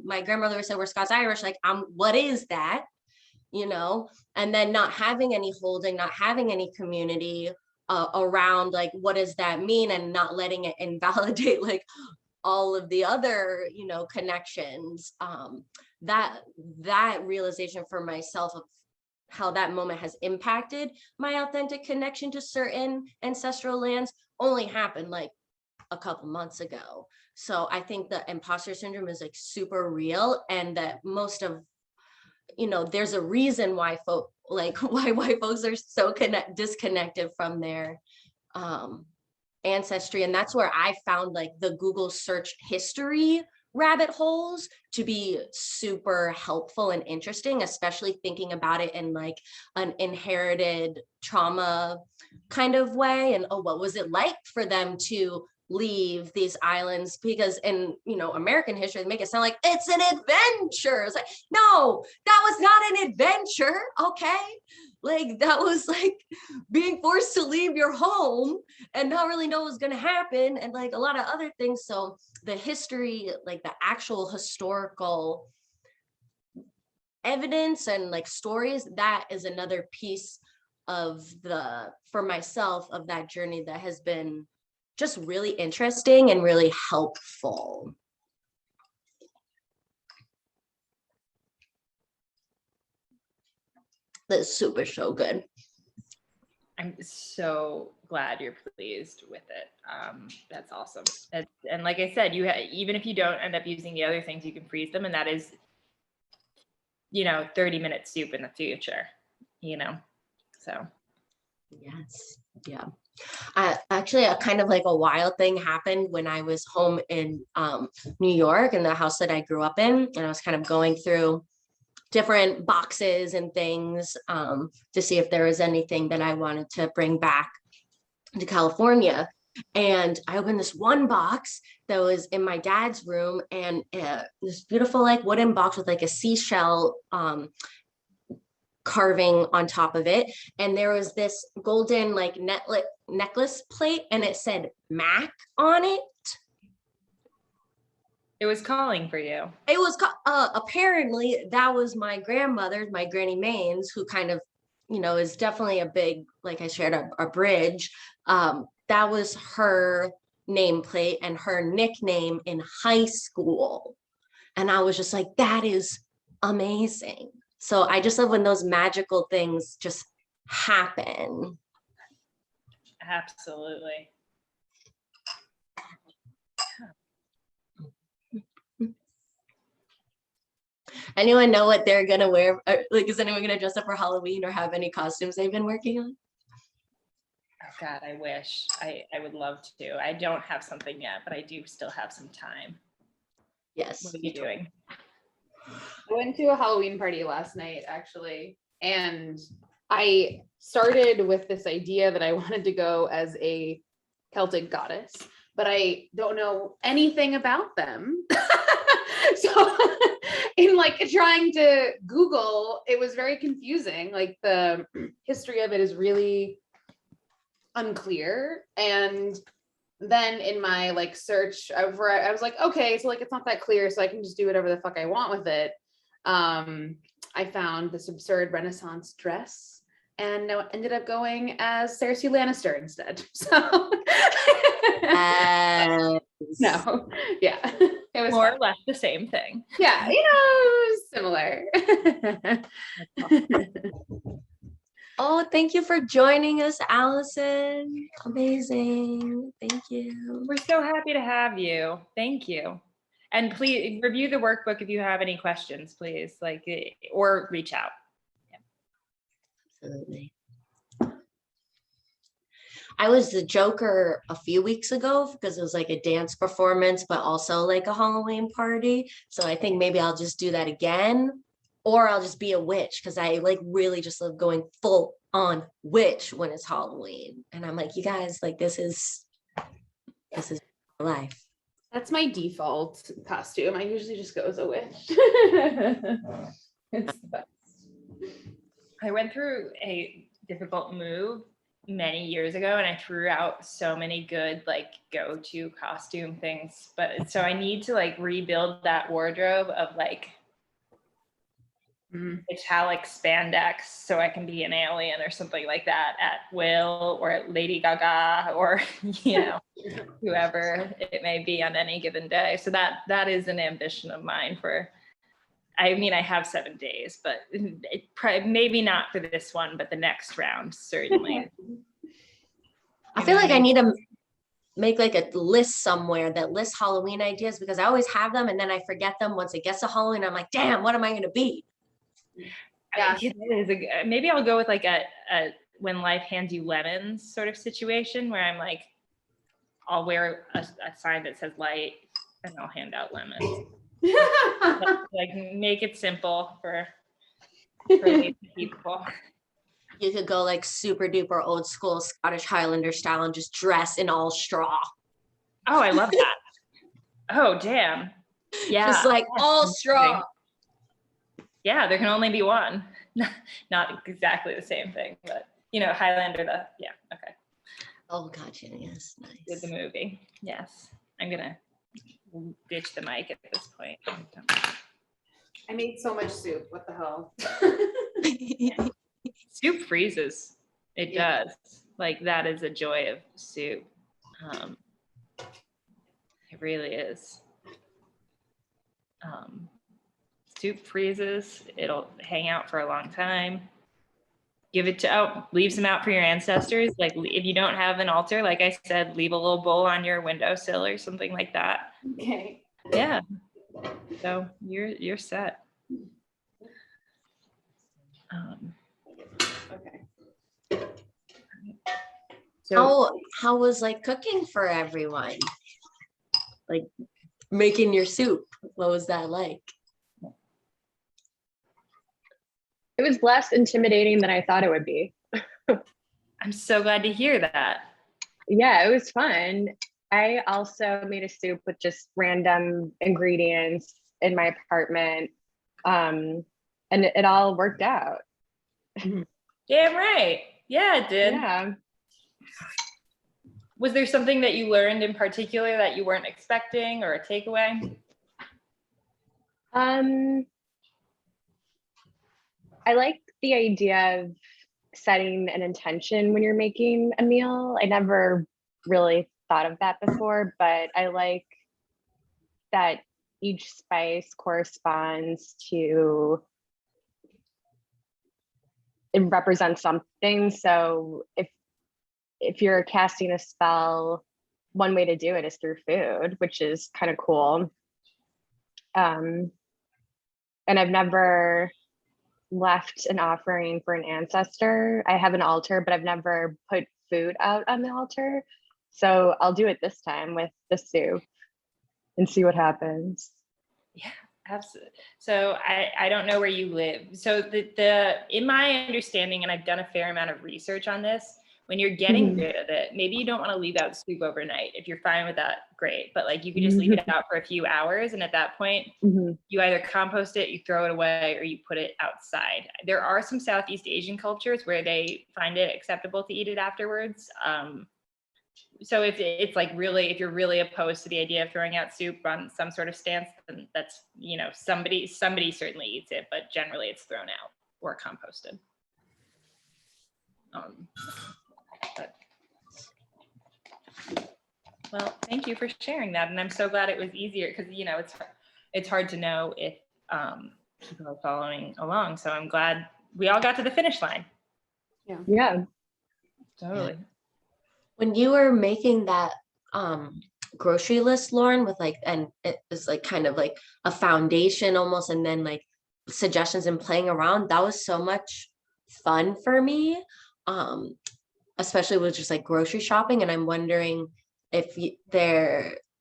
My grandmother said we're Scots Irish. Like, what is that? And then not having any holding, not having any community around like, what does that mean? And not letting it invalidate like all of the other, connections. That realization for myself of how that moment has impacted my authentic connection to certain ancestral lands only happened like a couple months ago. So I think the imposter syndrome is like super real, and that most of, there's a reason why why white folks are so disconnected from their ancestry. And that's where I found like the Google search history rabbit holes to be super helpful and interesting, especially thinking about it in like an inherited trauma kind of way. And what was it like for them to leave these islands? Because in American history, they make it sound like it's an adventure. It's like, no, that was not an adventure. Okay, like that was like being forced to leave your home and not really know what was going to happen, and like a lot of other things. So the history, like the actual historical evidence and like stories, that is another piece of for myself, of that journey that has been just really interesting and really helpful. That's super so good. I'm so glad you're pleased with it. That's awesome. And like I said, even if you don't end up using the other things, you can freeze them, and that is, 30-minute soup in the future. So. Yes. Yeah. Actually, a kind of like a wild thing happened when I was home in New York, in the house that I grew up in, and I was kind of going through different boxes and things to see if there was anything that I wanted to bring back to California. And I opened this one box that was in my dad's room, and this beautiful like wooden box with like a seashell carving on top of it. And there was this golden like necklace plate, and it said Mac on it. It was calling for you. It was apparently that was my grandmother, my Granny Maines, who kind of, is definitely a big, like I shared, a bridge. That was her nameplate and her nickname in high school. And I was just like, that is amazing. So I just love when those magical things just happen. Absolutely. Anyone know what they're gonna wear? Like, is anyone gonna dress up for Halloween or have any costumes they've been working on? Oh God, I wish. I would love to. I don't have something yet, but I do still have some time. Yes. What are you doing? I went to a Halloween party last night, actually, and I started with this idea that I wanted to go as a Celtic goddess, but I don't know anything about them. So in like trying to Google, it was very confusing. Like the history of it is really unclear. And then in my like search, I was like, okay, so like it's not that clear, so I can just do whatever the fuck I want with it. I found this absurd Renaissance dress and ended up going as Cersei Lannister instead. So no, yeah, it was More fun. or less the same thing. Yeah, it was similar. Oh, thank you for joining us, Allison. Amazing. Thank you. We're so happy to have you. Thank you. And please review the workbook if you have any questions, please, or reach out. Absolutely. I was the Joker a few weeks ago because it was like a dance performance, but also like a Halloween party. So I think maybe I'll just do that again, or I'll just be a witch because I like really just love going full on witch when it's Halloween. And I'm like, you guys, like this is my life. That's my default costume. I usually just go as a witch. It's the best. I went through a difficult move many years ago and I threw out so many good like go-to costume things, but so I need to like rebuild that wardrobe of like metallic spandex so I can be an alien or something like that at Will or at Lady Gaga or whoever it may be on any given day. So that is an ambition of mine for, I mean, I have 7 days, but maybe not for this one, but the next round, certainly. I feel like I need to make like a list somewhere that lists Halloween ideas because I always have them and then I forget them once it gets to Halloween. I'm like, damn, what am I going to be? Yeah. Maybe I'll go with like a when life hands you lemons sort of situation where I'm like, I'll wear a sign that says light and I'll hand out lemons. Like make it simple for people. You could go like super duper old school Scottish Highlander style and just dress in all straw. Oh, I love that. Oh, damn. Yeah. Just like all straw. Yeah, there can only be one. Not exactly the same thing, but Highlander, okay. Oh, gotcha. Yes, nice. Did the movie. Yes. I'm gonna ditch the mic at this point. I made so much soup. What the hell? Soup freezes. It does. Like that is a joy of soup. It really is. Soup freezes. It'll hang out for a long time. Give it to, leave some out for your ancestors. Like if you don't have an altar, like I said, leave a little bowl on your windowsill or something like that. Okay. Yeah. So you're set. Okay. So How was like cooking for everyone? Like making your soup. What was that like? It was less intimidating than I thought it would be. I'm so glad to hear that. Yeah, it was fun. I also made a soup with just random ingredients in my apartment. And it all worked out. Damn right. Yeah, it did. Yeah. Was there something that you learned in particular that you weren't expecting or a takeaway? I like the idea of setting an intention when you're making a meal. I never really thought of that before, but I like that each spice corresponds to, it represents something. So if you're casting a spell, one way to do it is through food, which is kind of cool. And I've never left an offering for an ancestor. I have an altar, but I've never put food out on the altar. So I'll do it this time with the soup and see what happens. Yeah, absolutely. So I don't know where you live. So the in my understanding, and I've done a fair amount of research on this, when you're getting rid of it, maybe you don't want to leave out soup overnight. If you're fine with that, great. But like you could just leave it out for a few hours, and at that point, you either compost it, you throw it away, or you put it outside. There are some Southeast Asian cultures where they find it acceptable to eat it afterwards. So if it's like really, if you're really opposed to the idea of throwing out soup on some sort of stance, then that's, you know, somebody certainly eats it, but generally it's thrown out or composted. Well, thank you for sharing that, and I'm so glad it was easier because, you know, it's hard to know if people are following along. So I'm glad we all got to the finish line. Yeah, Totally. When you were making that grocery list, Lauren, with like, and it was like kind of like a foundation almost, and then like suggestions and playing around, that was so much fun for me, especially with just like grocery shopping. And I'm wondering if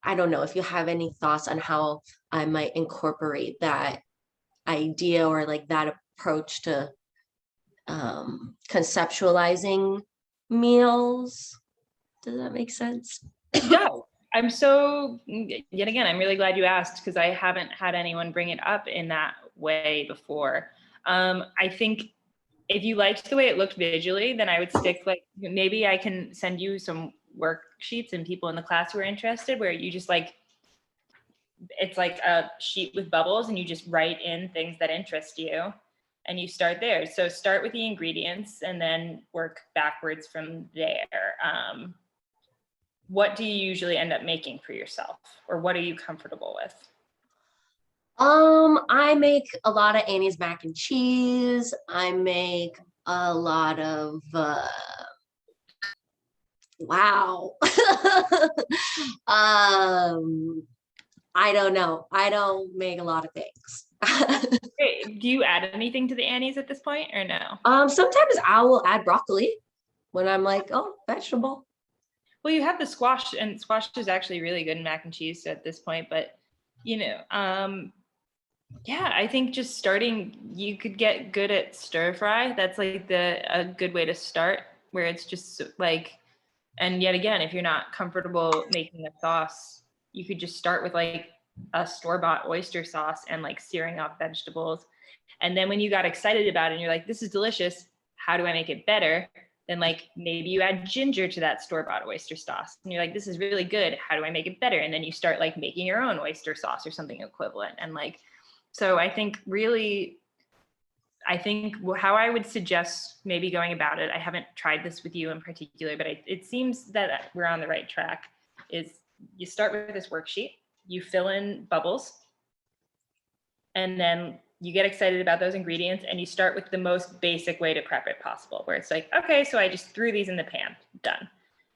I don't know if you have any thoughts on how I might incorporate that idea or like that approach to conceptualizing meals. Does that make sense? Yeah, I'm so, yet again, I'm really glad you asked because I haven't had anyone bring it up in that way before. I think if you liked the way it looked visually, then I would stick, like, maybe I can send you some worksheets and people in the class who are interested where you just like, it's like a sheet with bubbles and you just write in things that interest you and you start there. So start with the ingredients and then work backwards from there. What do you usually end up making for yourself, or what are you comfortable with? I make a lot of Annie's mac and cheese. I make a lot of wow. I don't know. I don't make a lot of things. Great. Do you add anything to the Annie's at this point or no? Sometimes I will add broccoli when I'm like, oh, vegetable. Well, you have the squash, and squash is actually really good in mac and cheese at this point, but you know, yeah, I think just starting, you could get good at stir fry. That's like a good way to start, where it's just like, and yet again, if you're not comfortable making a sauce, you could just start with like a store-bought oyster sauce and like searing off vegetables. And then when you got excited about it and you're like, this is delicious, how do I make it better? Then like maybe you add ginger to that store-bought oyster sauce and you're like, this is really good, how do I make it better? And then you start like making your own oyster sauce or something equivalent. And like, so I think how I would suggest maybe going about it, I haven't tried this with you in particular, but it seems that we're on the right track, is you start with this worksheet, you fill in bubbles, and then you get excited about those ingredients and you start with the most basic way to prep it possible, where it's like, okay, so I just threw these in the pan, done,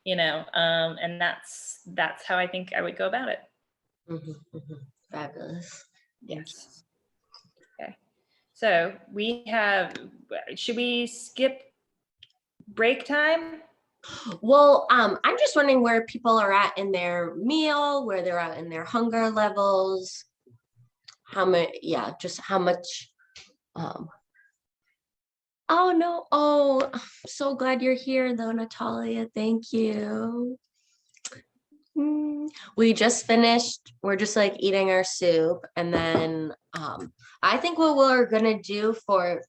you know, and that's how I think I would go about it. Fabulous. Yes. Okay. So should we skip break time? Well, I'm just wondering where people are at in their meal, where they're at in their hunger levels. How much, yeah, just how much, oh no, oh, I'm so glad you're here though, Natalia, thank you. We just finished, we're just like eating our soup, and then I think what we're gonna do for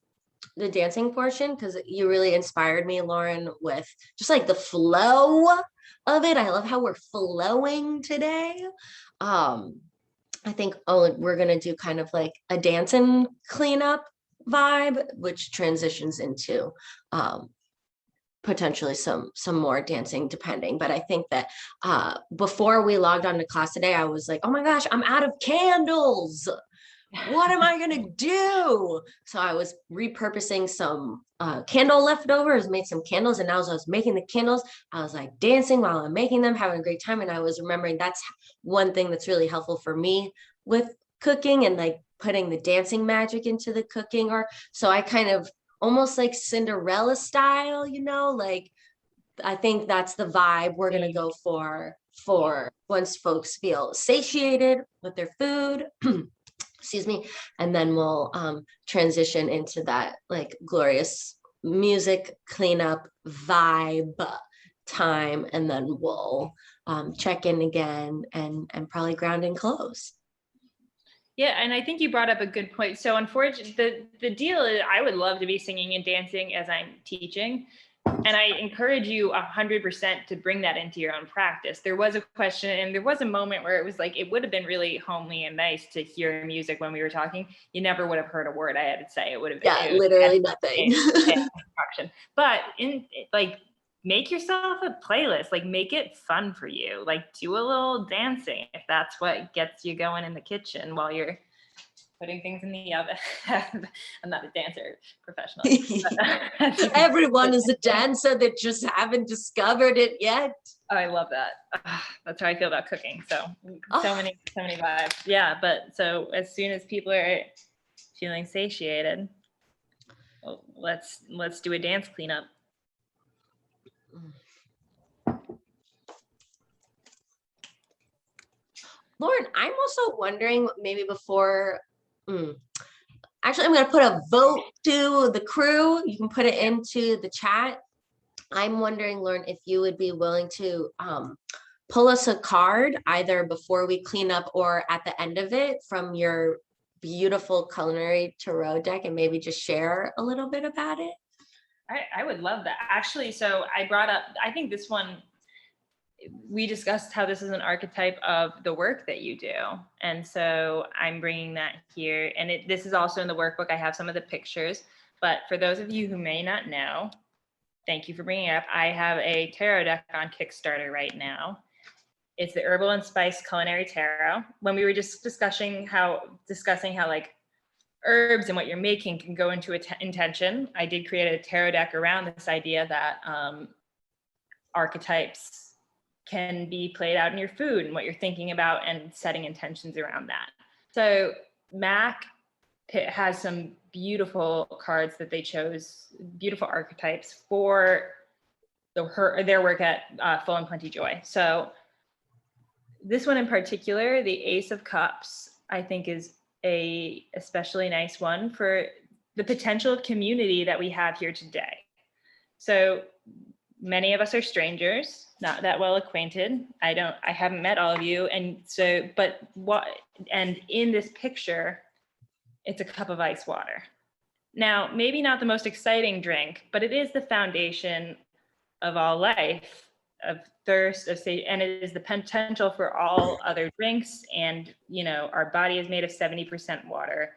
the dancing portion, because you really inspired me, Lauren, with just like the flow of it. I love how we're flowing today. I think, oh, we're gonna do kind of like a dance and cleanup vibe, which transitions into potentially some more dancing depending. But I think that before we logged on to class today, I was like, oh my gosh, I'm out of candles. What am I gonna do? So I was repurposing some candle leftovers, made some candles, and as I was making the candles, I was like dancing while I'm making them, having a great time. And I was remembering that's one thing that's really helpful for me with cooking and like putting the dancing magic into the cooking. Or so I kind of almost like Cinderella style, like I think that's the vibe we're gonna go for once folks feel satiated with their food. Excuse me, and then we'll transition into that like glorious music cleanup vibe time, and then we'll check in again and probably ground and close. Yeah, and I think you brought up a good point. So unfortunately, the deal is I would love to be singing and dancing as I'm teaching. And I encourage you 100% to bring that into your own practice. There was a question and there was a moment where it was like, it would have been really homely and nice to hear music when we were talking. You never would have heard a word I had to say. It would have been Literally nothing. But make yourself a playlist, like make it fun for you, like do a little dancing if that's what gets you going in the kitchen while you're putting things in the oven. I'm not a dancer professionally. Everyone is a dancer that just haven't discovered it yet. I love that. That's how I feel about cooking. So many vibes. Yeah, but so as soon as people are feeling satiated, well, let's do a dance cleanup. Lauren, I'm also wondering maybe before, actually, I'm going to put a vote to the crew. You can put it into the chat. I'm wondering, Lauren, if you would be willing to pull us a card either before we clean up or at the end of it from your beautiful culinary tarot deck, and maybe just share a little bit about it. I would love that. Actually, so I brought up, I think this one, we discussed how this is an archetype of the work that you do. And so I'm bringing that here. And this is also in the workbook. I have some of the pictures, but for those of you who may not know, thank you for bringing it up. I have a tarot deck on Kickstarter right now. It's the Herbal and Spice Culinary Tarot. When we were just discussing how like herbs and what you're making can go into intention, I did create a tarot deck around this idea that archetypes can be played out in your food and what you're thinking about and setting intentions around that. So Mac has some beautiful cards that they chose, beautiful archetypes for their work at Full and Plenty Joy. So this one in particular, the Ace of Cups, I think is a especially nice one for the potential community that we have here today. So many of us are strangers, not that well acquainted. I haven't met all of you. And so, and in this picture, it's a cup of ice water. Now, maybe not the most exciting drink, but it is the foundation of all life, of thirst, and it is the potential for all other drinks. And, our body is made of 70% water.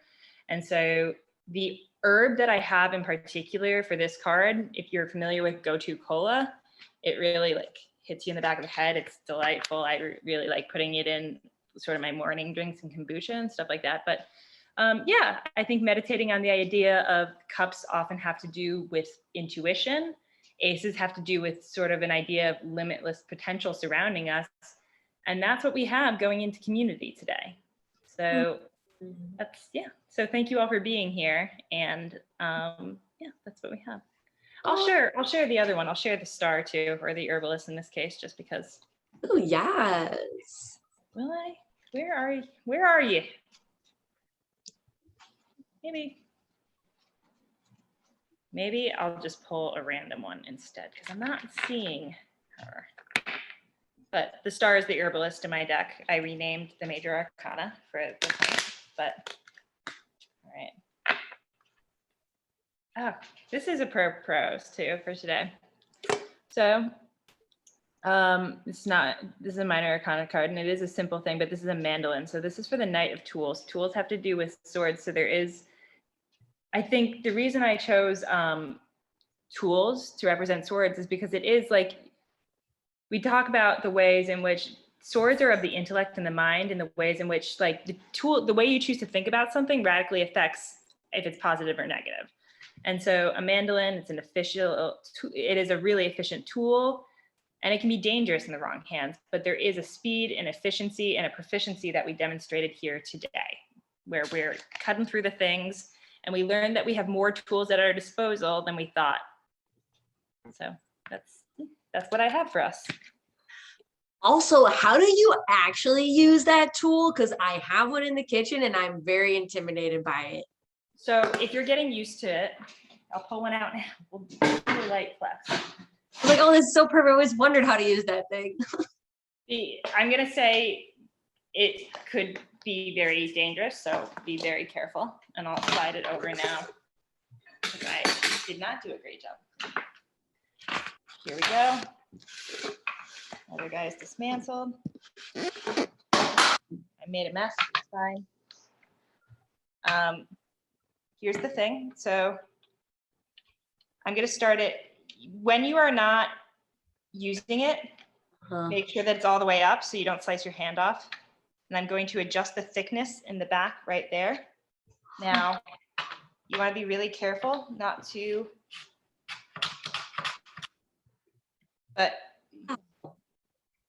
And so the herb that I have in particular for this card, if you're familiar with Go-To Cola, it really hits you in the back of the head. It's delightful. I really like putting it in sort of my morning drinks and kombucha and stuff like that. But I think meditating on the idea of cups often have to do with intuition. Aces have to do with sort of an idea of limitless potential surrounding us. And that's what we have going into community today. So so thank you all for being here. And that's what we have. I'll share the other one. I'll share the star too, or the herbalist in this case, just because. Oh, yes. Will I? Where are you? Maybe I'll just pull a random one instead because I'm not seeing her. But the star is the herbalist in my deck. I renamed the major arcana for this one, but all right. Oh, this is a pros too for today. So It's not, this is a minor arcana card and it is a simple thing, but this is a mandolin. So this is for the Knight of Tools. Tools have to do with swords. So there is, I think the reason I chose tools to represent swords is because it is like, we talk about the ways in which swords are of the intellect and the mind, and the ways in which like the way you choose to think about something radically affects if it's positive or negative. And so a mandolin, it's an official, it is a really efficient tool. And it can be dangerous in the wrong hands, but there is a speed and efficiency and a proficiency that we demonstrated here today, where we're cutting through the things and we learned that we have more tools at our disposal than we thought. So that's what I have for us. Also, how do you actually use that tool? Because I have one in the kitchen and I'm very intimidated by it. So if you're getting used to it, I'll pull one out now. We'll do a light flex. I'm like, oh, this is so perfect. I always wondered how to use that thing. I'm gonna say it could be very dangerous, so be very careful. And I'll slide it over now, because I did not do a great job. Here we go. Other guy is dismantled. I made a mess, it's fine. Here's the thing. So I'm gonna start it. When you are not using it, make sure that it's all the way up so you don't slice your hand off. And I'm going to adjust the thickness in the back right there. Now, you want to be really careful not to, but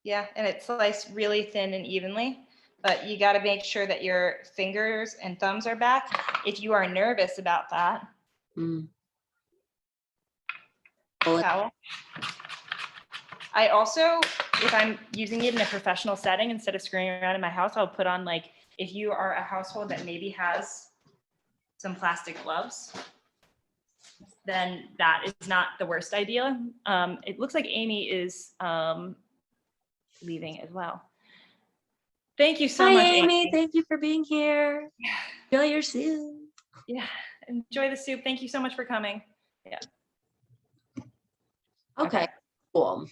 yeah, and it's sliced really thin and evenly, but you got to make sure that your fingers and thumbs are back. If you are nervous about that, towel. I also, if I'm using it in a professional setting, instead of screwing around in my house, I'll put on like, if you are a household that maybe has some plastic gloves, then that is not the worst idea. It looks like Amy is leaving as well. Thank you so Hi, much, Amy. Thank you for being here. Enjoy your soup. Yeah, enjoy the soup. Thank you so much for coming. Yeah. Okay, cool.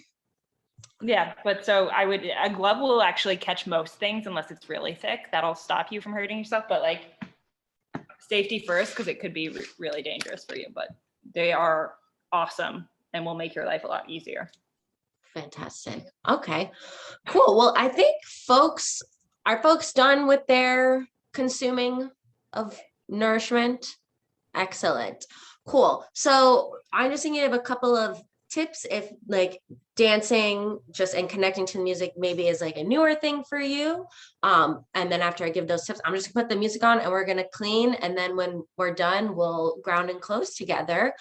Yeah, but so a glove will actually catch most things unless it's really thick. That'll stop you from hurting yourself, but like safety first, because it could be really dangerous for you, but they are awesome and will make your life a lot easier. Fantastic. Okay, cool. Well, I think are folks done with their consuming of nourishment? Excellent. Cool. So I'm just thinking of a couple of tips if like dancing just and connecting to the music maybe is like a newer thing for you. And then after I give those tips, I'm just gonna put the music on and we're gonna clean. And then when we're done, we'll ground and close together.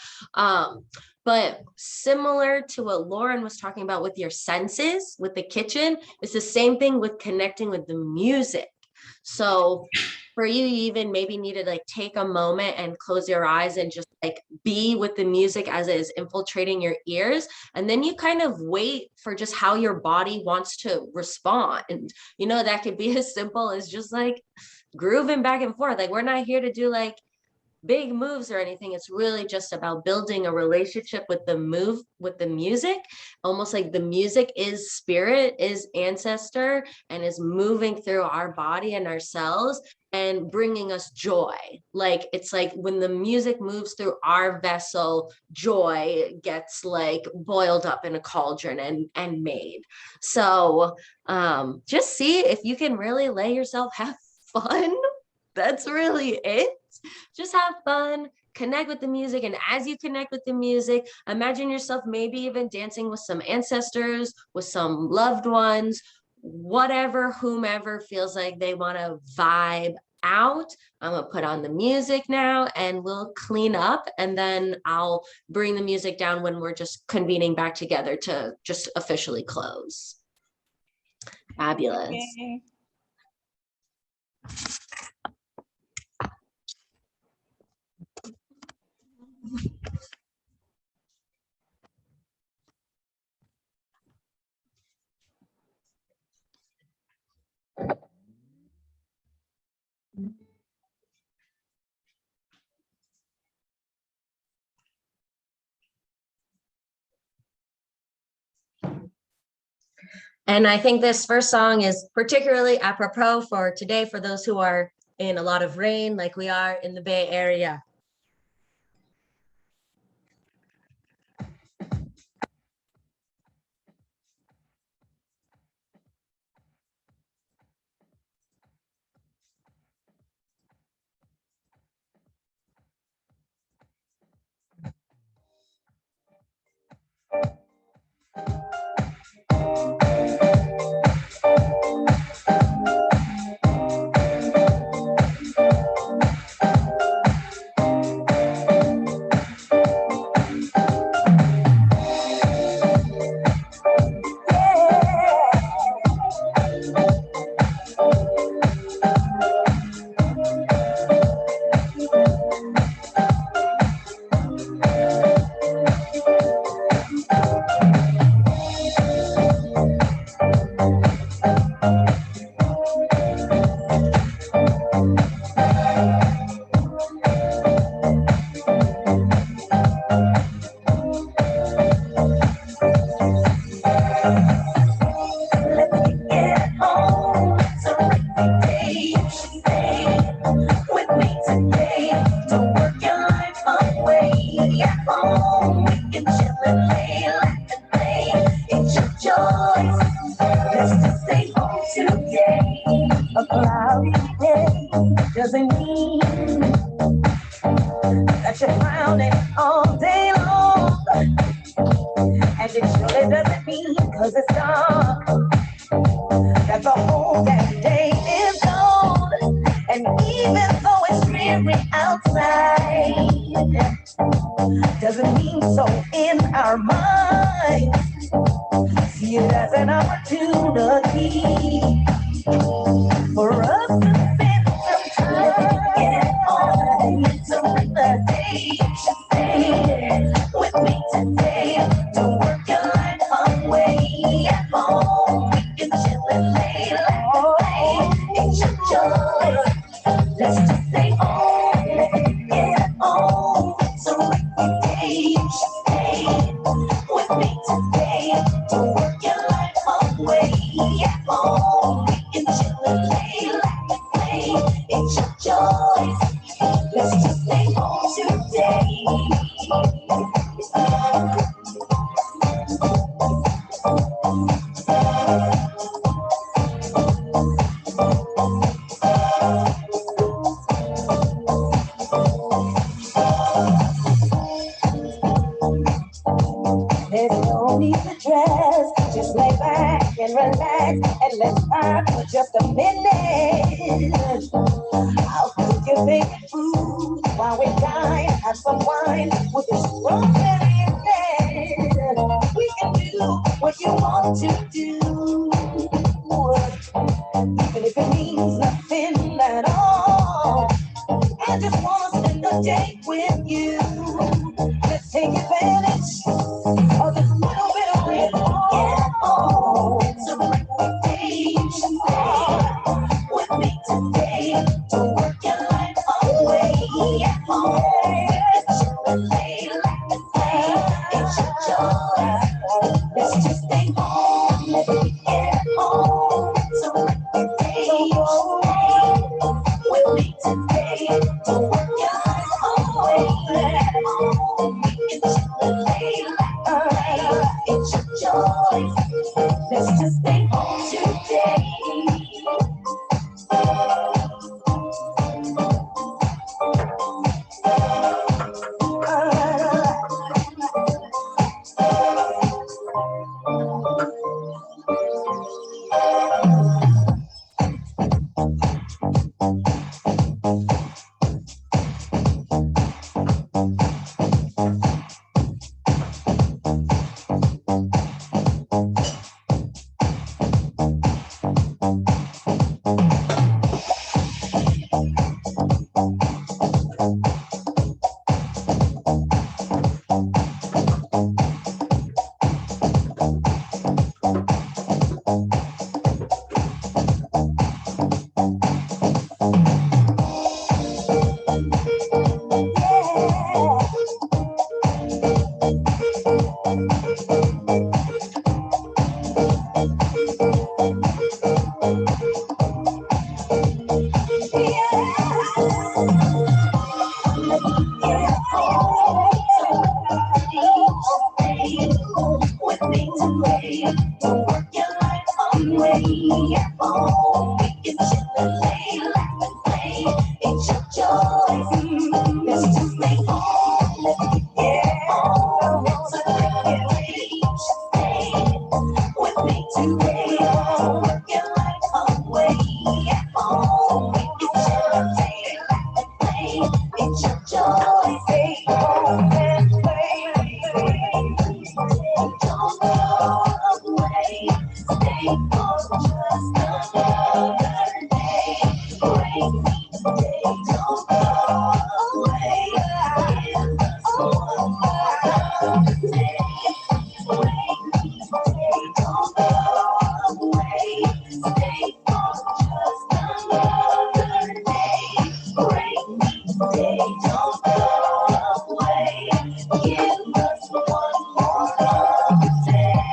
But similar to what Lauren was talking about with your senses, with the kitchen, it's the same thing with connecting with the music. So for you, you even maybe need to like take a moment and close your eyes and just like be with the music as it is infiltrating your ears. And then you kind of wait for just how your body wants to respond. And, you know, that could be as simple as just like grooving back and forth. Like we're not here to do like big moves or anything. It's really just about building a relationship with the music, almost like the music is spirit, is ancestor, and is moving through our body and our cells and bringing us joy. Like it's like when the music moves through our vessel, joy gets like boiled up in a cauldron and made. So just see if you can really let yourself have fun. That's really it. Just have fun, connect with the music. And as you connect with the music, imagine yourself maybe even dancing with some ancestors, with some loved ones, whatever, whomever feels like they want to vibe out. I'm gonna put on the music now and we'll clean up, and then I'll bring the music down when we're just convening back together to just officially close. Fabulous. Okay. And I think this first song is particularly apropos for today for those who are in a lot of rain like we are in the Bay Area. A cloudy day doesn't mean that you're frowning all day long. And it surely doesn't mean because it's dark that the whole damn day is gone. And even though it's dreary outside, doesn't mean so in our minds. See it as an opportunity for us to spend some time. Get on into the day. Stay with me today. Don't work your life away. At home, we can chill and lay like a play. It's your choice. Let's just stay home. Get home. So every day you should stay with me today. Don't work your life away. At home, we can chill and lay like a play. It's your choice. Let's just stay home today. There's no need to dress, just lay back and relax and let's vibe for just a minute. I'll cook your favorite food while we dine, have some wine with a strawberry and red. We can do what you want to do, even if it means nothing at all. I just wanna spend the day with you. Let's take advantage of this little bit of rain. Oh, it's a rainy day. You should stay with me today. Don't work your life away. At home, it's chill and lay like a play. It's your choice. Let's just stay home. Let me get home. It's a rainy day. You should stay with me today. Don't work your life away. At home, we can chill and lay like a play. It's your choice. Let's just stay home today. Don't work your life away. Oh, we can chill and lay, laugh and play. It's your choice. There's to make home. Yeah, oh, so get away. Stay with me today. Don't work your life away. Oh, we can chill and lay, laugh and play. It's your choice. Stay home and play. Don't go away. Stay for just another day. Break me today. Don't go away. Another day. Break me today. Don't go away. Stay for just another day. Break me today. Don't go away. Give us one more day.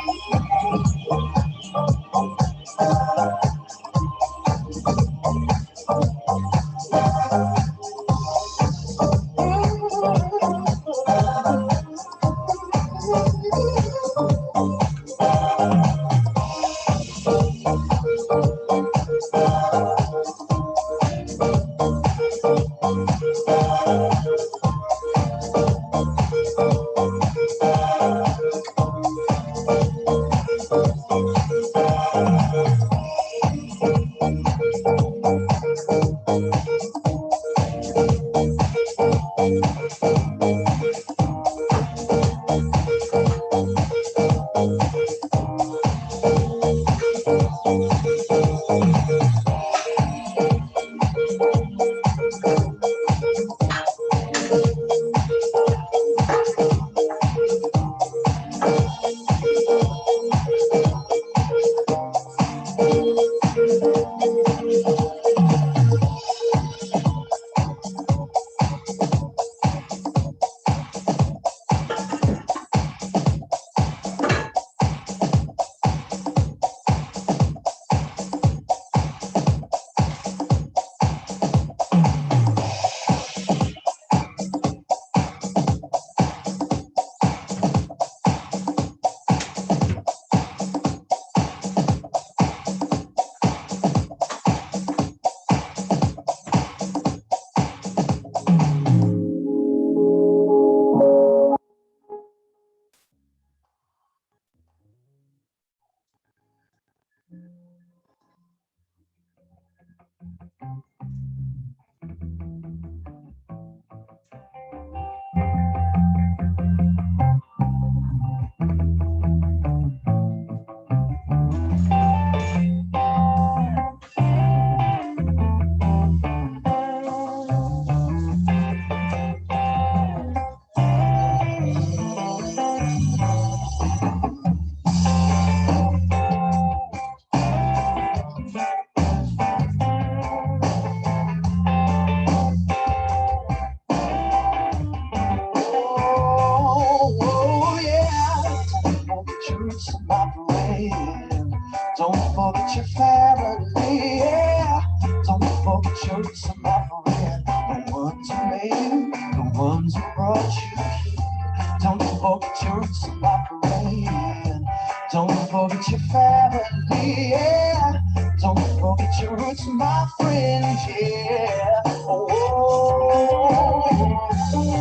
Oh, yeah. Don't forget your roots and my parade. Don't forget your family. Yeah. Don't forget your roots and my parade. The ones who made you, the ones who brought you here. Don't forget your roots and my parade. Don't forget your family. Yeah. Don't forget your roots, my friend. Yeah. Oh,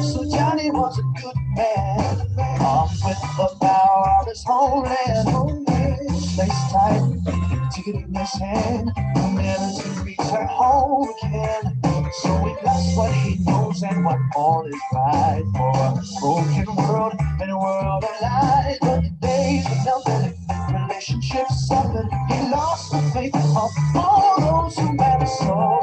so Johnny was a good man, armed with the power of his homeland. Place tight, ticket in his hand, never to return home again. So he lost what he knows and what all is right for a broken world and a world of lies. But the days were melted, relationships suffered. He lost the faith of all those who matter. So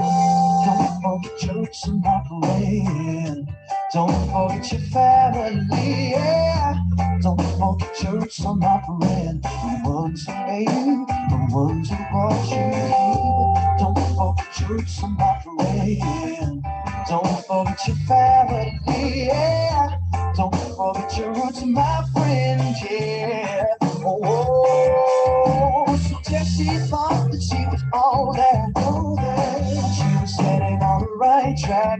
don't forget your roots and my parade. Don't forget your family, yeah. Don't forget your roots on my parade. The ones who made you, the ones who brought you here. Don't forget your roots on my parade. Don't forget your family, yeah. Don't forget your roots, my friend, yeah. Oh, so Jessie thought that she was all that, she was heading on the right track.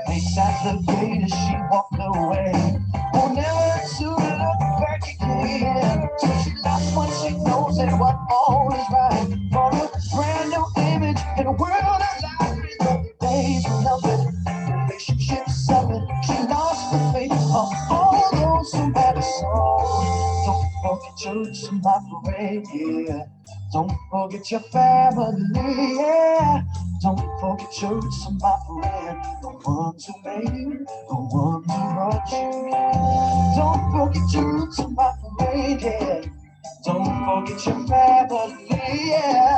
They sat the gate as she walked away. Oh, never to look back again. So she and what all is right. For a brand new image in a world of lies. The days were numbered, relationships severed. She lost the faith of all those who had a soul. Don't forget your roots, my friend, yeah. Don't forget your family, yeah. Don't forget your roots, my friend. The ones who made you, the ones who brought you. Don't forget your roots, my friend, yeah. Don't forget your family, yeah.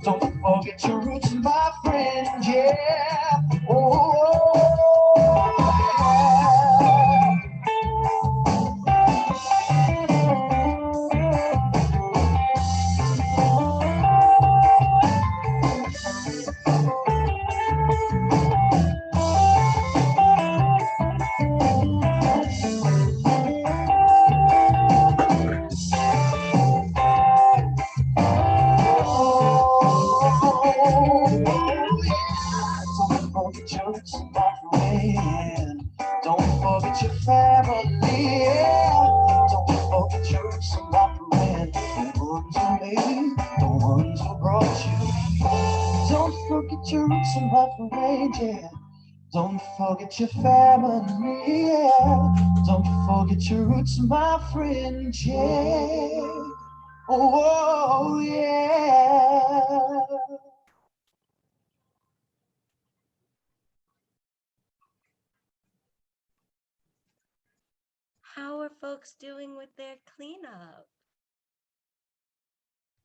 Don't forget your roots, my friend, yeah. Oh, yeah. Don't forget your roots, my friend. Don't forget your family, yeah. Don't forget your roots, my friend. The ones who made you, the ones who brought you. Don't forget your roots, my friend, yeah. Don't forget your family, yeah. Don't forget your roots, my friend, yeah. Oh, yeah. How are folks doing with their cleanup?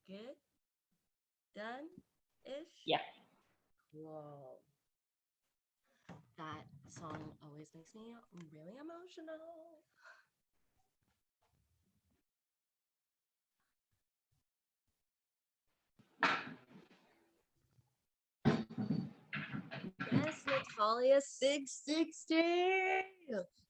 Good? Done-ish? Yeah. Whoa. That song always makes me really emotional. Yes, Natalia 660.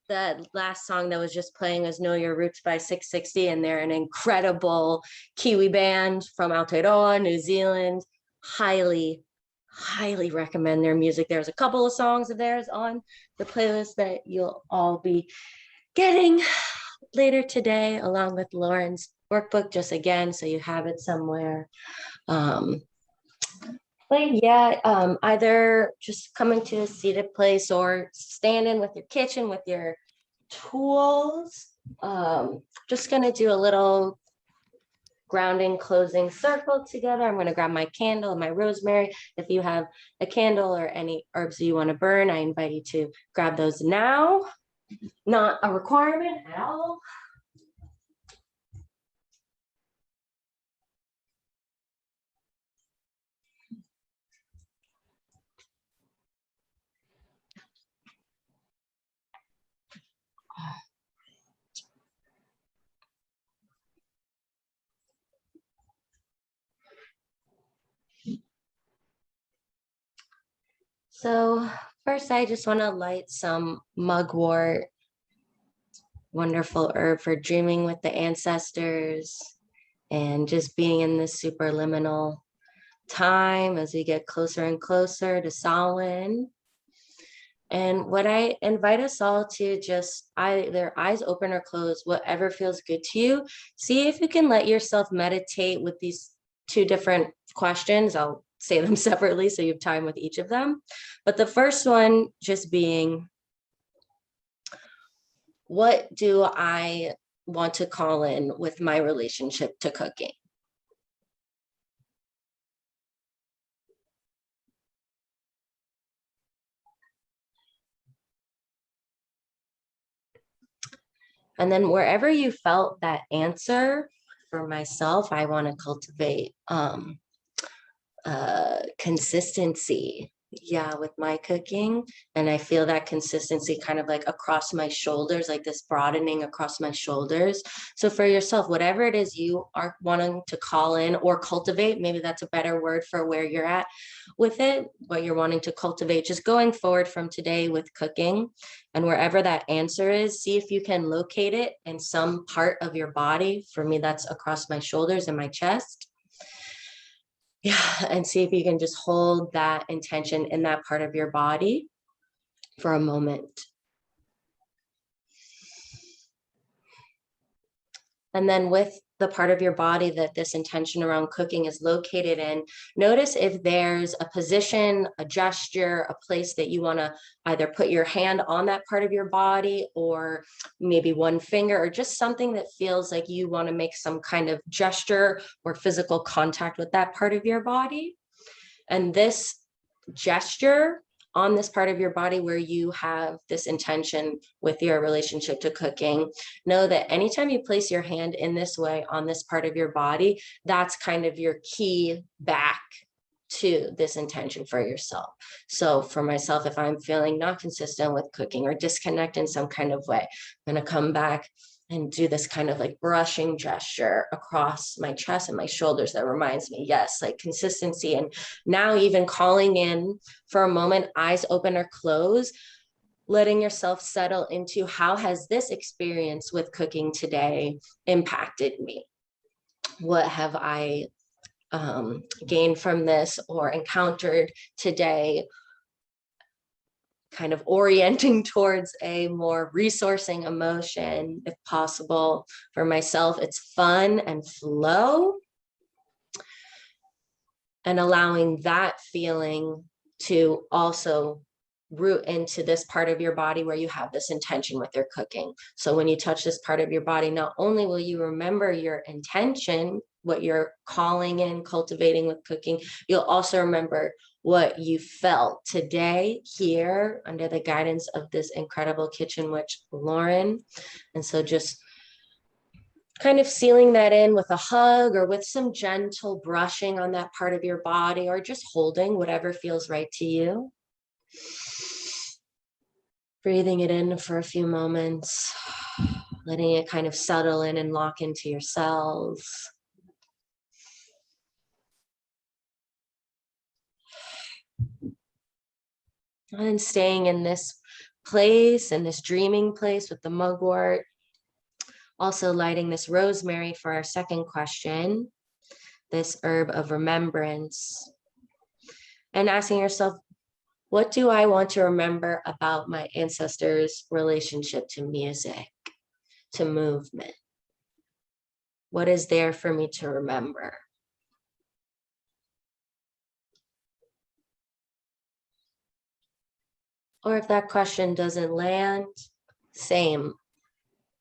That last song that was just playing was Know Your Roots by 660, and they're an incredible Kiwi band from Aotearoa, New Zealand. Highly, highly recommend their music. There's a couple of songs of theirs on the playlist that you'll all be getting later today, along with Lauren's workbook, just again, so you have it somewhere. But yeah, either just coming to a seated place or standing with your kitchen with your tools. Just gonna do a little grounding closing circle together. I'm gonna grab my candle and my rosemary. If you have a candle or any herbs you want to burn, I invite you to grab those now. Not a requirement at all. So first, I just want to light some mugwort, wonderful herb for dreaming with the ancestors and just being in this superliminal time as we get closer and closer to Samhain. And what I invite us all to just either eyes open or closed, whatever feels good to you. See if you can let yourself meditate with these two different questions. I'll say them separately so you have time with each of them. But the first one just being, what do I want to call in with my relationship to cooking? And then wherever you felt that answer, for myself, I want to cultivate consistency. Yeah, with my cooking. And I feel that consistency kind of like across my shoulders, like this broadening across my shoulders. So for yourself, whatever it is you are wanting to call in or cultivate, maybe that's a better word for where you're at with it, what you're wanting to cultivate, just going forward from today with cooking. And wherever that answer is, see if you can locate it in some part of your body. For me, that's across my shoulders and my chest. Yeah, and see if you can just hold that intention in that part of your body for a moment. And then with the part of your body that this intention around cooking is located in, notice if there's a position, a gesture, a place that you want to either put your hand on that part of your body, or maybe one finger, or just something that feels like you want to make some kind of gesture or physical contact with that part of your body. And this gesture on this part of your body where you have this intention with your relationship to cooking, know that anytime you place your hand in this way on this part of your body, that's kind of your key back to this intention for yourself. So for myself, if I'm feeling not consistent with cooking or disconnect in some kind of way, I'm going to come back and do this kind of like brushing gesture across my chest and my shoulders that reminds me, yes, like consistency. And now even calling in for a moment, eyes open or closed, letting yourself settle into, how has this experience with cooking today impacted me? What have I gained from this or encountered today? Kind of orienting towards a more resourcing emotion, if possible. For myself, it's fun and flow, and allowing that feeling to also root into this part of your body where you have this intention with your cooking. So when you touch this part of your body, not only will you remember your intention, what you're calling in, cultivating with cooking, you'll also remember what you felt today here under the guidance of this incredible kitchen witch, Lauren. And so just kind of sealing that in with a hug or with some gentle brushing on that part of your body, or just holding whatever feels right to you. Breathing it in for a few moments, letting it kind of settle in and lock into your cells. And staying in this place, in this dreaming place with the mugwort. Also lighting this rosemary for our second question, this herb of remembrance. And asking yourself, what do I want to remember about my ancestors' relationship to music, to movement? What is there for me to remember? Or if that question doesn't land, same.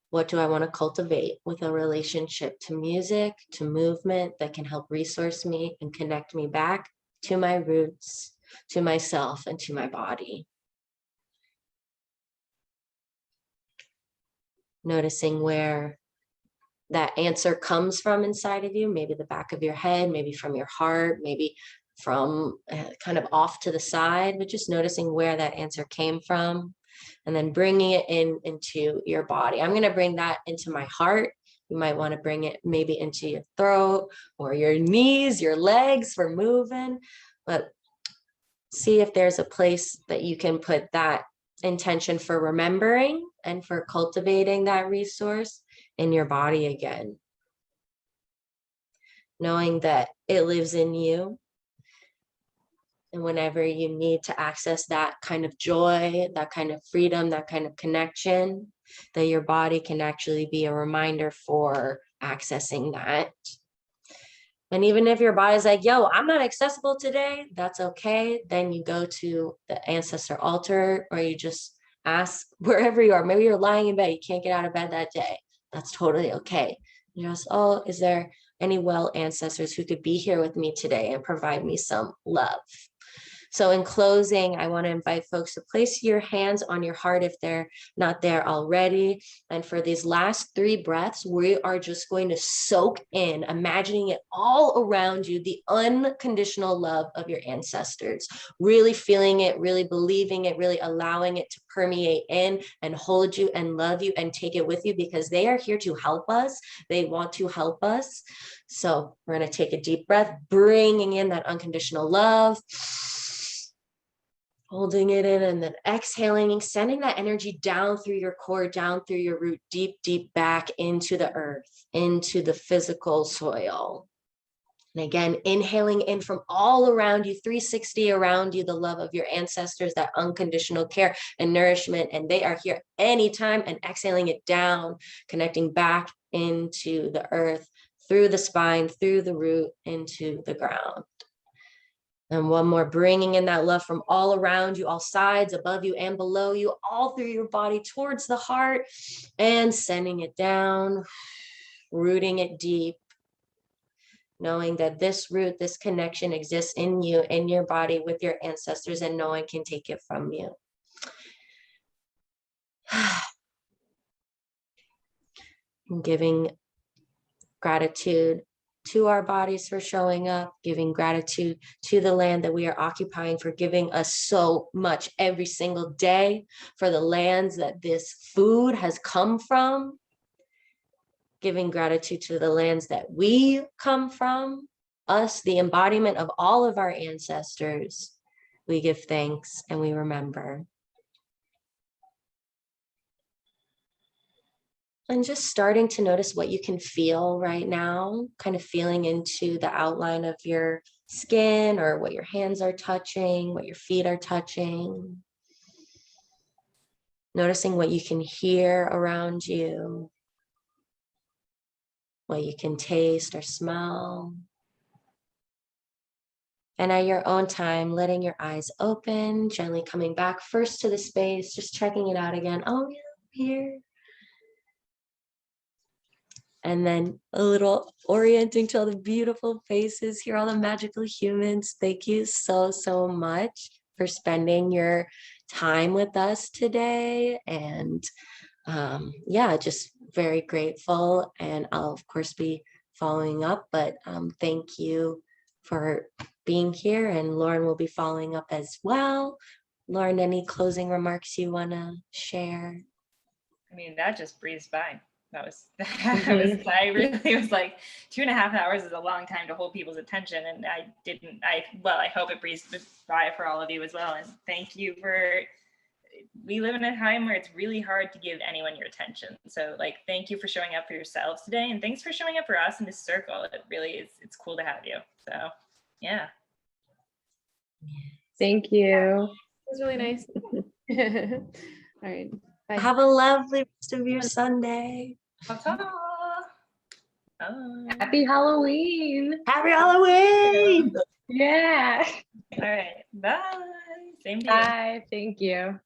What do I want to cultivate with a relationship to music, to movement that can help resource me and connect me back to my roots, to myself, and to my body? Noticing where that answer comes from inside of you, maybe the back of your head, maybe from your heart, maybe from kind of off to the side, but just noticing where that answer came from, and then bringing it into your body. I'm going to bring that into my heart. You might want to bring it maybe into your throat or your knees, your legs for moving, but see if there's a place that you can put that intention for remembering and for cultivating that resource in your body again. Knowing that it lives in you. And whenever you need to access that kind of joy, that kind of freedom, that kind of connection, that your body can actually be a reminder for accessing that. And even if your body's like, yo, I'm not accessible today, that's okay. Then you go to the ancestor altar, or you just ask wherever you are. Maybe you're lying in bed, you can't get out of bed that day. That's totally okay. You just, oh, is there any well ancestors who could be here with me today and provide me some love? So in closing, I want to invite folks to place your hands on your heart if they're not there already. And for these last 3 breaths, we are just going to soak in, imagining it all around you, the unconditional love of your ancestors, really feeling it, really believing it, really allowing it to permeate in and hold you and love you and take it with you, because they are here to help us. They want to help us. So we're going to take a deep breath, bringing in that unconditional love. Holding it in and then exhaling, sending that energy down through your core, down through your root, deep, deep back into the earth, into the physical soil. And again, inhaling in from all around you, 360 around you, the love of your ancestors, that unconditional care and nourishment, and they are here anytime, and exhaling it down, connecting back into the earth through the spine, through the root, into the ground. And one more, bringing in that love from all around you, all sides, above you and below you, all through your body towards the heart, and sending it down, rooting it deep, knowing that this root, this connection exists in you, in your body with your ancestors, and no one can take it from you. And giving gratitude to our bodies for showing up, giving gratitude to the land that we are occupying for giving us so much every single day, for the lands that this food has come from, giving gratitude to the lands that we come from, us, the embodiment of all of our ancestors. We give thanks and we remember. And just starting to notice what you can feel right now, kind of feeling into the outline of your skin or what your hands are touching, what your feet are touching. Noticing what you can hear around you, what you can taste or smell. And at your own time, letting your eyes open, gently coming back first to the space, just checking it out again. Oh yeah, here. And then a little orienting to all the beautiful faces here, all the magical humans. Thank you so, so much for spending your time with us today. And yeah, just very grateful. And I'll of course be following up, but thank you for being here. And Lauren will be following up as well. Lauren, any closing remarks you want to share? I mean, that just breezed by. That was, I really was like 2.5 hours is a long time to hold people's attention. And I hope it breezed by for all of you as well. And thank you we live in a time where it's really hard to give anyone your attention. So like, thank you for showing up for yourselves today. And thanks for showing up for us in this circle. It really is, it's cool to have you. So yeah. Thank you. It was really nice. All right. Bye. Have a lovely rest of your Sunday. Ta-ta. Happy Halloween. Happy Halloween! Yeah. All right. Bye. Same to you. Bye. Thank you.